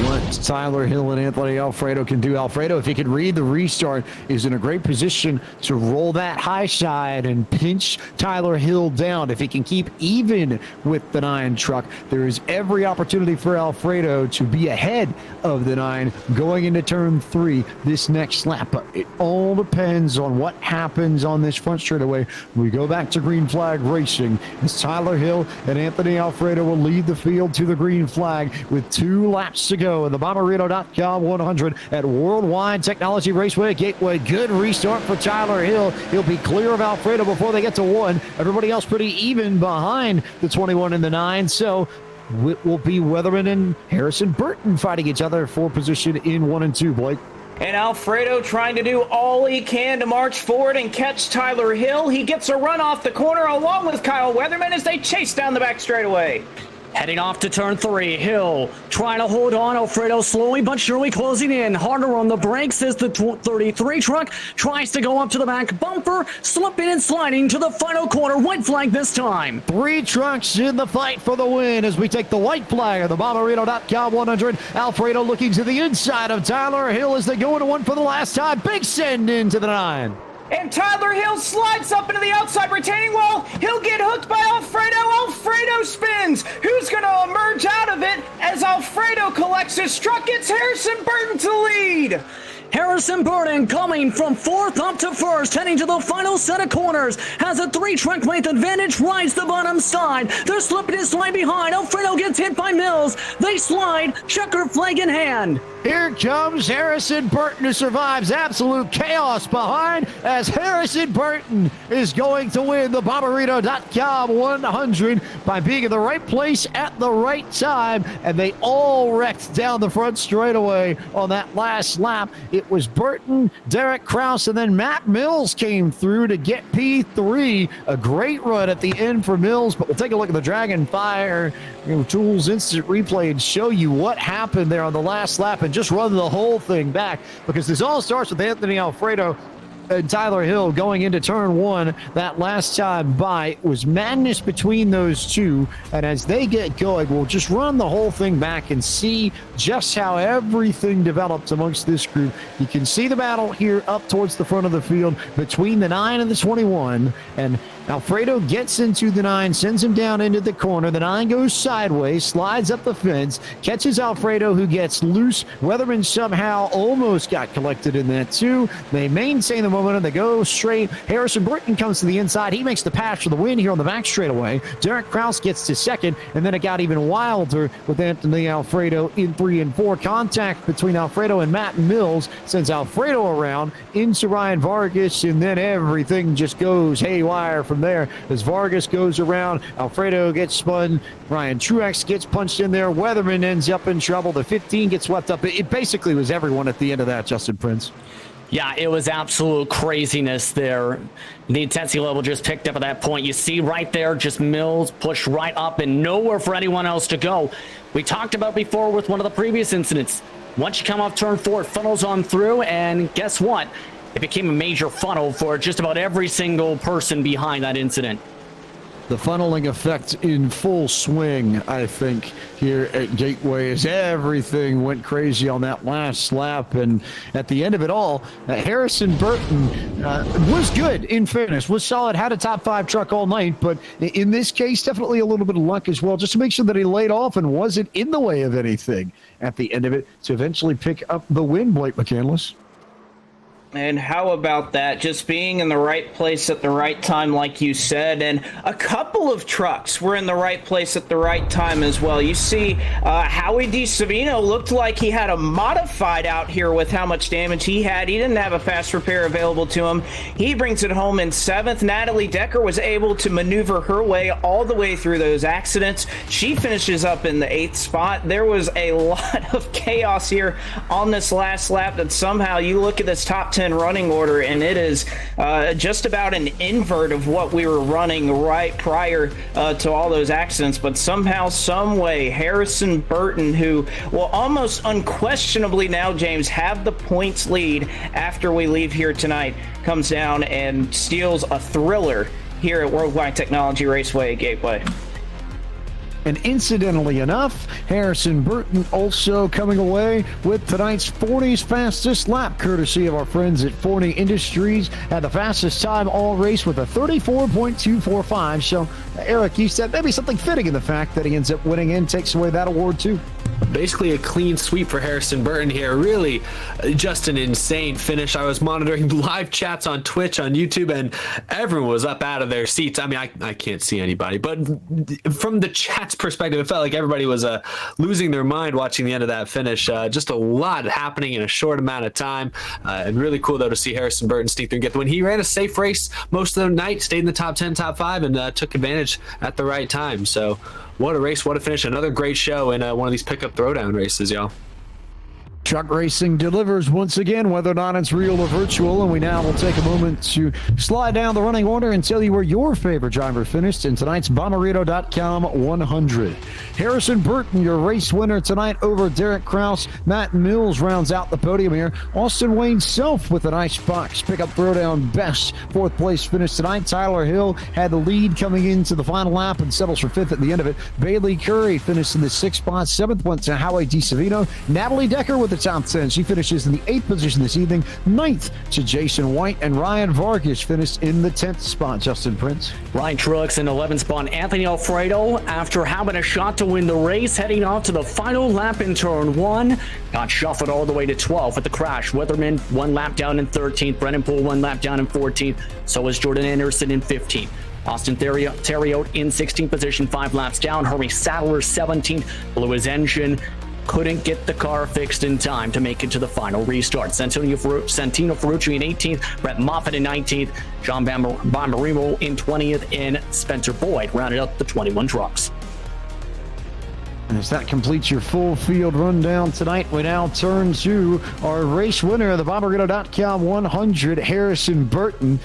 what Tyler Hill and Anthony Alfredo can do. Alfredo, if he can read the restart, is in a great position to roll that high side and pinch Tyler Hill down. If he can keep even with the 9 truck, there is every opportunity for Alfredo to be ahead of the 9 going into turn 3 this next lap. But it all depends on what happens on this front straightaway. We go back to green flag racing as Tyler Hill and Anthony Alfredo will lead the field to the green flag with 2 laps to go in the Bommarito.com 100 at Worldwide Technology Raceway Gateway. Good restart for Tyler Hill. He'll be clear of Alfredo before they get to 1. Everybody else pretty even behind the 21 and the 9. So it will be Weatherman and Harrison Burton fighting each other for position in 1 and 2, Blake. And Alfredo trying to do all he can to march forward and catch Tyler Hill. He gets a run off the corner along with Kyle Weatherman as they chase down the back straightaway. Heading off to turn 3, Hill trying to hold on. Alfredo slowly but surely closing in. Harder on the brakes as the 33 truck tries to go up to the back bumper, slipping and sliding to the final corner. White flag this time. 3 trucks in the fight for the win as we take the white flag of the Bommarito.com 100. Alfredo looking to the inside of Tyler Hill as they go into 1 for the last time. Big send into the 9. And Tyler Hill slides up into the outside retaining wall. He'll get hooked by Alfredo. Alfredo spins. Who's going to emerge out of it as Alfredo collects his truck? It's Harrison Burton to lead. Harrison Burton coming from 4th up to 1st, heading to the final set of corners, has a 3-truck length advantage, rides the bottom side. They're slipping and slide behind. Alfredo gets hit by Mills. They slide, checker flag in hand. Here comes Harrison Burton, who survives absolute chaos behind as Harrison Burton is going to win the Bommarito.com 100 by being in the right place at the right time, and they all wrecked down the front straightaway on that last lap. It was Burton, Derek Kraus, and then Matt Mills came through to get P3. A great run at the end for Mills, but we'll take a look at the Dragon Fire Tools instant replay and show you what happened there on the last lap and just run the whole thing back, because this all starts with Anthony Alfredo and Tyler Hill going into turn 1 that last time by. It was madness between those two, and as they get going, we'll just run the whole thing back and see just how everything develops amongst this group. You can see the battle here up towards the front of the field between the 9 and the 21, and Alfredo gets into the 9, sends him down into the corner. The 9 goes sideways, slides up the fence, catches Alfredo, who gets loose. Weatherman somehow almost got collected in that too. They maintain the momentum. They go straight. Harrison Burton comes to the inside. He makes the pass for the win here on the back straightaway. Derek Kraus gets to second, and then it got even wilder with Anthony Alfredo in 3 and 4. Contact between Alfredo and Matt Mills sends Alfredo around into Ryan Vargas, and then everything just goes haywire from there as Vargas goes around. Alfredo gets spun. Ryan Truex gets punched in there. Weatherman ends up in trouble. The 15 gets swept up. It basically was everyone at the end of that, Justin Prince. Yeah, it was absolute craziness there. The intensity level just picked up at that point. You see right there, just Mills pushed right up and nowhere for anyone else to go. We talked about before with one of the previous incidents. Once you come off turn 4, it funnels on through, and guess what? It became a major funnel for just about every single person behind that incident. The funneling effect in full swing, I think, here at Gateway, as everything went crazy on that last lap. And at the end of it all, Harrison Burton was good, in fairness, was solid, had a top 5 truck all night. But in this case, definitely a little bit of luck as well, just to make sure that he laid off and wasn't in the way of anything at the end of it to eventually pick up the win, Blake McCandless. And how about that? Just being in the right place at the right time, like you said. And a couple of trucks were in the right place at the right time as well. You see, Howie DiSavino looked like he had a modified out here with how much damage he had. He didn't have a fast repair available to him. He brings it home in 7th. Natalie Decker was able to maneuver her way all the way through those accidents. She finishes up in the 8th spot. There was a lot of chaos here on this last lap that somehow you look at this top 10 running order, and it is just about an invert of what we were running right prior to all those accidents. But somehow, some way, Harrison Burton, who will almost unquestionably now, James, have the points lead after we leave here tonight, comes down and steals a thriller here at Worldwide Technology Raceway Gateway. And incidentally enough, Harrison Burton also coming away with tonight's 40's fastest lap, courtesy of our friends at Forney Industries. Had the fastest time all race with a 34.245. So, Eric, you said maybe something fitting in the fact that he ends up winning and takes away that award too. Basically a clean sweep for Harrison Burton here. Really just an insane finish. I was monitoring live chats on Twitch, on YouTube, and everyone was up out of their seats. I mean, I can't see anybody, but from the chat's perspective, it felt like everybody was losing their mind watching the end of that finish. Just a lot happening in a short amount of time. And really cool, though, to see Harrison Burton sneak through and get the win. He ran a safe race most of the night, stayed in the top 10, top 5, and took advantage at the right time. So what a race, what a finish. Another great show in one of these pickup throwdown races, y'all. Truck racing delivers once again, whether or not it's real or virtual, and we now will take a moment to slide down the running order and tell you where your favorite driver finished in tonight's Bommarito.com 100. Harrison Burton, your race winner tonight over Derek Kraus. Matt Mills rounds out the podium here. Austin Wayne Self with an IceBox Pickup Throwdown best 4th place finish tonight. Tyler Hill had the lead coming into the final lap and settles for 5th at the end of it. Bailey Curry finished in the 6th spot. 7th went to Howie DiSavino. Natalie Decker with the top 10. She finishes in the 8th position this evening. 9th to Jason White, and Ryan Vargas finished in the 10th spot. Justin Prince. Ryan Truex in 11th spot. Anthony Alfredo, after having a shot to win the race, heading off to the final lap in turn 1, got shuffled all the way to 12th with the crash. Weatherman 1 lap down in 13th. Brennan Poole 1 lap down in 14th. So was Jordan Anderson in 15th. Austin Theriot in 16th position, 5 laps down. Hurry Sadler 17th, blew his engine. Couldn't get the car fixed in time to make it to the final restart. Santino Ferucci in 18th, Brett Moffitt in 19th, John Bommarito in 20th, and Spencer Boyd rounded up the 21 trucks. And as that completes your full field rundown tonight, we now turn to our race winner of the Bommarito.com 100, Harrison Burton.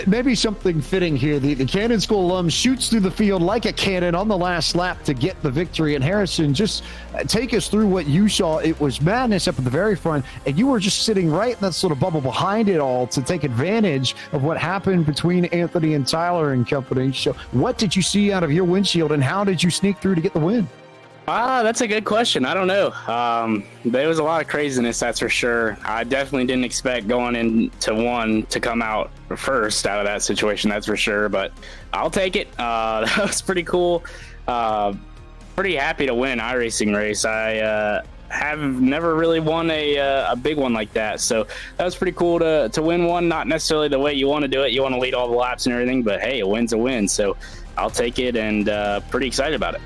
Maybe something fitting here. The Cannon School alum shoots through the field like a cannon on the last lap to get the victory. And Harrison, just take us through what you saw. It was madness up at the very front, and you were just sitting right in that sort of bubble behind it all to take advantage of what happened between Anthony and Tyler and company. So what did you see out of your windshield, and how did you sneak through to get the win? That's a good question. I don't know. There was a lot of craziness, that's for sure. I definitely didn't expect going into 1 to come out first out of that situation, that's for sure. But I'll take it. That was pretty cool. Pretty happy to win iRacing race. I have never really won a big one like that. So that was pretty cool to win one. Not necessarily the way you want to do it. You want to lead all the laps and everything, but hey, a win's a win. So I'll take it, and pretty excited about it.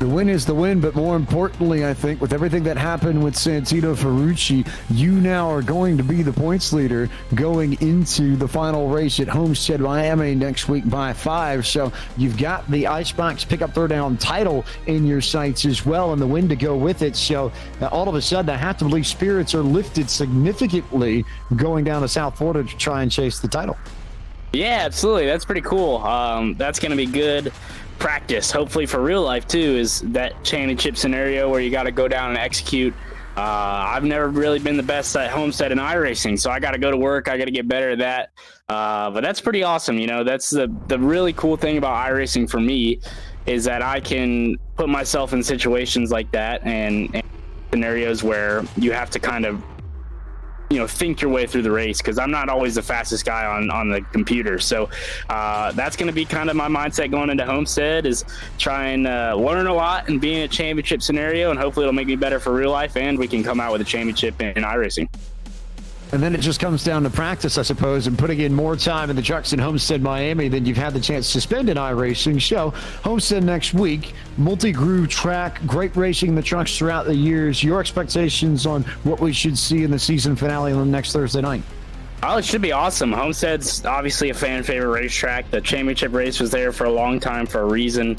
The win is the win, but more importantly, I think, with everything that happened with Santino Ferucci, you now are going to be the points leader going into the final race at Homestead, Miami next week by 5. So you've got the IceBox Pickup Throwdown title in your sights as well, and the win to go with it. So all of a sudden, I have to believe spirits are lifted significantly going down to South Florida to try and chase the title. Yeah, absolutely. That's pretty cool. That's going to be good practice, hopefully for real life too, is that championship scenario where you got to go down and execute. I've never really been the best at Homestead and iRacing, so I got to go to work. I got to get better at that. But that's pretty awesome. You know, that's the really cool thing about iRacing for me, is that I can put myself in situations like that and scenarios where you have to kind of, you know, think your way through the race, because I'm not always the fastest guy on the computer. So that's going to be kind of my mindset going into Homestead, is try and learn a lot and be in a championship scenario, and hopefully it'll make me better for real life, and we can come out with a championship in iRacing. And then it just comes down to practice, I suppose, and putting in more time in the trucks in Homestead, Miami than you've had the chance to spend in iRacing. So Homestead next week, multi-groove track, great racing in the trucks throughout the years. Your expectations on what we should see in the season finale on next Thursday night? Oh, it should be awesome. Homestead's obviously a fan favorite racetrack. The championship race was there for a long time for a reason.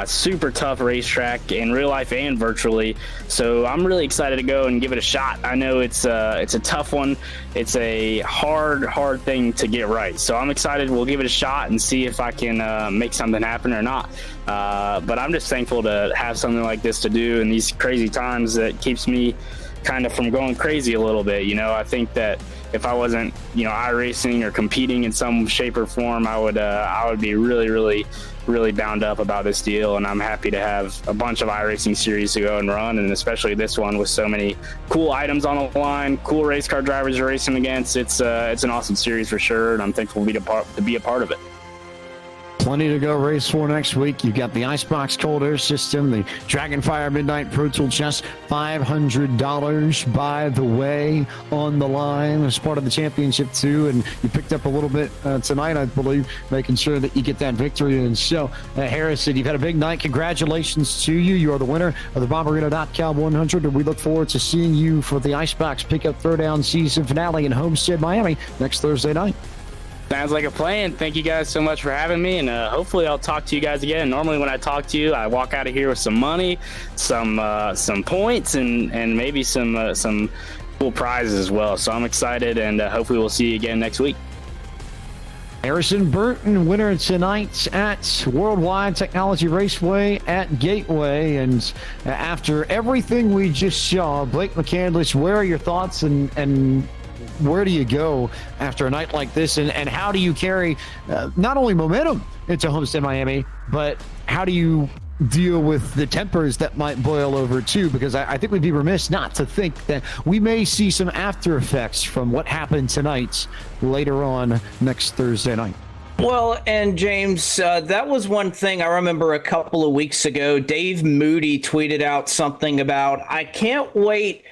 Super tough racetrack in real life and virtually. So I'm really excited to go and give it a shot. I know it's a tough one. It's a hard thing to get right. So I'm excited. We'll give it a shot and see if I can make something happen or not. But I'm just thankful to have something like this to do in these crazy times that keeps me kind of from going crazy a little bit. You know, I think that if I wasn't, you know, iRacing or competing in some shape or form, I would be really bound up about this deal. And I'm happy to have a bunch of iRacing series to go and run, and especially this one with so many cool items on the line, cool race car drivers you're racing against. It's an awesome series for sure, and I'm thankful to be a part of it. Plenty to go race for next week. You've got the IceBox Cold Air System, the Dragonfire Midnight Pro Tool Chest, $500, by the way, on the line as part of the championship too. And you picked up a little bit tonight, I believe, making sure that you get that victory. And so, Harrison, you've had a big night. Congratulations to you. You are the winner of the Bomberito.com 100, and we look forward to seeing you for the IceBox Pickup Throwdown season finale in Homestead, Miami next Thursday night. Sounds like a plan. Thank you guys so much for having me, and hopefully I'll talk to you guys again. Normally when I talk to you, I walk out of here with some money, some points, and maybe some cool prizes as well. So I'm excited, and hopefully we'll see you again next week. Harrison Burton, winner tonight at Worldwide Technology Raceway at Gateway. And after everything we just saw, Blake McCandless, where are your thoughts, and where do you go after a night like this, and how do you carry not only momentum into Homestead, Miami, but how do you deal with the tempers that might boil over too? Because I think we'd be remiss not to think that we may see some after effects from what happened tonight later on next Thursday night. Well, and James, that was one thing I remember a couple of weeks ago. Dave Moody tweeted out something about, I can't wait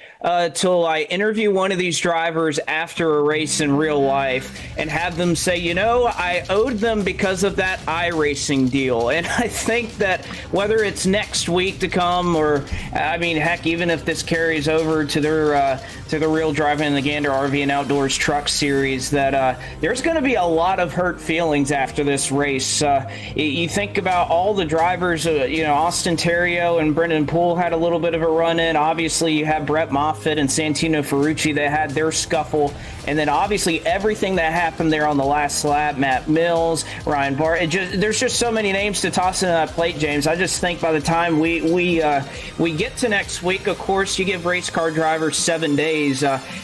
till I interview one of these drivers after a race in real life and have them say, you know, I owed them because of that iRacing deal. And I think that whether it's next week to come, or I mean, heck, even if this carries over to the Real Driving in the Gander RV and Outdoors Truck Series, that there's going to be a lot of hurt feelings after this race. You think about all the drivers, you know, Austin Terrio and Brendan Poole had a little bit of a run-in. Obviously, you have Brett Moffitt and Santino Ferucci that had their scuffle. And then obviously everything that happened there on the last lap, Matt Mills, Ryan Barr, there's just so many names to toss in that plate, James. I just think by the time we get to next week, of course, you give race car drivers 7 days.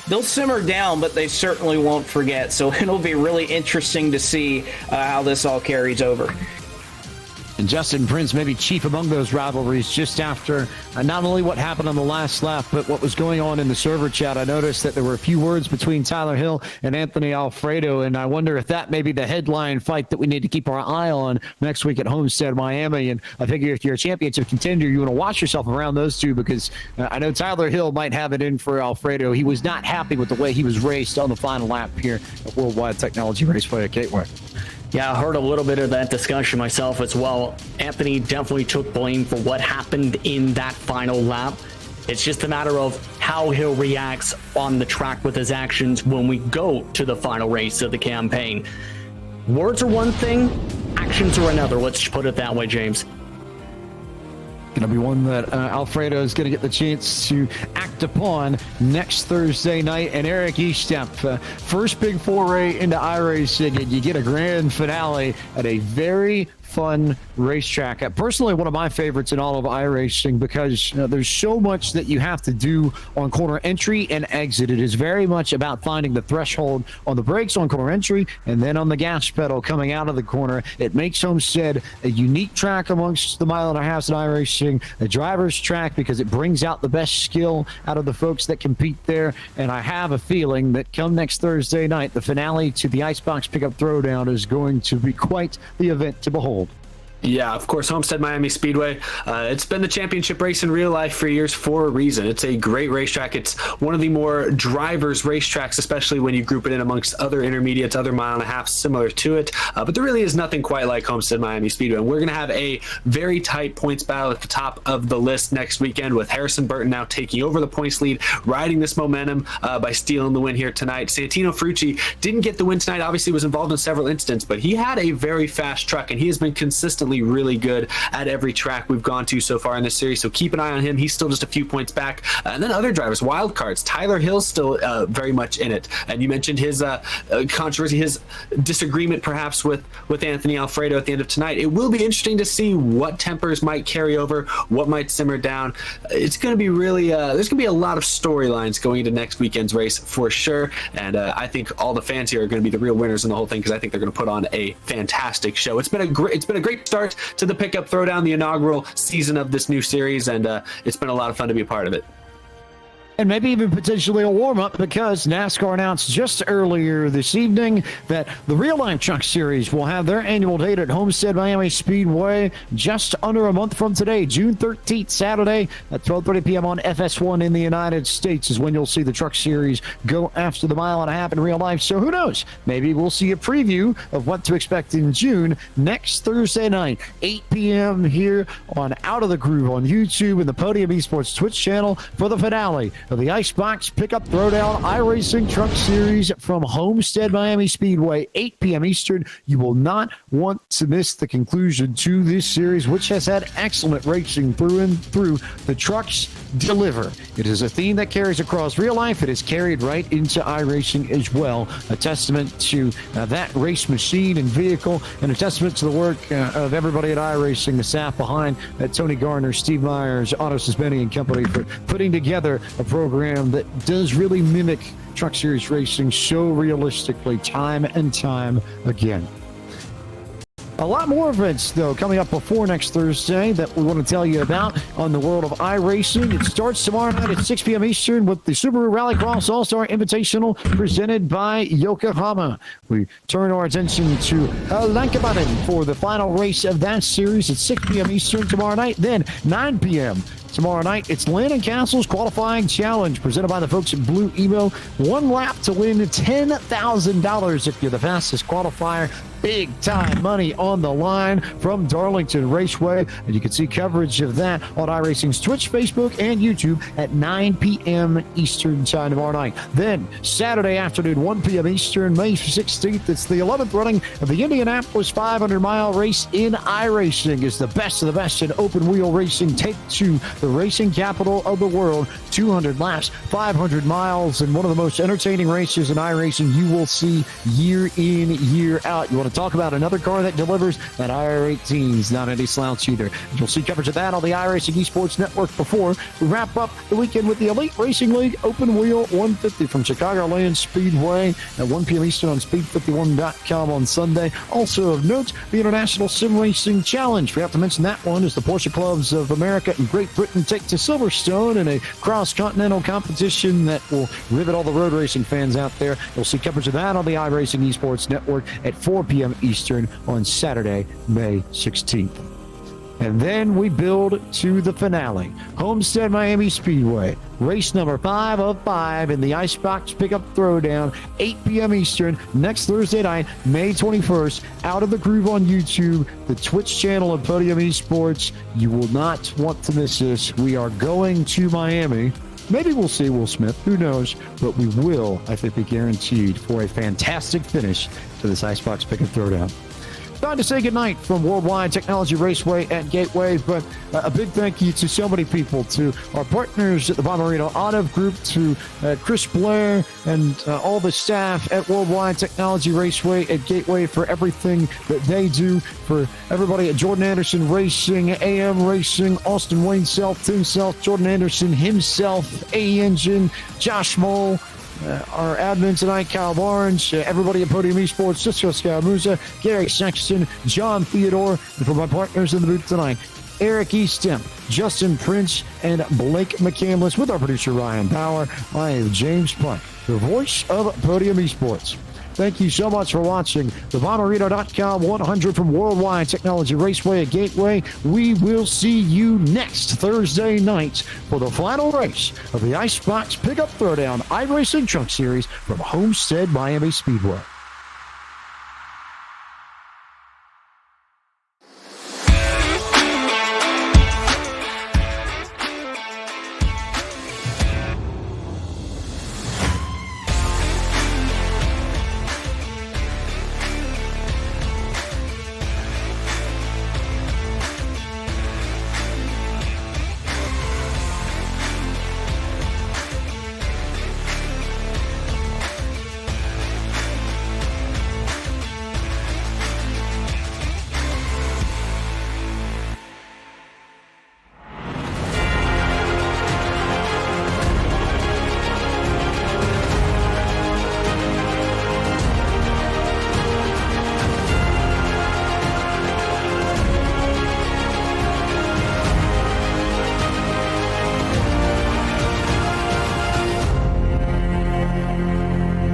They'll simmer down, but they certainly won't forget. So it'll be really interesting to see how this all carries over. And Justin Prince maybe chief among those rivalries just after not only what happened on the last lap, but what was going on in the server chat. I noticed that there were a few words between Tyler Hill and Anthony Alfredo, and I wonder if that may be the headline fight that we need to keep our eye on next week at Homestead, Miami. And I figure if you're a championship contender, you want to watch yourself around those two, because I know Tyler Hill might have it in for Alfredo. He was not happy with the way he was raced on the final lap here at Worldwide Technology Raceway at Gateway. Yeah, I heard a little bit of that discussion myself as well. Anthony definitely took blame for what happened in that final lap. It's just a matter of how he reacts on the track with his actions when we go to the final race of the campaign. Words are one thing, actions are another. Let's put it that way, James. Going to be one that Alfredo is going to get the chance to act upon next Thursday night. And Eric Estepp, first big foray into iRacing, and you get a grand finale at a very fun racetrack. Personally, one of my favorites in all of iRacing, because there's so much that you have to do on corner entry and exit. It is very much about finding the threshold on the brakes on corner entry and then on the gas pedal coming out of the corner. It makes Homestead a unique track amongst the mile and a half in iRacing, a driver's track, because it brings out the best skill out of the folks that compete there. And I have a feeling that come next Thursday night, the finale to the IceBox Pickup Throwdown is going to be quite the event to behold. Yeah, of course, Homestead Miami Speedway. It's been the championship race in real life for years for a reason. It's a great racetrack. It's one of the more drivers racetracks, especially when you group it in amongst other intermediates, other mile and a half similar to it. But there really is nothing quite like Homestead Miami Speedway. And we're going to have a very tight points battle at the top of the list next weekend, with Harrison Burton now taking over the points lead, riding this momentum by stealing the win here tonight. Santino Ferucci didn't get the win tonight, obviously was involved in several incidents, but he had a very fast truck, and he has been consistently really good at every track we've gone to so far in this series, so keep an eye on him. He's still just a few points back. And then other drivers, wild cards. Tyler Hill's still very much in it, and you mentioned his controversy, his disagreement perhaps with Anthony Alfredo at the end of tonight. It will be interesting to see what tempers might carry over, what might simmer down. It's going to be really there's going to be a lot of storylines going into next weekend's race for sure, and I think all the fans here are going to be the real winners in the whole thing, because I think they're going to put on a fantastic show. It's been a great start to the Pickup Throwdown, the inaugural season of this new series, and it's been a lot of fun to be a part of it. And maybe even potentially a warm-up, because NASCAR announced just earlier this evening that the Real Life Truck Series will have their annual date at Homestead Miami Speedway just under a month from today. June 13th, Saturday at 12:30 p.m. on FS1 in the United States is when you'll see the Truck Series go after the mile and a half in real life. So who knows? Maybe we'll see a preview of what to expect in June next Thursday night, 8 p.m. here on Out of the Groove on YouTube and the Podium Esports Twitch channel for the finale of the IceBox Pickup Throwdown iRacing Truck Series from Homestead Miami Speedway, 8 p.m. Eastern. You will not want to miss the conclusion to this series, which has had excellent racing through and through. The trucks deliver. It is a theme that carries across real life. It is carried right into iRacing as well. A testament to that race machine and vehicle, and a testament to the work of everybody at iRacing, the staff behind Tony Garner, Steve Myers, Otto Suspeni and company, for putting together a program that does really mimic Truck Series racing so realistically time and time again. A lot more events, though, coming up before next Thursday that we want to tell you about on the world of iRacing. It starts tomorrow night at 6 p.m. Eastern with the Subaru Rallycross All-Star Invitational presented by Yokohama. We turn our attention to Lankabaden for the final race of that series at 6 p.m. Eastern tomorrow night. Then 9 p.m. tomorrow night, it's Landon Castle's Qualifying Challenge presented by the folks at Blue Emo. One lap to win $10,000 if you're the fastest qualifier. Big time money on the line from Darlington Raceway, and you can see coverage of that on iRacing's Twitch, Facebook, and YouTube at 9 p.m. Eastern time tomorrow night. Then Saturday afternoon, 1 p.m. Eastern, May 16th, it's the 11th running of the Indianapolis 500-mile race in iRacing as the best of the best in open wheel racing take to the racing capital of the world. 200 laps, 500 miles, and one of the most entertaining races in iRacing you will see year in, year out. You want to talk about another car that delivers? That IR18 is not any slouch either. You'll see coverage of that on the iRacing Esports Network before we wrap up the weekend with the Elite Racing League Open Wheel 150 from Chicagoland Speedway at 1 p.m. Eastern on Speed51.com on Sunday. Also of note, the International Sim Racing Challenge. We have to mention that one as the Porsche Clubs of America and Great Britain take to Silverstone in a cross-continental competition that will rivet all the road racing fans out there. You'll see coverage of that on the iRacing Esports Network at 4 p.m. Eastern on Saturday, May 16th. And then we build to the finale. Homestead Miami Speedway, race number 5 of 5 in the IceBox Pickup Throwdown, 8 p.m. Eastern, next Thursday night, May 21st, Out of the Groove on YouTube, the Twitch channel of Podium Esports. You will not want to miss this. We are going to Miami. Maybe we'll see Will Smith, who knows, but we will, I think, be guaranteed for a fantastic finish to this IceBox Pickup Throwdown. Time to say goodnight from Worldwide Technology Raceway at Gateway, but a big thank you to so many people, to our partners at the Bommarito Auto Group, to Chris Blair and all the staff at Worldwide Technology Raceway at Gateway for everything that they do, for everybody at Jordan Anderson Racing, AM Racing, Austin Wayne Self, Tim Self, Jordan Anderson himself, A Engine, Josh Moll, our admin tonight, Kyle Barnes, everybody at Podium Esports, Cisco Scaramuza, Gary Sexton, John Theodore, and for my partners in the booth tonight, Eric Eastemp, Justin Prince, and Blake McCandless, with our producer Ryan Power. I am James Pike, the voice of Podium Esports. Thank you so much for watching the Bommarito.com 100 from Worldwide Technology Raceway at Gateway. We will see you next Thursday night for the final race of the IceBox Pickup Throwdown iRacing Truck Series from Homestead Miami Speedway.